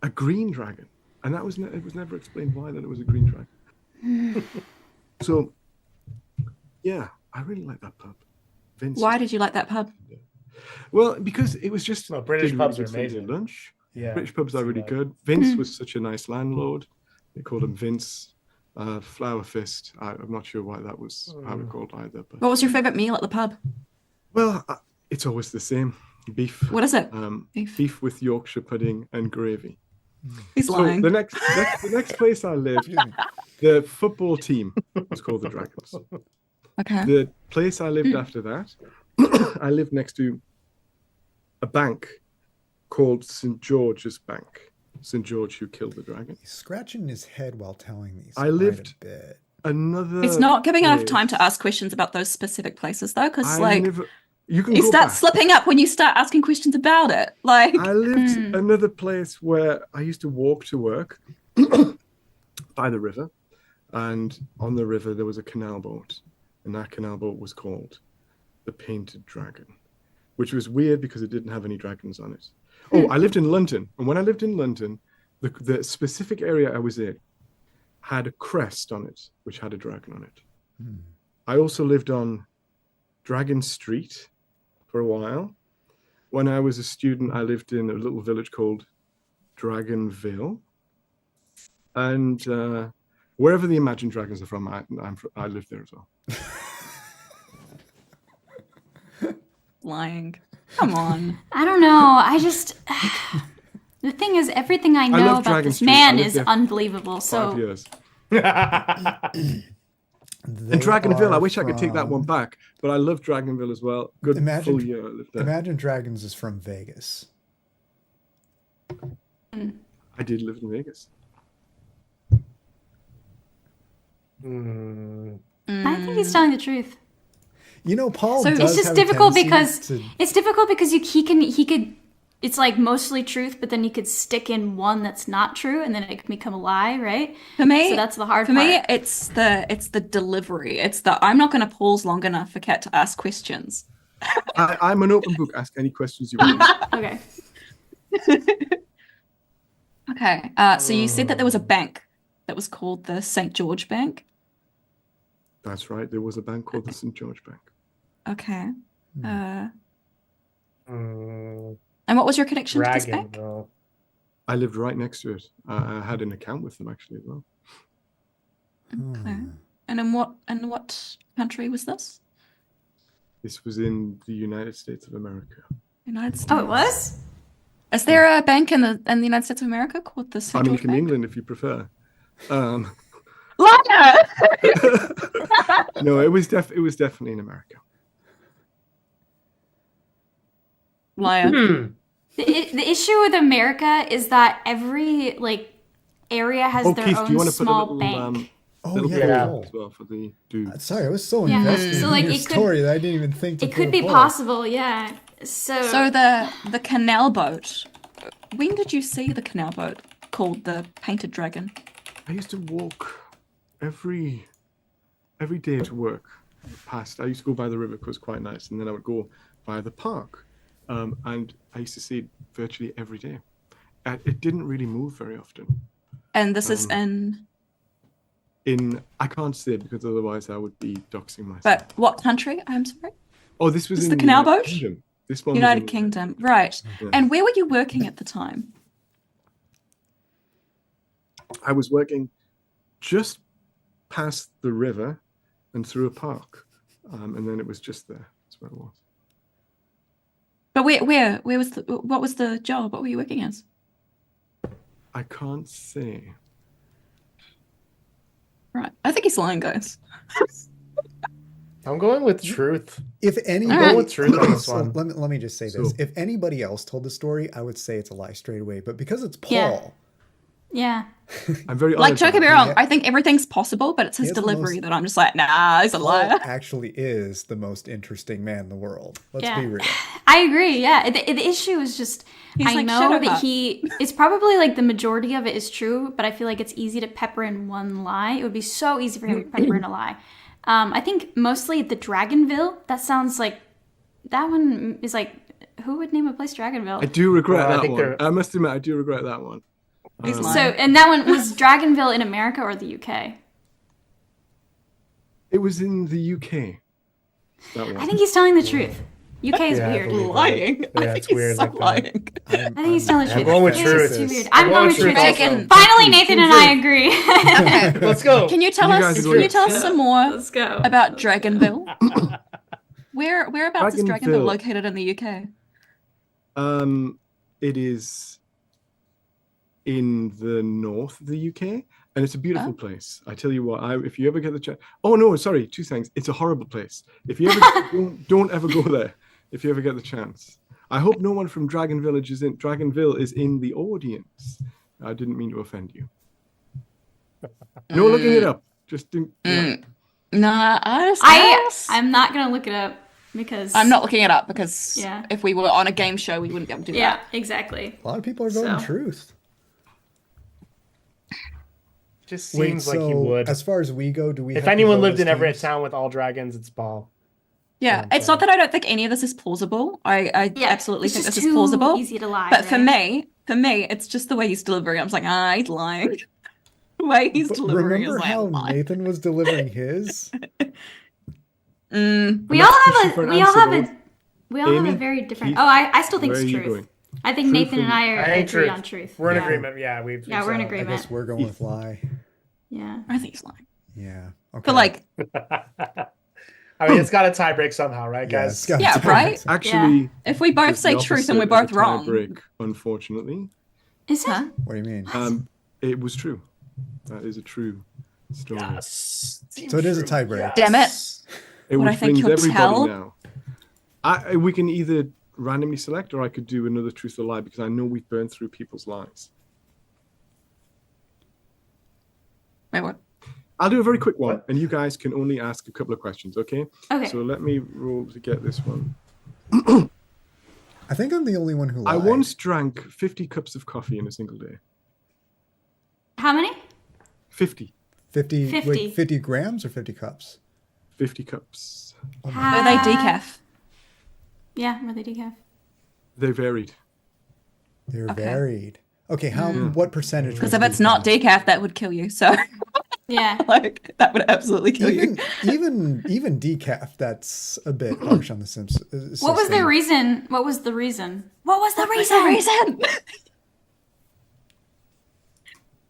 A green dragon. And that was it was never explained why that it was a green dragon. So, yeah, I really like that pub. Vince. Why did you like that pub? Well, because it was just British did pubs really are good food at amazing. lunch. Yeah, British pubs are see really that. good. Vince was such a nice landlord. They called him Vince. Flower Fist. I'm not sure why that was how it called either. But What was your favorite meal at the pub? well, it's always the same. Beef. What is it? Beef. Beef. With Yorkshire pudding and gravy. He's So lying. the next place I lived, the football team was called the Dragons. Okay. The place I lived after that, I lived next to a bank called St. George's Bank. St. George who killed the dragon. He's scratching his head while telling these. I lived- quite a bit. Another. It's not giving enough time place- to ask questions about those specific places, though, because I like never- you can you go start back. slipping up when you start asking questions about it. Like, I lived another place where I used to walk to work by the river, and on the river there was a canal boat, and that canal boat was called the Painted Dragon, which was weird because it didn't have any dragons on it. Oh, I lived in London, and when I lived in London, the specific area I was in had a crest on it, which had a dragon on it. I also lived on Dragon Street for a while. When I was a student, I lived in a little village called Dragonville. And wherever the Imagine Dragons are from, I lived there as well. lying. Come on. I don't know. I just. The thing is, everything I know love about Dragon this Street. I man lived is there unbelievable. 5 So, years. They And Dragonville, I are wish I could take that one from- back, but I love Dragonville as well. Good Imagine- full year I lived there. Imagine Dragons is from Vegas. I did live in Vegas. I think he's telling the truth. You know, Paul. So does It's just have a difficult tendency because to- it's difficult because he could. It's like mostly truth, but then you could stick in one that's not true, and then it can become a lie, right? For me, So that's the hard for part. me, it's the delivery. It's the I'm not going to pause long enough for Kat to ask questions. I'm an open book. Ask any questions you want. Okay. Okay. So you said that there was a bank that was called the St. George Bank. That's right. There was a bank called the St. George Bank. Okay. Mm, And what was your connection to this Dragon, bank? though. I lived right next to it. I had an account with them actually as well. Okay. And in what country was this? This was in the United States of America. United States. Oh, it was? Is there a bank in the United States of America called the St. I mean, George it can be Bank? England if you prefer. Liar! No, it was definitely in America. Liar. The issue with America is that every area has Oh, their Keith, do you own want to put a small little bank. Oh little yeah. poll as well for the dudes? Sorry, I was so Yeah, invested so, in like, your it could- story that I didn't even think to It put could a be poll. possible, yeah. So the canal boat. When did you see the canal boat called the Painted Dragon? I used to walk every day to work past. I used to go by the river because it was quite nice, and then I would go by the park, and I used to see it virtually every day. It didn't really move very often. And this is in. I can't say it because otherwise I would be doxing myself. But what country? I'm sorry. Oh, this was Is in the canal United boat? Kingdom. This one was United in- Kingdom, right? Yeah. And where were you working at the time? I was working just past the river and through a park, and then it was just there. That's where it was. But where was what was the job? What were you working as? I can't say. Right. I think he's lying, guys. I'm going with truth. If I'm anybody, going with truth on this So one. let me just say this: So- if anybody else told the story, I would say it's a lie straight away. But because it's Paul, Yeah. Yeah. I'm very Like, honest don't get me about wrong, Yeah. I think everything's possible, but it's his He has the delivery most- that I'm just like, nah, he's a Paul liar. actually is the most interesting man in the world. Let's Yeah. be real. I agree. Yeah. The issue is just He's I like, know "Shut that up." it's probably like the majority of it is true, but I feel like it's easy to pepper in one lie. It would be so easy for him to pepper in a lie. I think mostly the Dragonville. That sounds like that one is like who would name a place Dragonville? I do regret I that think one. they're- I must admit, I do regret that one. He's So, lying. and that one was Dragonville in America or the UK? It was in the UK. That one. I think he's telling the truth. UK is Yeah, I weird. believe Lying. Yeah, I it's think he's weird so like that. lying. I think he's telling the I'm truth. going with It's truth. just too weird. I'm I'm going going with with truth truth. also. Finally, Nathan and I agree. Okay. Let's go. Can you tell You us? guys Can agree. you tell us some more Let's go. about Dragonville? Whereabouts is Dragonville Dragonville. located in the UK? It is in the north of the UK, and it's a beautiful Oh. place. I tell you what, if you ever get the chance. Oh no, sorry, two things. It's a horrible place. If you ever don't ever go there. If you ever get the chance. I hope no one from Dragonville is in the audience. I didn't mean to offend you. No looking it up. Just do. Nah, I'm not gonna look it up because I'm not looking it up because Yeah. if we were on a game show, we wouldn't be able to do Yeah, that. exactly. A lot of people are going So- truth. Just seems Wait, like he so would. as far as we go, do we? If have to anyone vote lived as in every teams? town with all dragons, it's Paul. Yeah, I'm it's not that I don't think any of this is plausible. I Yeah, absolutely it's think just this is too plausible. easy to lie. But for right? me, it's just the way he's delivering. I'm just like, he's lying. The way he's But delivering remember is like, how lying. Nathan was delivering his? we let's all push you have for a an we all answer, have though. a we all have a Amy, very different. Keith, Oh, I still think where it's are you truth. going? I think Truth Nathan and and- I I agree truth. on truth. We're in Yeah. agreement. Yeah, we're in I agreement. guess we're going with lie. Yeah. I think he's lying. Yeah. Okay. But like, I mean, it's got a tie break somehow, right, Yeah, guys? it's got Yeah, to- right? Actually, if we both it's say the truth and we're opposite both of a wrong, Break, unfortunately. Is it? huh? What do you mean? It was true. That is a true story. Yes. So it is a tiebreak. Damn it. It What I which think brings you'll everybody tell- now. We can either randomly select, or I could do another truth or lie because I know we've burned through people's lies. Wait, what? I'll do a very quick one, and you guys can only ask a couple of questions, okay? Okay. So let me roll to get this one. I think I'm the only one who lied. I once drank 50 cups of coffee in a single day. How many? 50. 50, 50. Wait, 50 grams or 50 cups? 50 cups. Were they decaf? Yeah, were they decaf? They varied. They're Okay. varied. Okay, what percentage? Because was if it's not decaf? decaf, that would kill you. So, Yeah. like, that would absolutely kill you. even decaf, that's a bit harsh on the Simpsons. What was the reason? What was the reason? What was the What's the reason?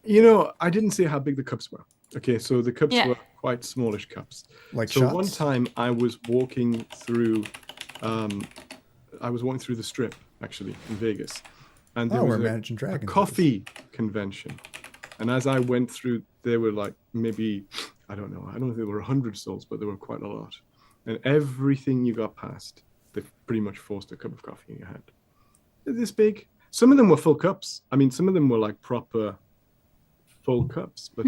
You know, I didn't say how big the cups were. Okay, so the cups Yeah. were quite smallish cups. Like So shots? one time I was walking through the strip actually in Vegas, and there Oh, we're was managing a dragons. coffee convention. And as I went through, there were like maybe I don't know if there were 100 stalls, but there were quite a lot. And everything you got past, they pretty much forced a cup of coffee in your hand. They're this big. Some of them were full cups. I mean, some of them were like proper full cups, but.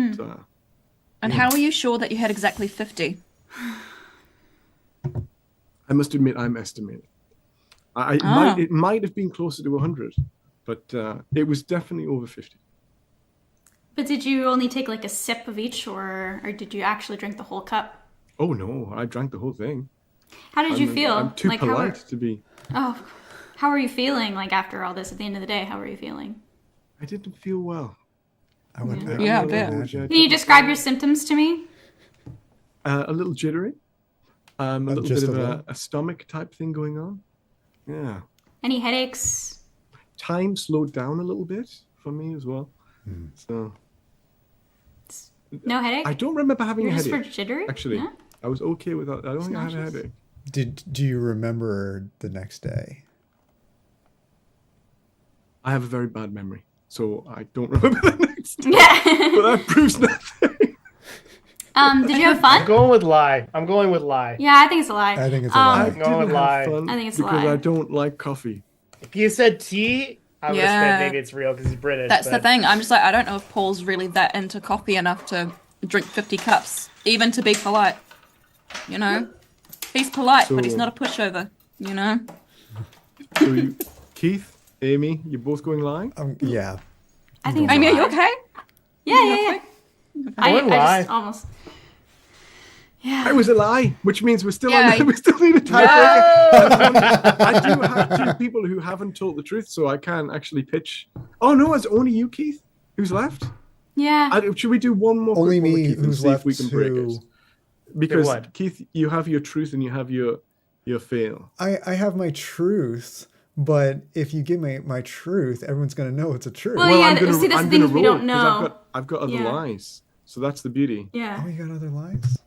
And how are you sure that you had exactly 50? I must admit, I'm estimating. It might have been closer to 100, but it was definitely over 50. But did you only take like a sip of each, or did you actually drink the whole cup? Oh no, I drank the whole thing. How did you feel? I'm too like polite to be. how are you feeling? Like after all this, at the end of the day, how are you feeling? I didn't feel well. I would, Yeah, I would bet. imagine. Can you describe your symptoms to me? A little jittery, a little just bit a of little? a stomach type thing going on. Yeah, Any headaches? time slowed down a little bit for me as well. So No headache? I don't remember having You're a just for headache. jittery? Actually, Yeah? I was okay with that. I don't think I had a nauseous? headache. Do you remember the next day? I have a very bad memory, so I don't remember the next day. Yeah. But that proves nothing. Did you have I'm fun? going with lie. I'm going with lie. Yeah, I think it's a lie. I think it's a I lie. I'm going didn't lie. have fun I think it's a because lie. I don't like coffee. If you said tea, I would have said maybe it's real because he's British. That's the but thing. I'm just like, I don't know if Paul's really that into coffee enough to drink 50 cups, even to be polite. You know? He's polite, but he's not a pushover, you know? So Keith, Amy, you're both going live? Yeah. I think. Amy, are you okay? Yeah. I lie. just almost. Yeah. It was a lie, which means we're still Yeah. we still need a tiebreaker. I do have two people who haven't told the truth, so I can actually pitch. Oh no, it's only you, Keith, who's left. Yeah. Should we do one more? Only quick one with me Keith and who's see if left we can break to. it? Because what? Keith, you have your truth and you have your fail. I have my truth, but if you give me my truth, everyone's going to know it's a truth. Well, yeah, see, that's the thing is we don't know. I've got other Yeah. lies, so that's the beauty. Yeah. Oh, you got other lies?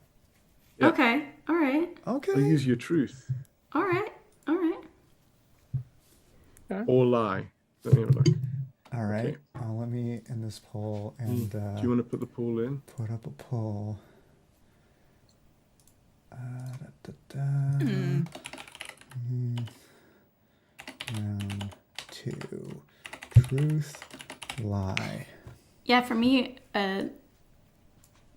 Yeah. Okay. All right. Okay. I'll use your truth All right. or lie. Let me have a look. All right. Okay. Let me end this poll and Do you want to put the poll in? put up a poll. Round 2. Truth, lie. Yeah, for me,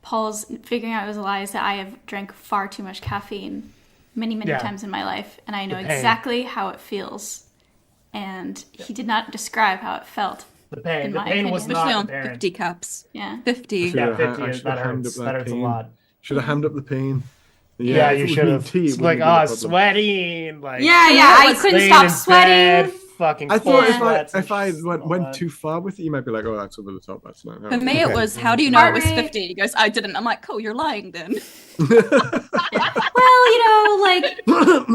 Paul's figuring out it was a lie is that I have drank far too much caffeine many Yeah. times in my life, and I know The pain. exactly how it feels. And he did not describe how it felt. The pain. In The my pain was opinion. Especially not on apparent. 50 cups. Yeah. 50. Yeah, 50 I is, should that have hammed hurts. up That that hurts a pain. lot. Should have hammed up the pain. Yeah, if you it was should me have. and T, it It's wouldn't like, have been a problem. sweating. Like, Yeah, I couldn't laying stop in sweating. bed, fucking I thought cold sweats if I and all went that. too far with it, you might be like, oh, that's over the top. That's not. For me, it Okay. was, how do you know it was Heart rate. 50? He goes, I didn't. I'm like, cool, you're lying then. Well,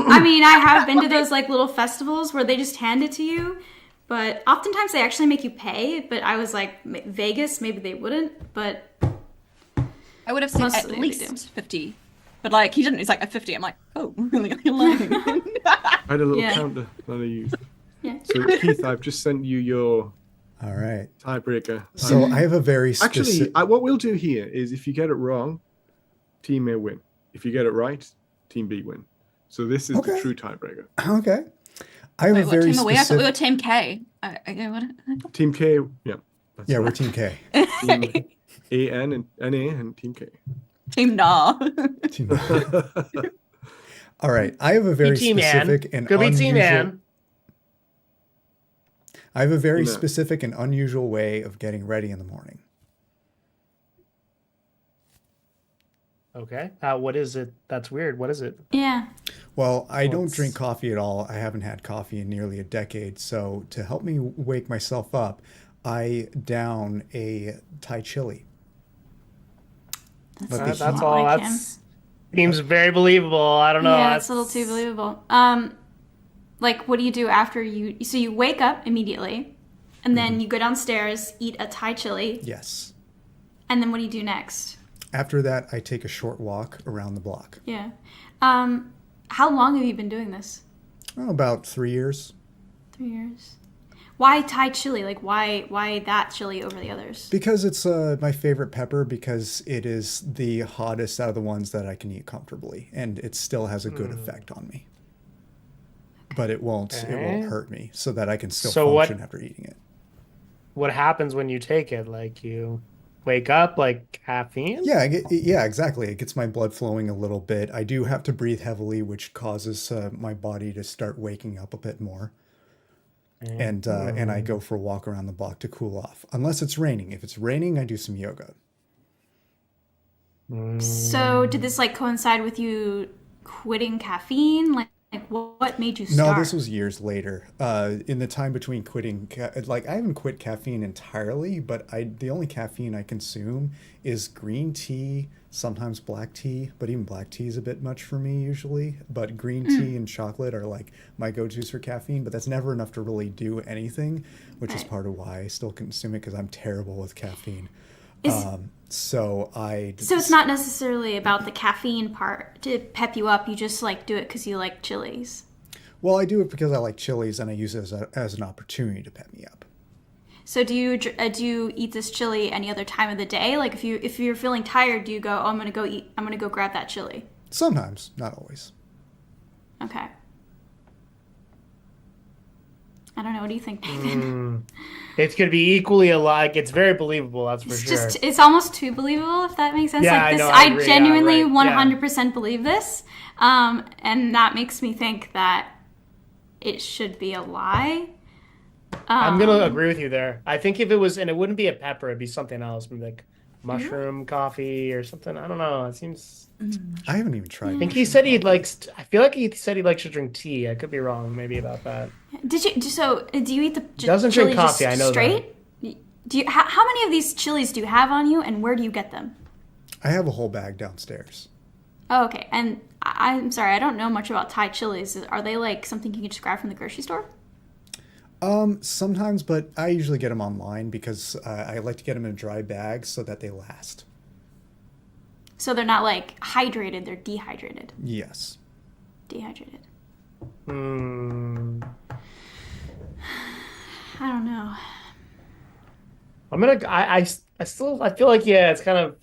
I mean, I have been to those like little festivals where they just hand it to you, but oftentimes they actually make you pay. But I was like, Vegas, maybe they wouldn't, but I would have said Mostly at they least 50. But like, he didn't. He's like, at 50. I'm like, oh, really? You're lying. I had a little Yeah. counter that I used. yeah. So Keith, I've just sent you your All right. tiebreaker. So I have a very Actually, specific. what we'll do here is if you get it wrong, team A win. If you get it right, team B win. So this is the Okay. true tiebreaker. Okay. I have Wait, a what very team are we? I thought we were specific. Team K. Okay, what? Team K, yeah. That's Yeah, right. we're Team K. Team AN and NA and Team K. Team Nah. Team All right. I have a very Team Ann. specific and Could be Team unusual. Ann. I have a very Team Ann. specific and unusual way of getting ready in the morning. Okay. What is it? That's weird. What is it? Yeah. Well, I don't it's- drink coffee at all. I haven't had coffee in nearly a decade. So to help me wake myself up, I down a Thai chili. But the That's heat- That's not all. like That's seems very believable. I don't know. Yeah, it's a little too believable. Like, what do you do after you? So you wake up immediately, and then you go downstairs, eat a Thai chili, Yes. and then what do you do next? After that, I take a short walk around the block. Yeah. How long have you been doing this? Oh, about 3 years. 3 years. Why Thai chili? Like, why that chili over the others? Because it's my favorite pepper because it is the hottest out of the ones that I can eat comfortably, and it still has a good effect on me. But it won't Okay. hurt me, so that I can still So what- function after eating it. What happens when you take it? Like you wake up like caffeine? Yeah, yeah, exactly. It gets my blood flowing a little bit. I do have to breathe heavily, which causes my body to start waking up a bit more. And I go for a walk around the block to cool off. Unless it's raining. If it's raining, I do some yoga. So did this like coincide with you quitting caffeine? Like what made you start? No, this was years later. In the time between quitting, I haven't quit caffeine entirely, but the only caffeine I consume is green tea, sometimes black tea, but even black tea is a bit much for me usually. But green tea and chocolate are like my go-tos for caffeine, but that's never enough to really do anything, which is part of why I still consume it because I'm terrible with caffeine. So it's not necessarily about the caffeine part to pep you up. You just like do it because you like chilies. Well, I do it because I like chilies and I use it as an opportunity to pep me up. So do you eat this chili any other time of the day? Like if you're feeling tired, do you go, oh, I'm gonna go grab that chili? Sometimes, not always. Okay. I don't know. What do you think, Nathan? It's going to be equally alike. It's very believable, that's for It's sure. just, it's almost too believable, if that makes sense. Yeah, like I this, know, I agree. Yeah, genuinely right. 100% believe this. And that makes me think that it should be a lie. I'm going to agree with you there. I think if it was, and it wouldn't be a pepper, it'd be something else, maybe like mushroom coffee or something. I don't know. It seems. I haven't even tried. I think he said he likes. I feel like he said he likes to drink tea. I could be wrong, maybe about that. Do you eat the Doesn't chili drink coffee, just I know that. straight? Do you? How many of these chilies do you have on you, and where do you get them? I have a whole bag downstairs. Oh, okay. And I'm sorry, I don't know much about Thai chilies. Are they like something you can just grab from the grocery store? Sometimes, but I usually get them online because I like to get them in a dry bag so that they last. So they're not like hydrated; they're dehydrated. Yes. Dehydrated. Hmm. I don't know. I'm gonna. I still. I feel like it's kind of.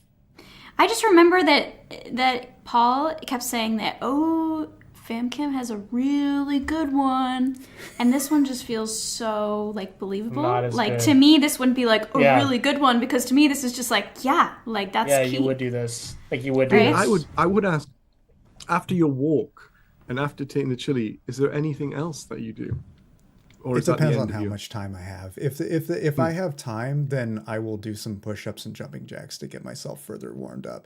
I just remember that Paul kept saying that, oh, FamCam has a really good one, and this one just feels so like believable. Not as like good. to me, this wouldn't be like a Yeah. really good one, because to me, this is just like, yeah, like that's Yeah, key. you would do this. Like you would do Right? this. I would ask, after your walk and after taking the chili, is there anything else that you do? Or It is that the depends end on of how your- much time I have. If I have time, then I will do some push-ups and jumping jacks to get myself further warmed up.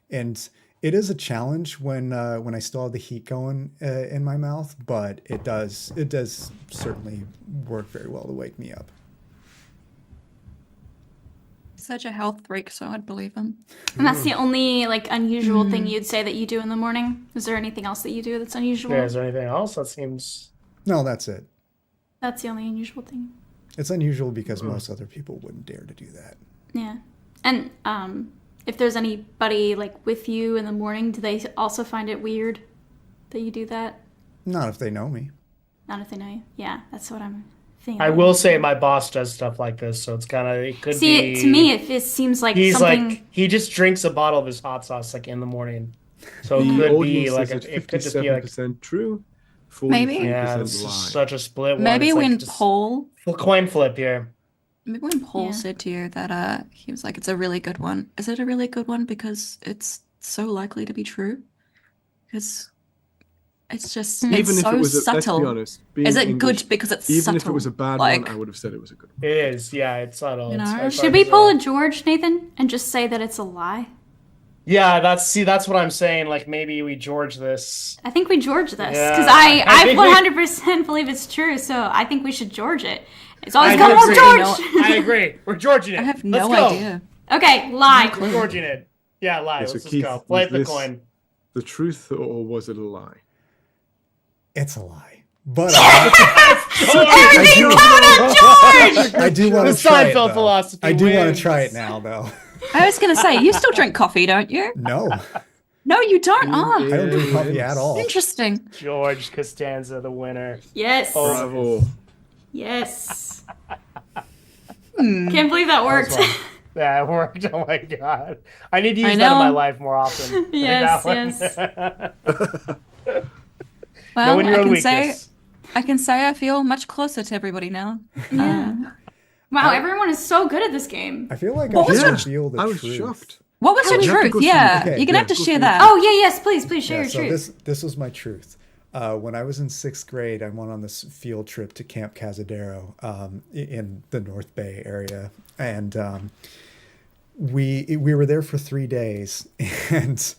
And it is a challenge when I still have the heat going in my mouth, but it does certainly work very well to wake me up. Such a health freak, so I'd believe him. And that's the only like unusual thing you'd say that you do in the morning. Is there anything else that you do that's unusual? Yeah, is there anything else that seems? No, that's it. That's the only unusual thing. It's unusual because most other people wouldn't dare to do that. Yeah. And if there's anybody like with you in the morning, do they also find it weird that you do that? Not if they know me. Not if they know you. Yeah, that's what I'm thinking. I will say my boss does stuff like this, so it's kind of it could See, be. to me, it seems like he's something. like he just drinks a bottle of his hot sauce like in the morning, so it The could be audience like says it could just be like 57% true, 43% Maybe. yeah, it's lie. just such a split one. Maybe It's like when just Paul coin flip here. Yeah. said to you that he was like, it's a really good one. Is it a really good one because it's so likely to be true? Because it's just it's Even if so it was, let's subtle. be honest, being Is it English, good because it's even subtle? if it was a bad like, one, I would have said it was a good one. It is, yeah, it's subtle. You know, It's Should hard we to pull say. a George, Nathan, and just say that it's a lie? Yeah, that's what I'm saying. Like maybe we George this. I think we George this Yeah, because I I think we- 100% believe it's true. So I think we should George it. It's always I got more agree. George. I agree. We're Georging it. I have Let's no go. idea. Okay, lie. We're Georging it. Yeah, lie. Yeah, so Let's just Keith, go. was Flip the this- coin. The truth, or was it a lie? It's a lie. But Everything coming up, George. I do want The to try it. Seinfeld though. philosophy I do want wins. to try it now, though. I was gonna say, you still drink coffee, don't you? No, No, you don't. I Ah, don't drink coffee at all. interesting. George Costanza, the winner. Yes. Oh. Bravo. Yes. Can't believe that worked. Fun. Yeah, it worked. Oh my god. I need to I use that in my know. life more often. Yes, That one. Well, Knowing your I own can say weakness. I feel much closer to everybody now. Wow, everyone is so good at this game. I feel like What I was should your- feel the I was truth. shocked. What was your You have to truth? go through- Yeah, okay, you're gonna have yeah, to go share through- that. Oh yeah, yes, please share Yeah, your so truth. this was my truth. When I was in 6th grade, I went on this field trip to Camp Cazadero in the North Bay area, and we were there for 3 days, and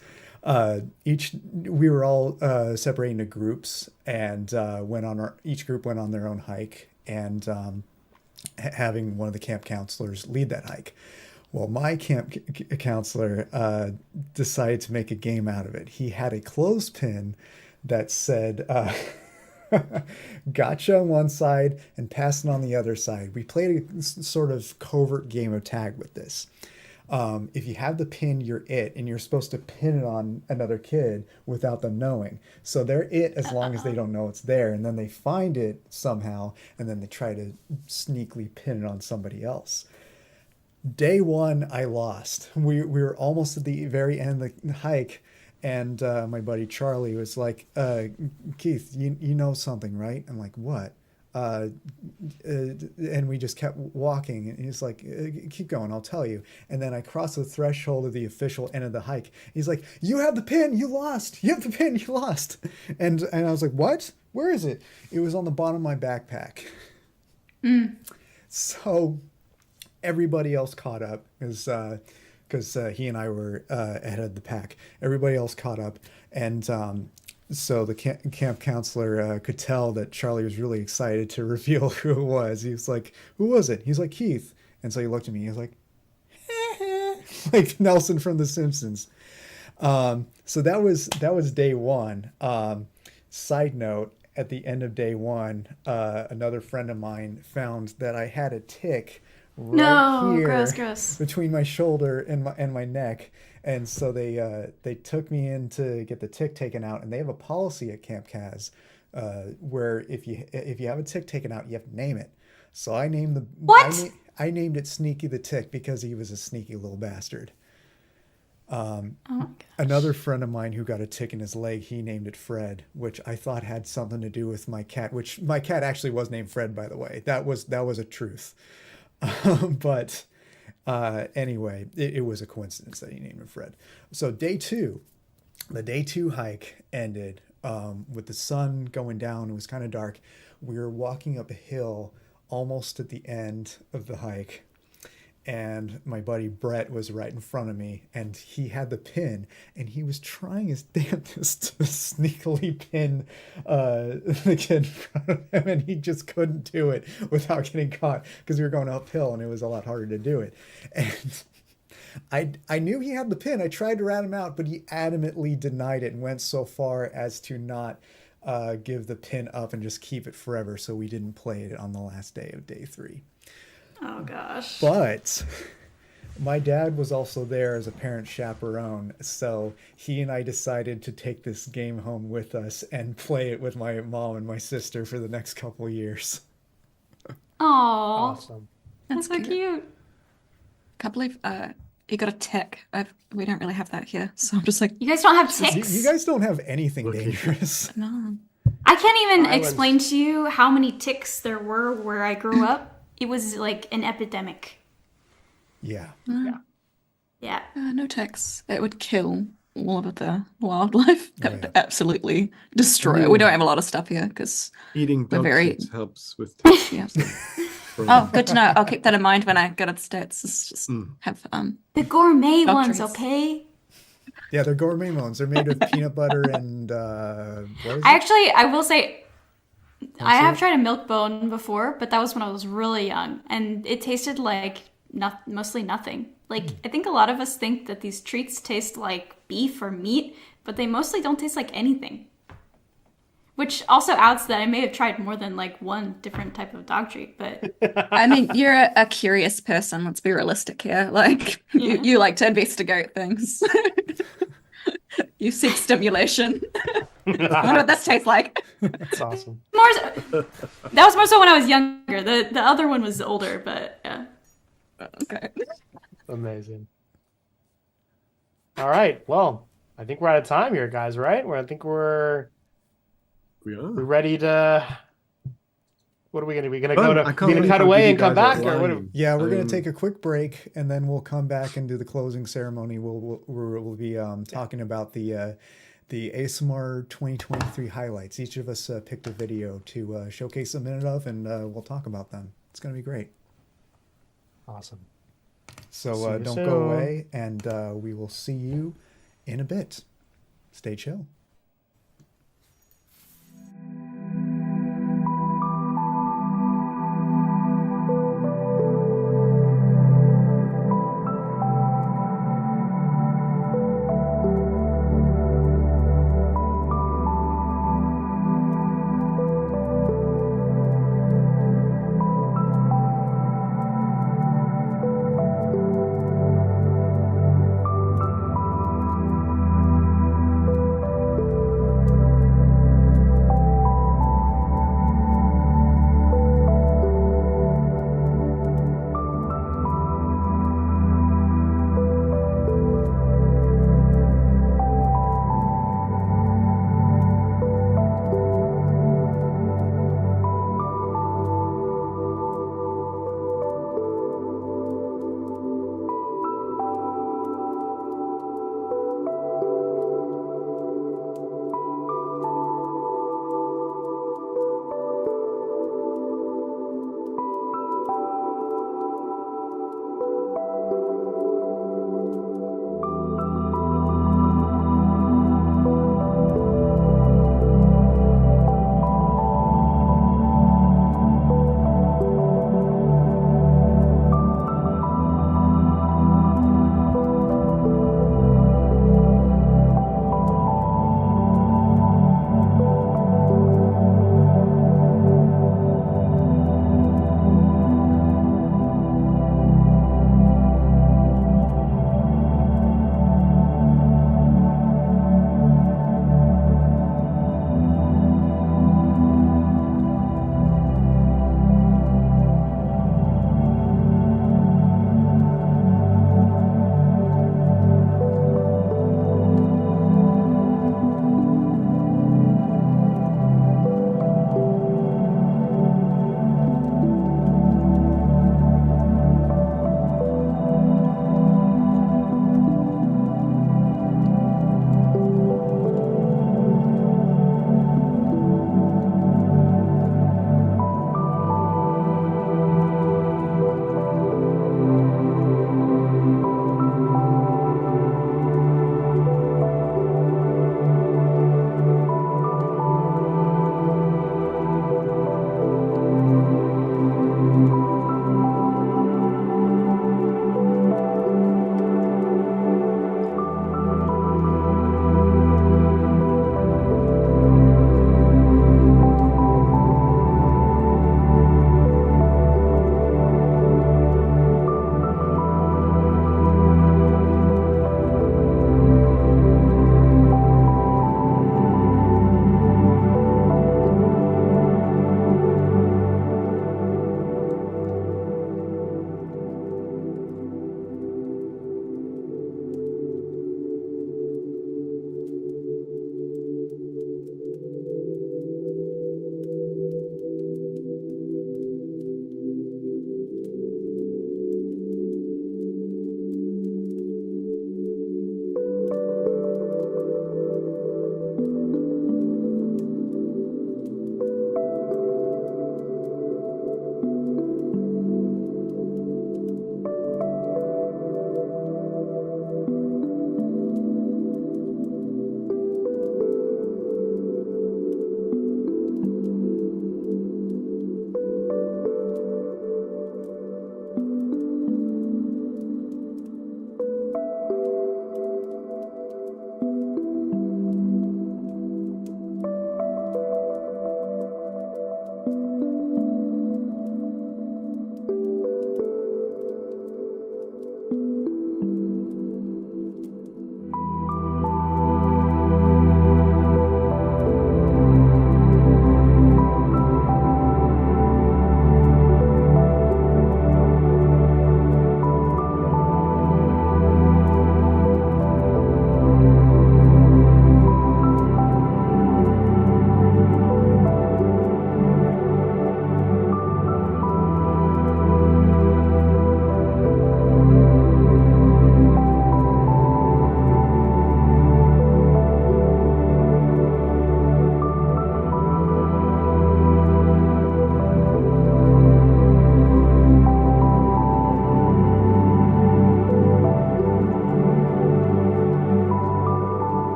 we were all separated into groups, and each group went on their own hike, and having one of the camp counselors lead that hike. Well, my camp counselor decided to make a game out of it. He had a clothespin that said gotcha on one side and passing on the other side. We played a sort of covert game of tag with this. If you have the pin, you're it, and you're supposed to pin it on another kid without them knowing. So they're it as long as they don't know it's there, and then they find it somehow, and then they try to sneakily pin it on somebody else. Day one, I lost. We were almost at the very end of the hike, and my buddy Charlie was like, Keith, you know something, right? I'm like, what? and we just kept walking. And he's like, keep going, I'll tell you. And then I crossed the threshold of the official end of the hike. He's like, you have the pin, you lost. You have the pin, you lost. And I was like, what? Where is it? It was on the bottom of my backpack. So everybody else caught up because he and I were ahead of the pack. Everybody else caught up. And so the camp counselor could tell that Charlie was really excited to reveal who it was. He was like, who was it? He's like, Keith. And so he looked at me. He was like, like Nelson from The Simpsons. So that was day one. Side note, at the end of day one, another friend of mine found that I had a tick right here gross. between my shoulder and my neck. And so they took me in to get the tick taken out, and they have a policy at Camp Kaz where if you have a tick taken out, you have to name it. So I named I named it Sneaky the Tick because he was a sneaky little bastard. Another friend of mine who got a tick in his leg, he named it Fred, which I thought had something to do with my cat, which my cat actually was named Fred, by the way. That was a truth. But anyway, it was a coincidence that he named him Fred. So the day two hike ended with the sun going down. It was kind of dark. We were walking up a hill almost at the end of the hike, and my buddy Brett was right in front of me, and he had the pin, and he was trying his damnedest to sneakily pin the kid in front of him, and he just couldn't do it without getting caught because we were going uphill and it was a lot harder to do it. And I knew he had the pin. I tried to rat him out, but he adamantly denied it and went so far as to not give the pin up and just keep it forever, so we didn't play it on the last day of day 3. Oh gosh. But my dad was also there as a parent chaperone, so he and I decided to take this game home with us and play it with my mom and my sister for the next couple years. Aw. Awesome. That's so cute. Can't believe he got a tick. We don't really have that here, so I'm just like, You guys don't have ticks? You guys don't have anything Lucky. dangerous. no. I can't even I was- explain to you how many ticks there were where I grew up. It was like an epidemic. Yeah. Yeah. No ticks. It would kill all of the wildlife. It would yeah. absolutely destroy it. We don't have a lot of stuff here because, Eating dog very- treats helps with. yeah. from- Oh, good to know. I'll keep that in mind when I go to the States. Just have The gourmet Dog ones, treats. okay? Yeah, they're gourmet ones. They're made with peanut butter and what is it? I will say, I have tried a milk bone before, but that was when I was really young, and it tasted like mostly nothing. Like, I think a lot of us think that these treats taste like beef or meat, but they mostly don't taste like anything. Which also adds that I may have tried more than like one different type of dog treat, but I mean, you're a curious person. Let's be realistic here. Like, you like to investigate things. You seek stimulation. I wonder what this tastes like. That's awesome. that was more so when I was younger. The other one was older, but yeah. Okay. Amazing. All right. Well, I think we're out of time here, guys, right? I think we're We are. ready to. What are we gonna? We gonna Oh, go to? I can't We gonna believe cut how away good and you come guys back, are or what? lying. Yeah, we're I going mean, to take a quick break, and then we'll come back and do the closing ceremony. We'll be talking about the ASMR 2023 highlights. Each of us picked a video to showcase a minute of, and we'll talk about them. It's going to be great. Awesome. So See you don't soon. go away, and we will see you in a bit. Stay chill.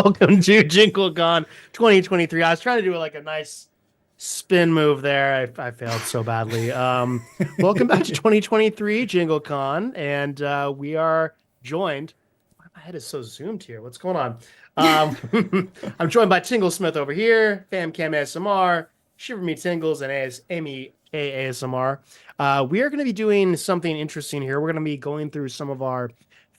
welcome to JingleCon 2023. I was trying to do like a nice spin move there. I failed so badly. Welcome back to 2023 JingleCon, and we are joined. My head is so zoomed here. What's going on? I'm joined by Tingle Smith over here, FamCam ASMR, Shiver Me Tingles, and Amy K ASMR. We are going to be doing something interesting here. We're going to be going through some of our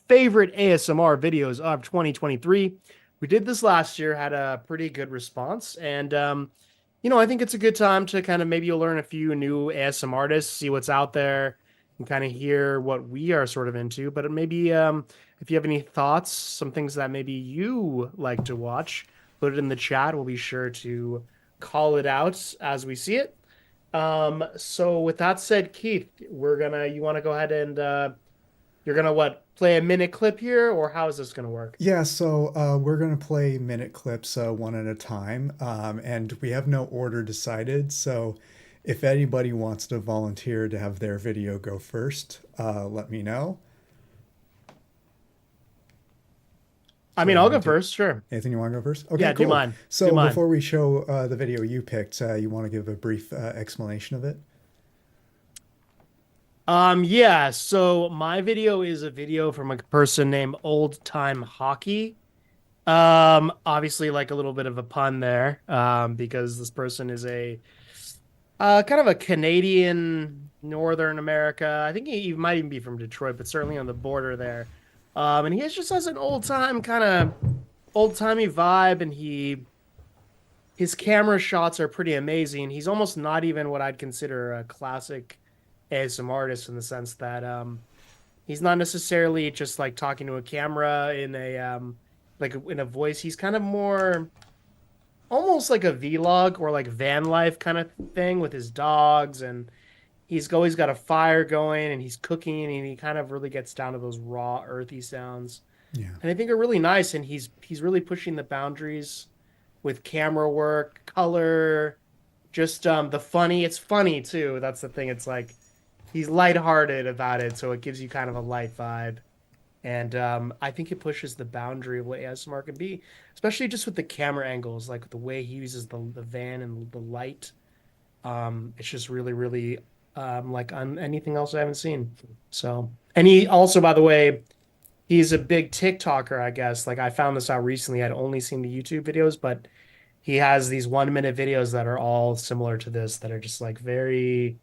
favorite ASMR videos of 2023. We did this last year, had a pretty good response, and I think it's a good time to kind of maybe you'll learn a few new ASMR artists, see what's out there, and kind of hear what we are sort of into. But maybe if you have any thoughts, some things that maybe you like to watch, put it in the chat. We'll be sure to call it out as we see it. So with that said, Keith, you want to go ahead and you're gonna play a minute clip here, or how is this gonna work? Yeah, so we're going to play minute clips one at a time, and we have no order decided. So if anybody wants to volunteer to have their video go first, let me know. I'll go first, sure. Nathan, you want to go first? Okay, Yeah, cool. do mine. So Do mine. before we show the video you picked, you want to give a brief explanation of it? Yeah, so my video is a video from a person named Old Time Hockey. Obviously like a little bit of a pun there, because this person is a kind of a Canadian, Northern America. I think he might even be from Detroit, but certainly on the border there. And he just has an old-timey vibe, and his camera shots are pretty amazing. He's almost not even what I'd consider a classic ASMR artist, in the sense that he's not necessarily just like talking to a camera in a voice. He's kind of more almost like a vlog or like van life kind of thing with his dogs, and he's always got a fire going and he's cooking, and he kind of really gets down to those raw earthy sounds. Yeah. And I think are really nice, and he's really pushing the boundaries with camera work, color, just the funny. It's funny too. That's the thing. It's like he's lighthearted about it, so it gives you kind of a light vibe. And I think it pushes the boundary of what ASMR can be, especially just with the camera angles, like the way he uses the van and the light. It's just really, really like on anything else I haven't seen. So, and he also, by the way, he's a big TikToker, I guess. Like I found this out recently. I'd only seen the YouTube videos, but he has these 1-minute videos that are all similar to this, that are just like very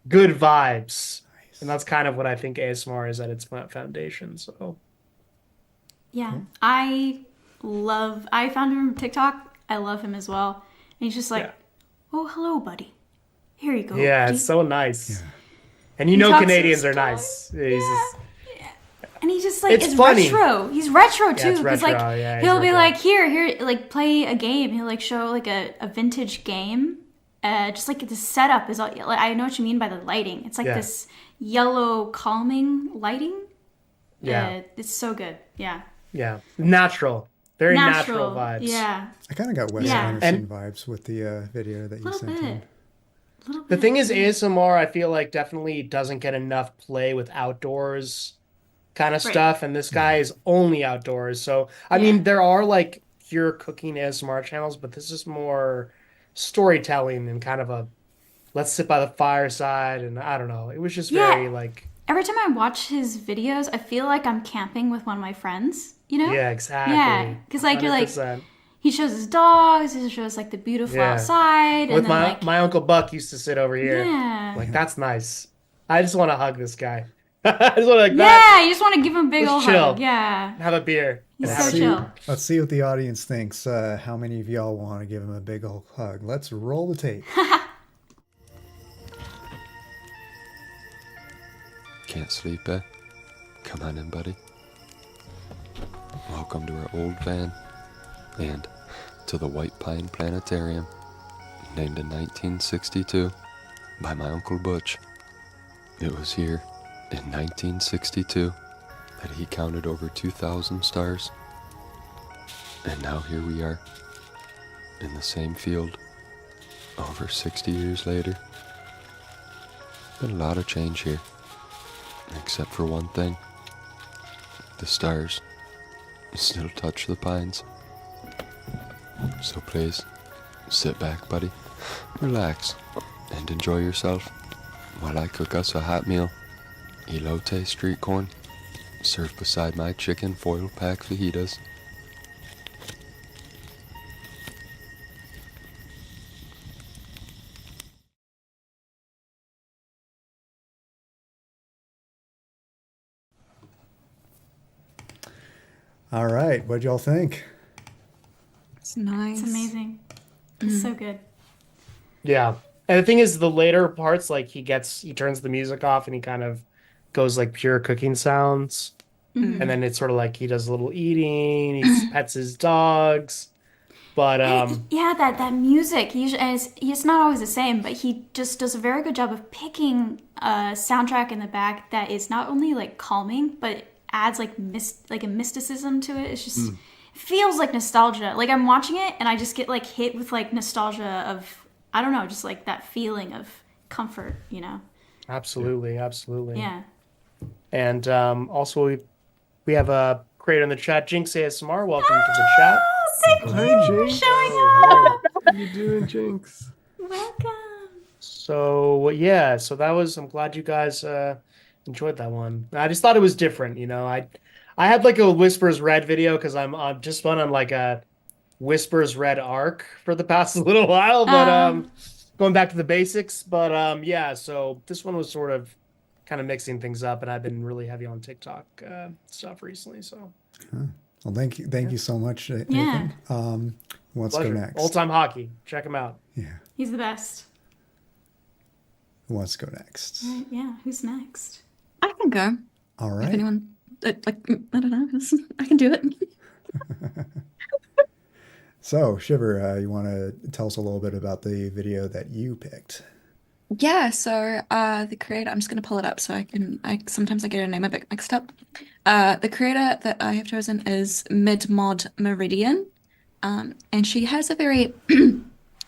good vibes. Nice. And that's kind of what I think ASMR is at its foundation. So Yeah, I found him on TikTok. I love him as well. And he's just like, Yeah. oh, hello, buddy. Here you go. yeah, buddy." it's so nice. Yeah. And you He know talks Canadians in are style. nice. He's just- And he's just like, It's it's funny. retro. He's retro too. it's Because retro, like yeah, he's he'll be retro. like, here, like play a game. He'll like show like a vintage game. Just like the setup is all. Like, I know what you mean by the lighting. It's like Yeah. this yellow calming lighting. Yeah. It's so good. Yeah. yeah, natural. Very natural vibes. Yeah. I kind of got Wes Yeah. Anderson vibes with the video that A you little sent bit. in. The thing is, ASMR, I feel like definitely doesn't get enough play with outdoors kind of Right. stuff, and this guy is only outdoors. So, I Yeah. mean, there are like pure cooking ASMR channels, but this is more storytelling and kind of a let's sit by the fireside, and I don't know. It was just Yeah. very like, Every time I watch his videos, I feel like I'm camping with one of my friends. You know? yeah, exactly. Yeah, 'cause, like, you're like- 100%. He shows his dogs. He shows like the beautiful Yeah. outside, With and then my Uncle Buck used to sit over here. yeah, Like, that's nice. I just want to hug this guy. I just want to like yeah. You just want to give him a big Let's old chill. hug. Yeah, have a beer. he's and so have a- chill. Let's see what the audience thinks. How many of y'all want to give him a big old hug? Let's roll the tape. Can't sleep, eh? Come on in, buddy. Welcome to our old van and to the White Pine Planetarium, named in 1962 by my Uncle Butch. It was here in 1962 that he counted over 2,000 stars. And now here we are in the same field over 60 years later. Been a lot of change here. Except for one thing. The stars still touch the pines. So please, sit back, buddy, relax, and enjoy yourself while I cook us a hot meal. Elote street corn, served beside my chicken foil pack fajitas. All right, what'd y'all think? It's nice. It's amazing. It's so good. Yeah. And the thing is, the later parts, like he turns the music off and he kind of goes like pure cooking sounds. And then it's sort of like he does a little eating, he pets his dogs. But Yeah, that music, he's not always the same, but he just does a very good job of picking a soundtrack in the back that is not only like calming, but adds like a mysticism to it. It's just feels like nostalgia. Like I'm watching it and I just get like hit with like nostalgia of, I don't know, just like that feeling of comfort, you know? absolutely. Yeah. And also we have a creator in the chat, Jinx ASMR. Welcome to the chat. Thank Hi, you for Jinx. showing How up. are you doing, Jinx? Welcome. So yeah, so that was. I'm glad you guys enjoyed that one. I just thought it was different, you know. I had like a Whispers Red video because I'm just been on like a Whispers Red arc for the past little while, but going back to the basics. But yeah, so this one was sort of kind of mixing things up, and I've been really heavy on TikTok stuff recently. So Well, thank you so much, Nathan. Yeah. Let's go next. Old time hockey. Check him out. Yeah. He's the best. Let's go next. Right, yeah, who's next? I can go. All If right. anyone, I don't know. I can do it. So, Shiver, you want to tell us a little bit about the video that you picked? Yeah, so the creator, I'm just going to pull it up so sometimes I get her name a bit mixed up. The creator that I have chosen is Mid-Mod Meridian, and she has a very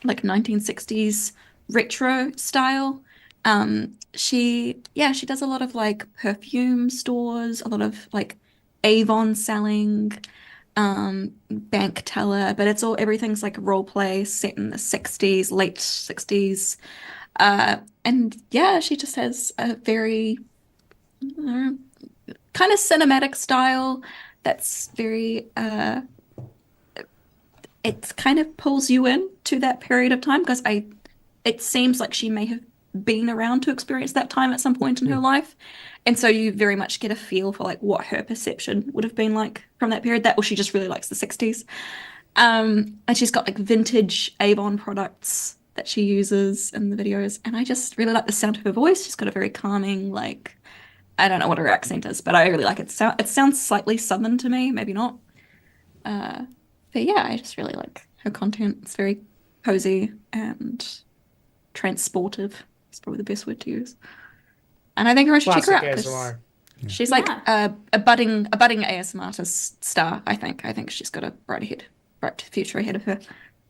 like 1960s retro style. She does a lot of like perfume stores, a lot of like Avon selling, bank teller, but everything's like role play set in the 60s, late 60s. And yeah, she just has a very kind of cinematic style that's very it kind of pulls you in to that period of time because it seems like she may have been around to experience that time at some point in her life. And so you very much get a feel for like what her perception would have been like from that period, or she just really likes the 60s. And she's got like vintage Avon products that she uses in the videos. And I just really like the sound of her voice. She's got a very calming, like, I don't know what her accent is, but I really like it. It sounds slightly southern to me, maybe not. But yeah, I just really like her content. It's very cozy and transportive. It's probably the best word to use. And I think everyone should check her out. Classic 'Cause ASMR. she's like Yeah. a budding ASMR artist star, I think. I think she's got a bright future ahead of her.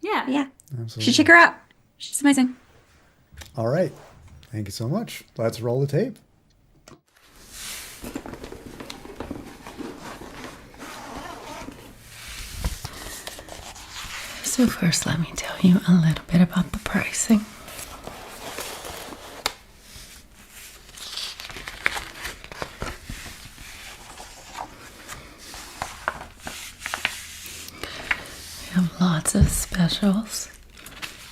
Yeah. Yeah. Absolutely. Should check her out. She's amazing. All right. Thank you so much. Let's roll the tape. So first, let me tell you a little bit about the pricing. We have lots of specials.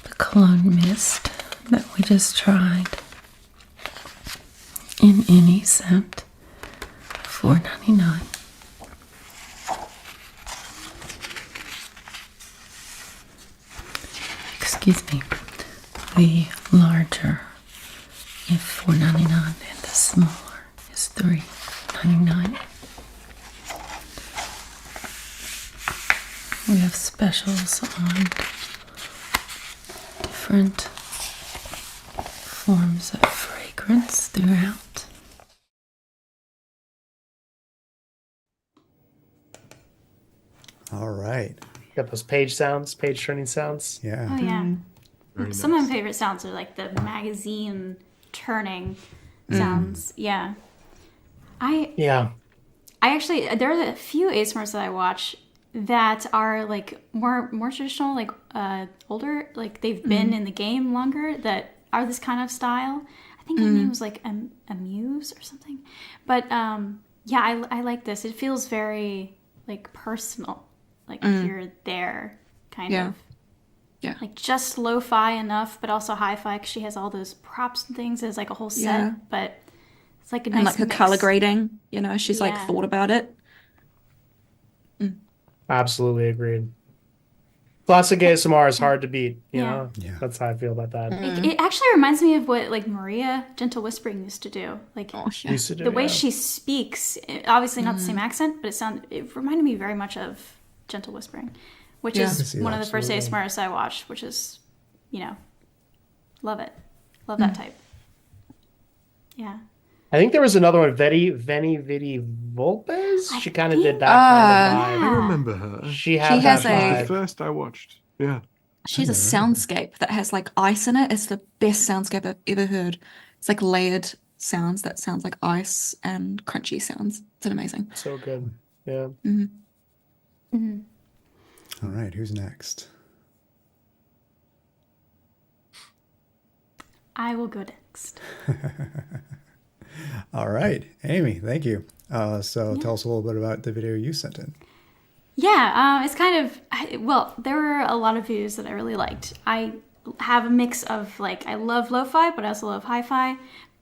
The cologne mist that we just tried in any scent, $4.99. Excuse me. The larger is $4.99 and the smaller is $3.99. We have specials on different forms of fragrance throughout. All right. Got those page turning sounds. Yeah. Oh yeah. Very Some of nice. my favorite sounds are like the magazine turning sounds. Yeah. Yeah. I actually, there are a few ASMRs that I watch, that are like more traditional, like older, like they've been in the game longer, that are this kind of style. I think her name was like a Muse or something. But yeah, I like this. It feels very like personal, like you're there, kind of. Yeah. Like just lo-fi enough, but also hi-fi, because she has all those props and things. It's like a whole set, Yeah. but it's like a And nice like her mix. color grading, you know, she's like Yeah. thought about it. Absolutely agreed. Classic ASMR is hard to beat, you Yeah. know? Yeah. That's how I feel about that. It actually reminds me of what like Maria Gentle Whispering used to do. Like Oh, yeah. Used to do, the way yeah. she speaks, obviously not the same accent, but it reminded me very much of Gentle Whispering, which Yeah. I can is see one that, of the first absolutely. ASMRs I watched, which is, you know, love it. Love that type. Yeah. I think there was another one, Veni Vidi Volpes. I She kind of did think- that kind I of Yeah. remember her. vibe. She She had has that a- The vibe. first I watched. Yeah. She has a soundscape that has like ice in it. It's the best soundscape I've ever heard. It's like layered sounds that sounds like ice and crunchy sounds. It's amazing. So good. Yeah. All right, who's next? I will go next. All right, Amy, thank you. So tell us a little bit about the video you sent in. Yeah, it's kind of, well, there were a lot of videos that I really liked. I have a mix of, like, I love lo-fi, but I also love hi-fi.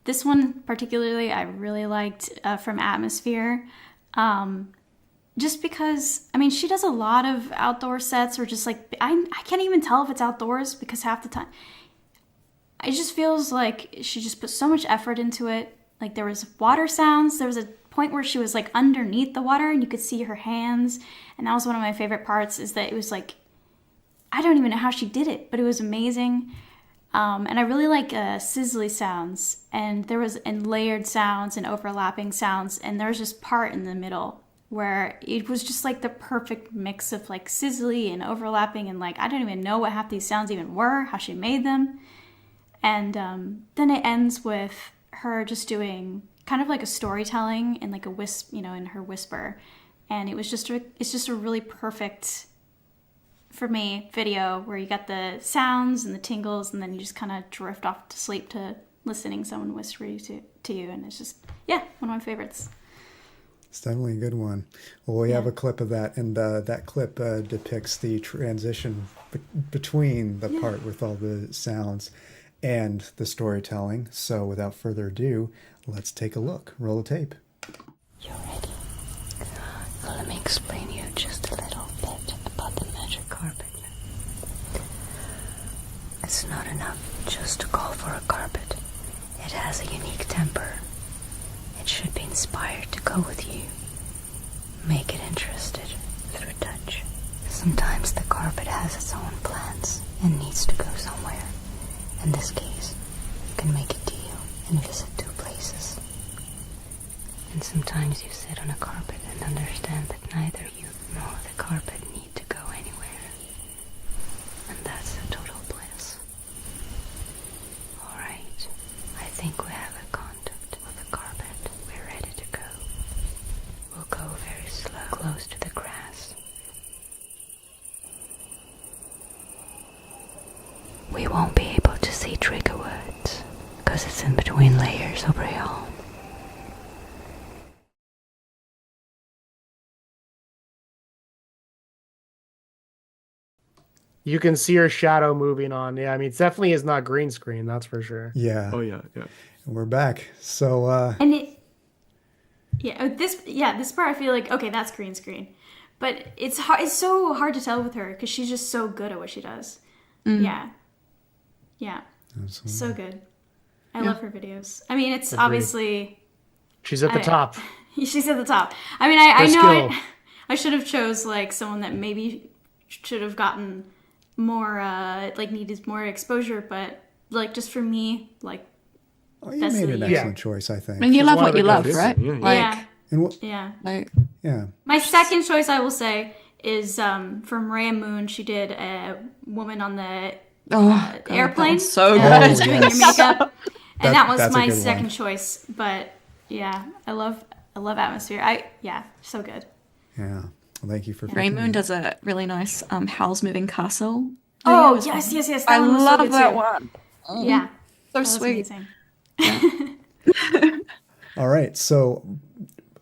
This one particularly I really liked, from Atmosphere. Just because, I mean, she does a lot of outdoor sets, or just like, I can't even tell if it's outdoors, because half the time, it just feels like she just put so much effort into it. Like, there was water sounds. There was a point where she was like underneath the water and you could see her hands. And that was one of my favorite parts, is that it was like, I don't even know how she did it, but it was amazing. And I really like sizzly sounds, and there was and layered sounds and overlapping sounds. And there was this part in the middle where it was just like the perfect mix of like sizzly and overlapping, and like, I don't even know what half these sounds even were, how she made them. And then it ends with her just doing kind of like a storytelling and like a wisp, you know, in her whisper. And it's just a really perfect, for me, video where you got the sounds and the tingles, and then you just kind of drift off to sleep to listening someone whisper to you. And it's just, yeah, one of my favorites. It's definitely a good one. Well, we have a clip of that, and that clip depicts the transition between the part with all the sounds and the storytelling. So without further ado, let's take a look. Roll the tape. You ready? Well, let me explain to you just a little bit about the magic carpet. It's not enough just to call for a carpet. It has a unique temper. It should be inspired to go with you. Make it interested through touch. Sometimes the carpet has its own plans and needs to go somewhere. In this case, you can make a deal and visit 2 places. And sometimes you sit on a carpet and understand that neither you nor the carpet need to go anywhere. And that's a total bliss. Alright, I think we have a contact with the carpet. We're ready to go. We'll go very slow, close to the grass. We won't be able to see trigger words, because it's in between layers of rayon. You can see her shadow moving on. Yeah, I mean, it definitely is not green screen, that's for sure. Yeah. Oh yeah. We're back. So And it, this part I feel like, okay, that's green screen, but it's hard. It's so hard to tell with her because she's just so good at what she does. Yeah, so good. I love her videos. I mean, it's obviously She's at the top. she's at the top. I mean, I Her know skill. I should have chose like someone that maybe should have gotten more like needed more exposure, but like just for me, like you that's made the an year. excellent choice, I think. I mean, you love one what of you the love, goats. right? Yeah, yeah. Like, Yeah, And what? yeah. like, Yeah. My second choice, I will say, is from Maria Moon. She did a woman on the oh, God, that airplane. one's so Oh, good. doing yes. your makeup, and that was that's a my good one. second choice. But yeah, I love Atmosphere. So good. Yeah. Well, thank you for Rain picking Moon me. does a really nice Howl's Moving Castle. Oh, video as yes, well. yes. I That one was so love good that too. one. Yeah, So that was sweet. amazing. All right, so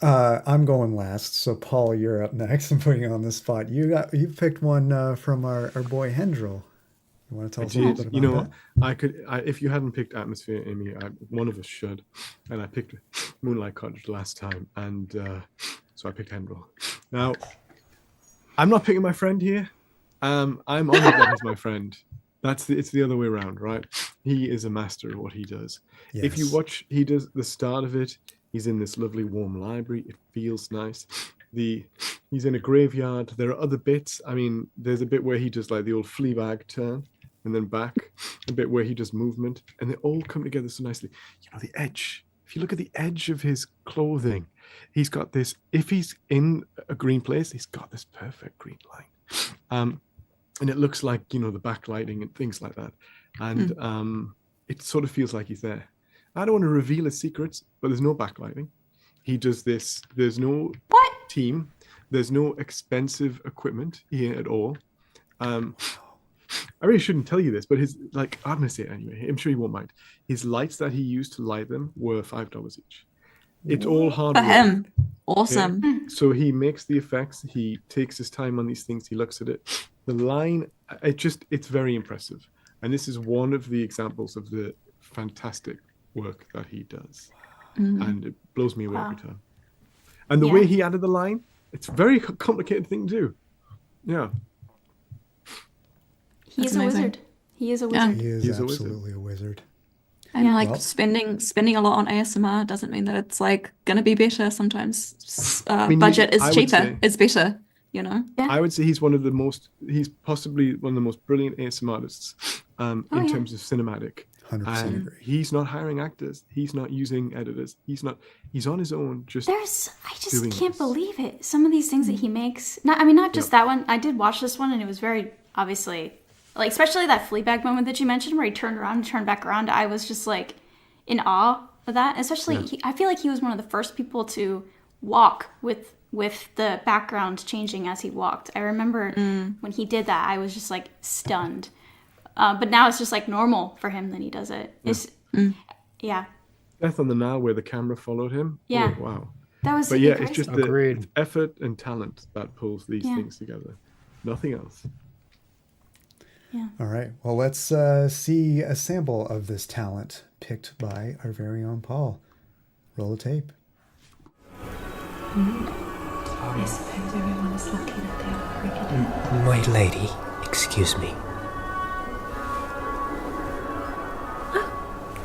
I'm going last. So Paul, you're up next. I'm putting you on the spot. You picked one from our boy Hendril. You want to tell us a little bit You about know, that? if you hadn't picked Atmosphere, Amy, one of us should. And I picked Moonlight Cottage last time, and so I picked Hendril. Now, I'm not picking my friend here. I'm honored that he's my friend. It's the other way around, right? He is a master at what he does. If you Yes. watch, he does the start of it. He's in this lovely warm library. It feels nice. He's in a graveyard. There are other bits. I mean, there's a bit where he does like the old Fleabag turn and then back. A bit where he does movement, and they all come together so nicely. You know, the edge. If you look at the edge of his clothing, he's got this. If he's in a green place, he's got this perfect green line. And it looks like, you know, the backlighting and things like that. And it sort of feels like he's there. I don't want to reveal his secrets, but there's no backlighting. He does this. There's no team. There's no expensive equipment here at all. I really shouldn't tell you this, but I'm going to say it anyway. I'm sure he won't mind. His lights that he used to light them were $5 each. It's all hard For work. him. Awesome. Yeah. So he makes the effects. He takes his time on these things. He looks at it. The line, it's very impressive. And this is one of the examples of the fantastic work that he does. And it blows me away every time. And the way he added the line, it's a very complicated thing to do. Yeah. He is a amazing. wizard. He is a wizard. He is He's a wizard. absolutely a wizard. And Yeah. like Well- spending a lot on ASMR doesn't mean that it's like gonna be better. Sometimes mean, budget I is would cheaper. say- It's better, you know. I would say he's possibly one of the most brilliant ASMR artists in terms of cinematic. 100% And agree. he's not hiring actors. He's not using editors. He's on his own. I I doing just can't this. believe it. Some of these things that he makes. Not just that one. I did watch this one, and it was very obviously, like, especially that Fleabag moment that you mentioned, where he turned around and turned back around. I was just like in awe of that. Especially, I feel like he was one of the first people to walk with the background changing as he walked. I remember when he did that, I was just like stunned. But now it's just like normal for him that he does it. Yeah. Death on the Nile, where the camera followed him. Yeah. Oh, wow. That was But yeah, crazy. it's just Agreed. it's effort and talent that pulls these Yeah. things together. Nothing else. All right. Well, let's see a sample of this talent picked by our very own Paul. Roll the tape. I suppose everyone is lucky that they are cricket. My lady, excuse me.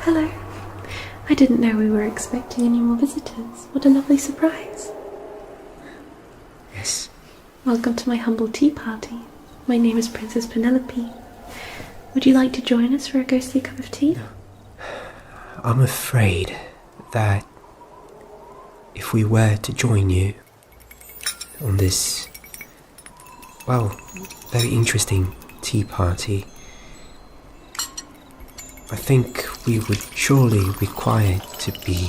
Hello. I didn't know we were expecting any more visitors. What a lovely surprise. Yes. Welcome to my humble tea party. My name is Princess Penelope. Would you like to join us for a ghostly cup of tea? I'm afraid that if we were to join you on this, well, very interesting tea party, I think we would surely require to be,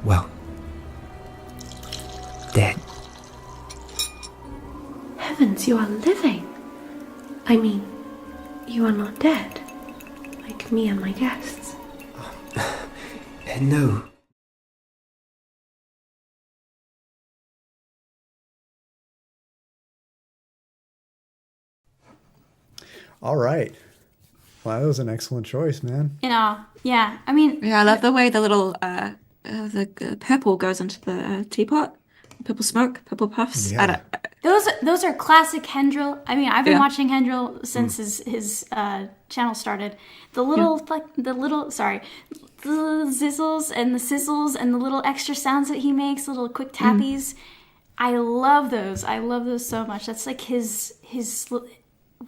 well, dead. Heavens, you are living. I mean, you are not dead, like me and my guests. No. All right. Wow, that was an excellent choice, man. In awe. Yeah. I mean, Yeah, I love the way the little purple goes into the teapot. Purple smoke, purple puffs. Yeah. those are classic Hendril. I mean, I've been Yeah. watching Hendril since his channel started. The little the zizzles and the sizzles and the little extra sounds that he makes, little quick tappies. I love those. I love those so much. That's like his what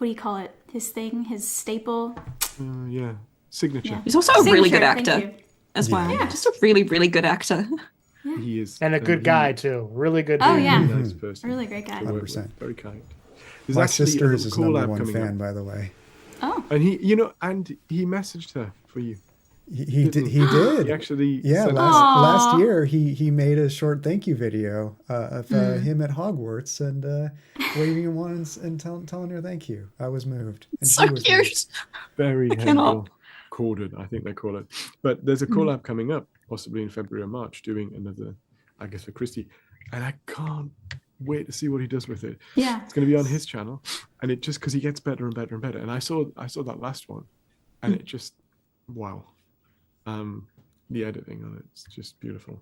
do you call it? His thing, his staple. Yeah. Signature. Yeah. He's also a really good Signature, thank actor you. as well. Yeah. Just a really, really good actor. He is. And a good guy too. Really good dude. Oh yeah, Really nice person. really great guy. to work with. 100%. Very kind. There's My actually sister a is his collab number one coming fan, up. by the way. Oh, And he messaged her for you. He did. He did. He actually Yeah, sent last year he made a short thank you video of him at Hogwarts and waving him on and telling her thank you. I was moved, and So she was cute. moved. very cannot. humble corded, I think they call it. But there's a collab coming up, possibly in February or March, doing another, I guess, for Christy, and I can't wait to see what he does with it. Yeah. It's going to be on his channel, and it just because he gets better and better and better. And I saw that last one, and it just wow. The editing on it's just beautiful.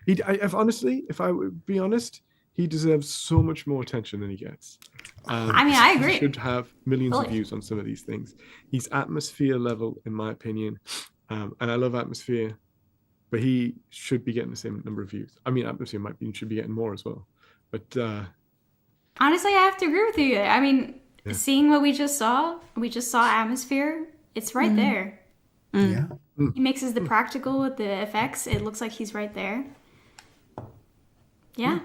If I would be honest, he deserves so much more attention than he gets. I mean, I agree. He should have millions of Fully. views on some of these things. He's atmosphere level, in my opinion, and I love atmosphere, but he should be getting the same number of views. I mean, atmosphere should be getting more as well. But Honestly, I have to agree with you. I mean, Yeah. seeing what we just saw Atmosphere. It's right there. Yeah. He mixes the practical with the effects. It looks like he's right there. Yeah.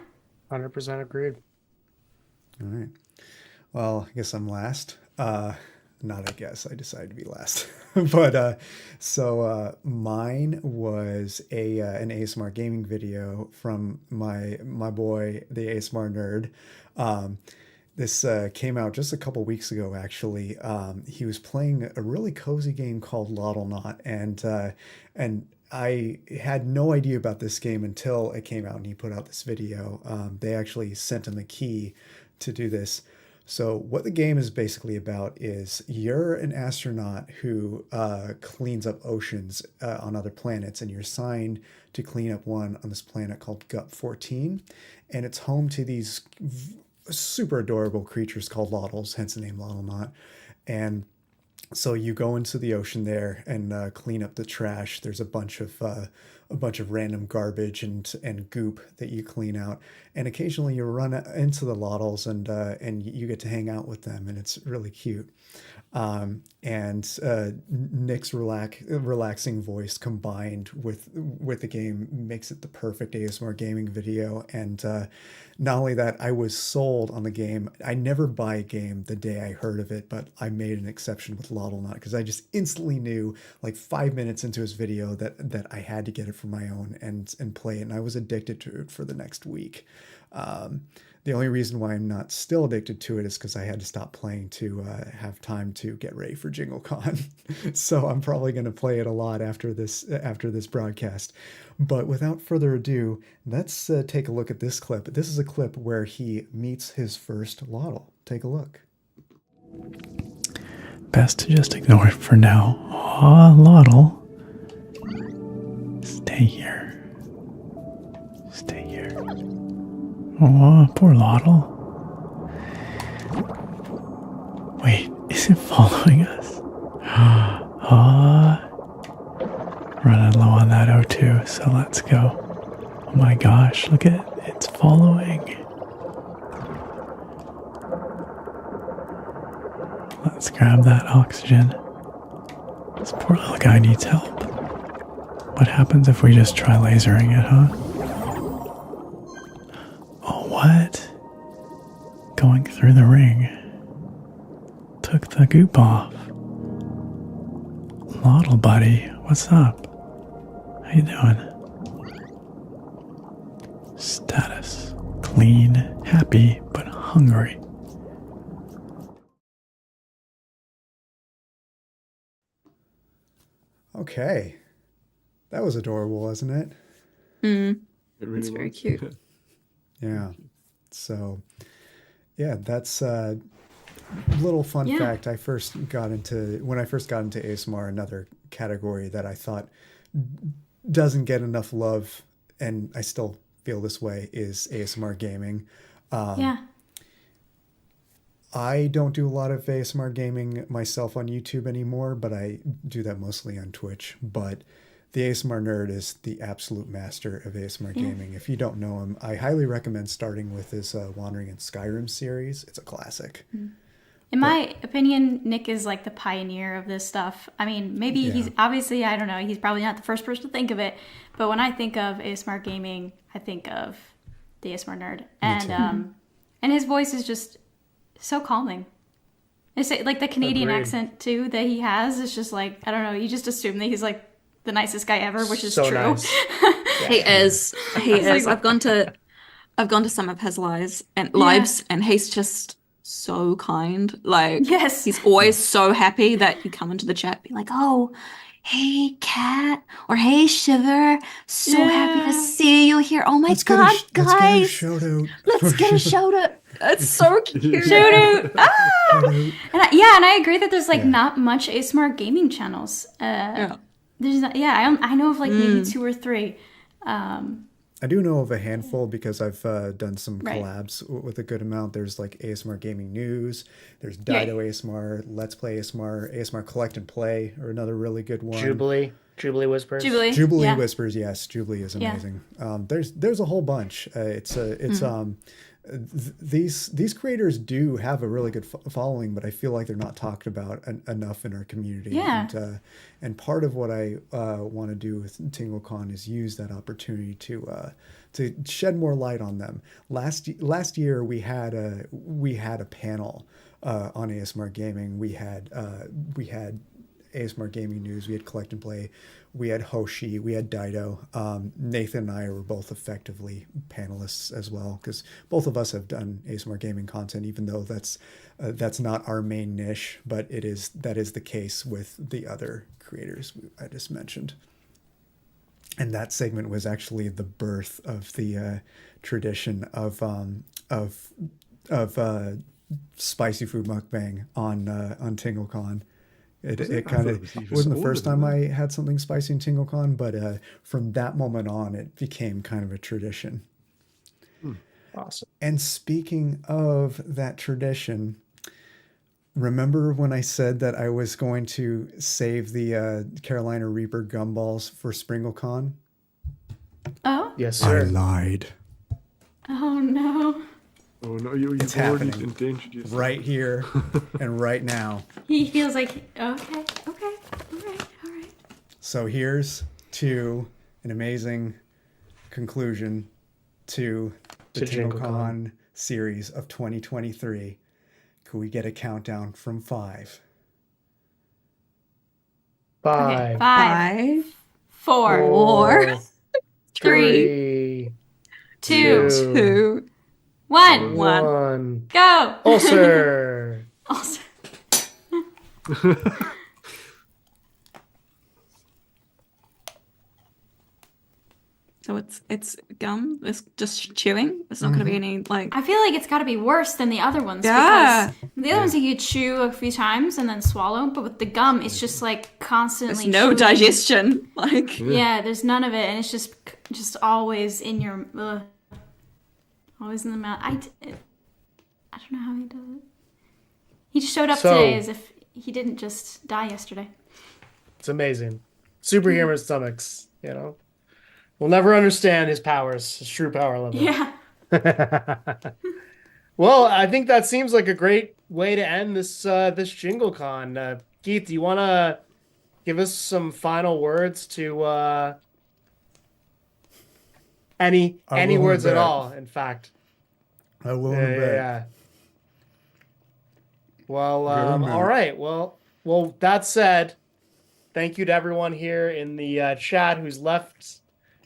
100% agreed. All right. Well, I guess I'm last. Not I guess. I decided to be last. But mine was an ASMR gaming video from my boy, the ASMR nerd. This came out just a couple weeks ago, actually. He was playing a really cozy game called Lottle Knot, and I had no idea about this game until it came out and he put out this video. They actually sent him a key to do this. So what the game is basically about is you're an astronaut who cleans up oceans on other planets, and you're assigned to clean up one on this planet called Gut 14, and it's home to these super adorable creatures called Lottles, hence the name Lottle Knot. And so you go into the ocean there and clean up the trash. There's a bunch of random garbage and goop that you clean out, and occasionally you run into the Lottles and you get to hang out with them, and it's really cute. Nick's relaxing voice combined with the game makes it the perfect ASMR gaming video. And not only that, I was sold on the game. I never buy a game the day I heard of it, but I made an exception with Lottle Knot because I just instantly knew, like 5 minutes into his video, that I had to get it for my own and play it. And I was addicted to it for the next week. The only reason why I'm not still addicted to it is because I had to stop playing to have time to get ready for JingleCon. So I'm probably going to play it a lot after this broadcast. But without further ado, let's take a look at this clip. This is a clip where he meets his first Lottle. Take a look. Best to just ignore it for now. Aw, Lottle. Stay here. Stay here. Oh, poor Lottle. Wait, is it following us? Running low on that O2, so let's go. Oh my gosh, look at it. It's following. Let's grab that oxygen. This poor little guy needs help. What happens if we just try lasering it, huh? Oh, what? Going through the ring. Took the goop off. Lottle buddy, what's up? How you doing? Status. Clean, happy, but hungry. Okay. That was adorable, wasn't it? it really It's very was. cute. Yeah. So, yeah, that's a little fun Yeah. fact. When I first got into ASMR, another category that I thought doesn't get enough love, and I still feel this way, is ASMR gaming. Yeah. I don't do a lot of ASMR gaming myself on YouTube anymore, but I do that mostly on Twitch. But the ASMR nerd is the absolute master of ASMR gaming. If you don't know him, I highly recommend starting with his Wandering in Skyrim series. It's a classic. In my opinion, Nick is like the pioneer of this stuff. I mean, maybe he's obviously, I don't know, he's probably not the first person to think of it, but when I think of ASMR gaming, I think of the ASMR nerd. And his voice is just so calming. It's like the Canadian Agreed. accent too that he has. It's just like, I don't know, you just assume that he's like the nicest guy ever, which is So true. nice. He is. He is. I've gone to some of his lives, and he's just so kind. Like, Yes. he's always so happy that you come into the chat, be like, "Oh, hey, Cat," or "Hey, Shiver. So happy to see you here. Oh my God, guys, let's get a shout out. let's get a shout out." It's so cute. Shout out! Ah! And I agree that there's like not much ASMR gaming channels. There's not, I know of like maybe 2 or 3. I do know of a handful because I've done some Right. collabs with a good amount. There's like ASMR Gaming News, there's Dido ASMR, Let's Play ASMR, ASMR Collect and Play are another really good one. Jubilee Whispers. Jubilee yeah. Whispers, yes, Jubilee is amazing. There's a whole bunch. These creators do have a really good following, but I feel like they're not talked about enough in our community. Yeah. And part of what I want to do with TingleCon is use that opportunity to shed more light on them. Last year we had a panel on ASMR gaming. We had ASMR Gaming News, we had Collect and Play, we had Hoshi, we had Dido. Nathan and I were both effectively panelists as well, because both of us have done ASMR gaming content, even though that's not our main niche, but that is the case with the other creators I just mentioned. And that segment was actually the birth of the tradition of spicy food mukbang on TingleCon. It kind of wasn't the first time I had something spicy in TingleCon, but from that moment on, it became kind of a tradition. Awesome. And speaking of that tradition, remember when I said that I was going to save the Carolina Reaper gumballs for SpringleCon? Oh? Yes, I sir. lied. Oh no. Oh no, you've It's already happening endangered yourself. right here and right now. He feels like, okay, all right. So here's to an amazing conclusion to the To TingleCon JingleCon series of 2023. Could we get a countdown from 5? 5, Okay, 5, 5, 4, 4, 3, 2, 2, 1. 1. Go! Ulcer. Also, So it's gum. It's just chewing. It's not going to be any like. I feel like it's got to be worse than the other ones. Yeah. Because the other ones you could chew a few times and then swallow, but with the gum, it's just like constantly. There's no chewing. digestion. Like. Yeah, there's none of it, and it's just always in your, always in the mouth. I don't know how he does it. He just showed up today as if he didn't just die yesterday. It's amazing. Superhuman stomachs, you know. We'll never understand his powers, his true power level. Yeah. Well, I think that seems like a great way to end this JingleCon. Keith, do you want to give us some final words to any words at all? In fact, I will in a bit. yeah. Well, all right. Well, that said, thank you to everyone here in the chat who's left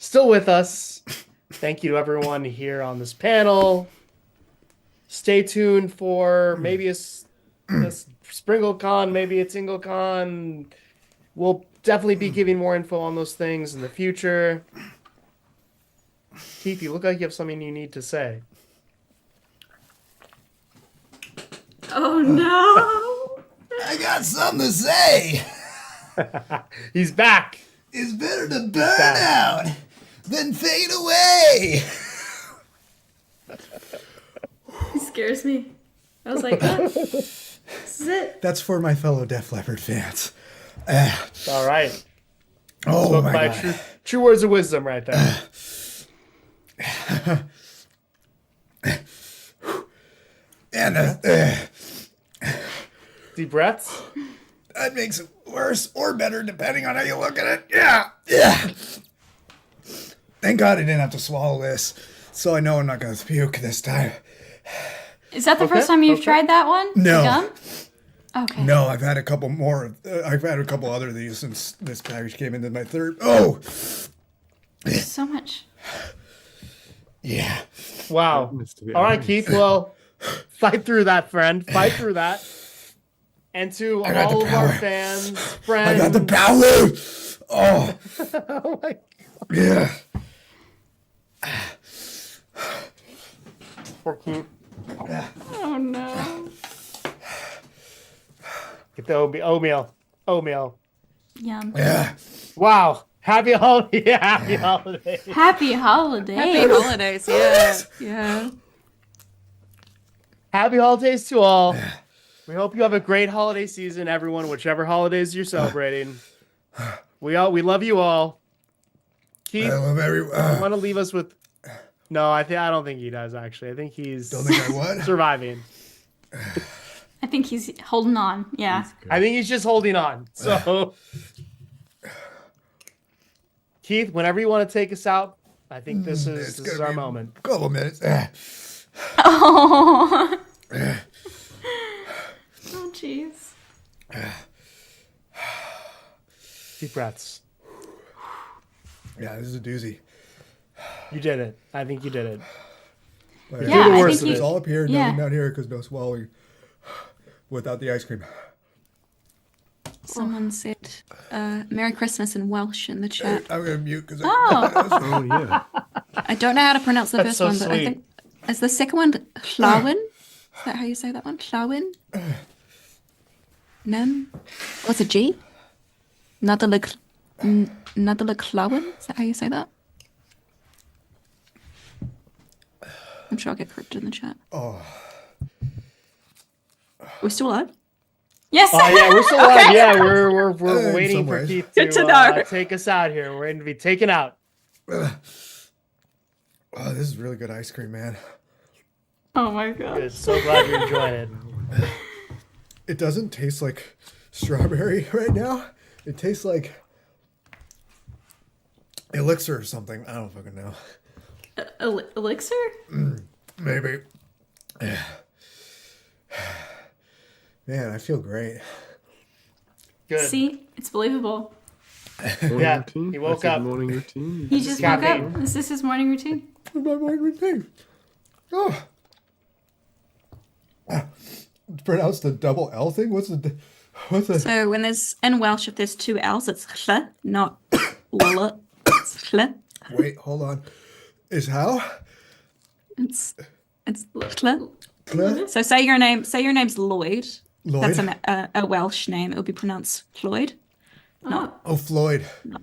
still with us. Thank you to everyone here on this panel. Stay tuned for maybe a SpringleCon, maybe a TingleCon. We'll definitely be giving more info on those things in the future. Keith, you look like you have something you need to say. Oh no! I got something to say. He's back. It's better to burn out than fade away. He scares me. I was like, this is it. That's for my fellow Def Leppard fans. All right. Oh Spoke my by God. true words of wisdom right there. And Deep breaths. that makes it worse or better depending on how you look at it. Yeah. Thank God I didn't have to swallow this, so I know I'm not going to puke this time. Is that the first time you've tried that one? No. The gum? Okay. No, I've had a couple more. I've had a couple other of these since this package came in. My third. Oh, There's so much. yeah. Wow. Goodness to the All right, eyes. Keith. Well, fight through that, friend. Fight through that. And to I got all the of our power. fans, I friends. got the power. Oh, Oh my yeah. Poor Keith. Oh no. Get the oatmeal. Oatmeal. Yum. Yeah. Wow. Happy holiday. Yeah, happy holidays. Happy holidays. Happy holidays. Yeah. Yeah. Happy holidays to all. We hope you have a great holiday season, everyone, whichever holidays you're celebrating. We love you all. Keith, I love everyone. you want to leave us with? No, I don't think he does. Actually, I think he's Don't think I would. surviving. I think he's holding on. Yeah. I think he's just holding on. So, Keith, whenever you want to take us out, I think this is our moment. A couple minutes. Oh. Oh, jeez. Deep breaths. Yeah, this is a doozy. You did it. I think you did it. But Yeah, the I worst think of it's it. all up here, Yeah. nothing down here because no swallowing without the ice cream. Someone said Merry Christmas in Welsh in the chat. I'm gonna mute because Oh. Oh yeah. I don't know how to pronounce the That's first so one, but I sweet. think is the second one Llawyn? Is that how you say that one? Llawyn? Nem? What's a G? Nadolig Llawyn? Is that how you say that? I'm sure I'll get corrected in the chat. Oh, We're still live? Yes. Oh yeah, we're still live. Okay. Yeah, we're In waiting some for ways. Keith Good to know. take us out here. We're waiting to be taken out. oh, this is really good ice cream, man. Oh my god. Good. So glad you're enjoying it. It doesn't taste like strawberry right now. It tastes like elixir or something. I don't fucking know. Elixir? Maybe. Man, I feel great. Good. See, it's believable. Morning Yeah, routine? he woke That's his up. Morning routine. He just woke Caffeine. up. Is this his morning routine? My morning routine. Oh. It's pronounced the double L thing? What's the... So when there's in Welsh, if there's two L's, it's ll, not walla. It's ll. Wait, hold on. Is how? It's ll. Cl- So say your name's Lloyd. Lloyd? That's a Welsh name. It would be pronounced Floyd. Not Oh, Floyd. no.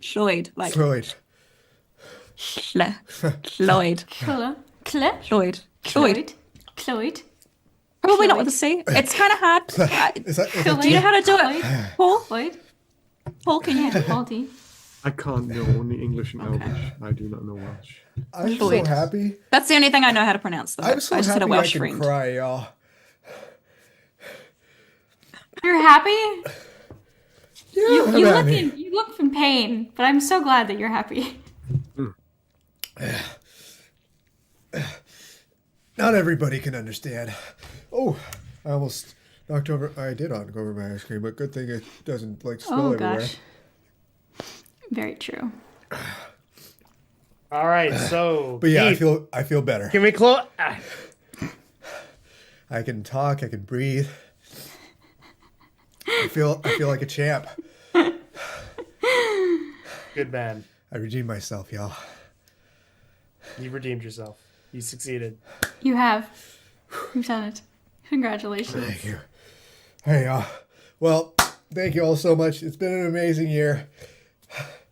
Floyd. Like Floyd. ll. Lloyd. Cla. Cla. Floyd. Cloyd. Cloyd. Probably not with a C. It's kind of hard. Is that Do you know how to do it? Paul? Cloyd. Paul, can you? Baldy. I can't know only English and Elvish. I do not know Welsh. I'm so Floyd. happy. That's the only thing I know how to pronounce. Though. I'm so I just had a happy I Welsh can friend. cry, y'all. You're happy? Yeah, I'm You happy. look in pain, but I'm so glad that you're happy. Not everybody can understand. Oh, I almost knocked over. I did knock over my ice cream, but good thing it doesn't like spill Oh everywhere. gosh. Very true. All right, so But yeah, Keith, I feel better. can we close? I can talk. I can breathe. I feel like a champ. Good man. I redeemed myself, y'all. You redeemed yourself. You succeeded. You have. You've done it. Congratulations. Thank you. Hey, y'all. Well, thank you all so much. It's been an amazing year.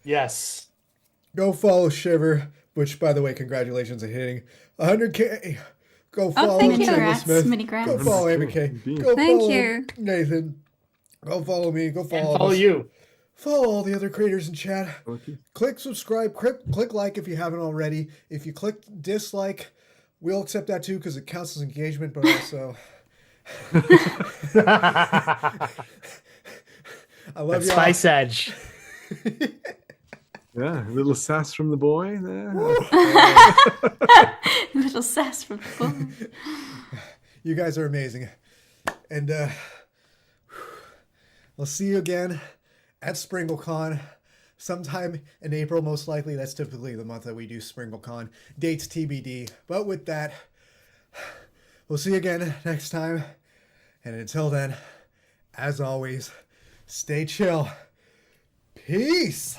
Yes. Go follow Shiver, which, by the way, congratulations on hitting 100K. Go follow thank you. Tingle Congrats, Smith. mini Go grants. follow Amy K. Go Thank follow you. Nathan. Go follow me. Go follow, all of Follow us. you. Follow all the other creators in chat. Okay. Click subscribe. Click like if you haven't already. If you click dislike, we'll accept that too because it counts as engagement, but also... I love you. Spice Edge. Yeah, a little sass from the boy there. Little sass from the boy. You guys are amazing. And we'll see you again at SpringleCon sometime in April, most likely. That's typically the month that we do SpringleCon. Dates TBD. But with that, we'll see you again next time. And until then, as always, stay chill. Peace.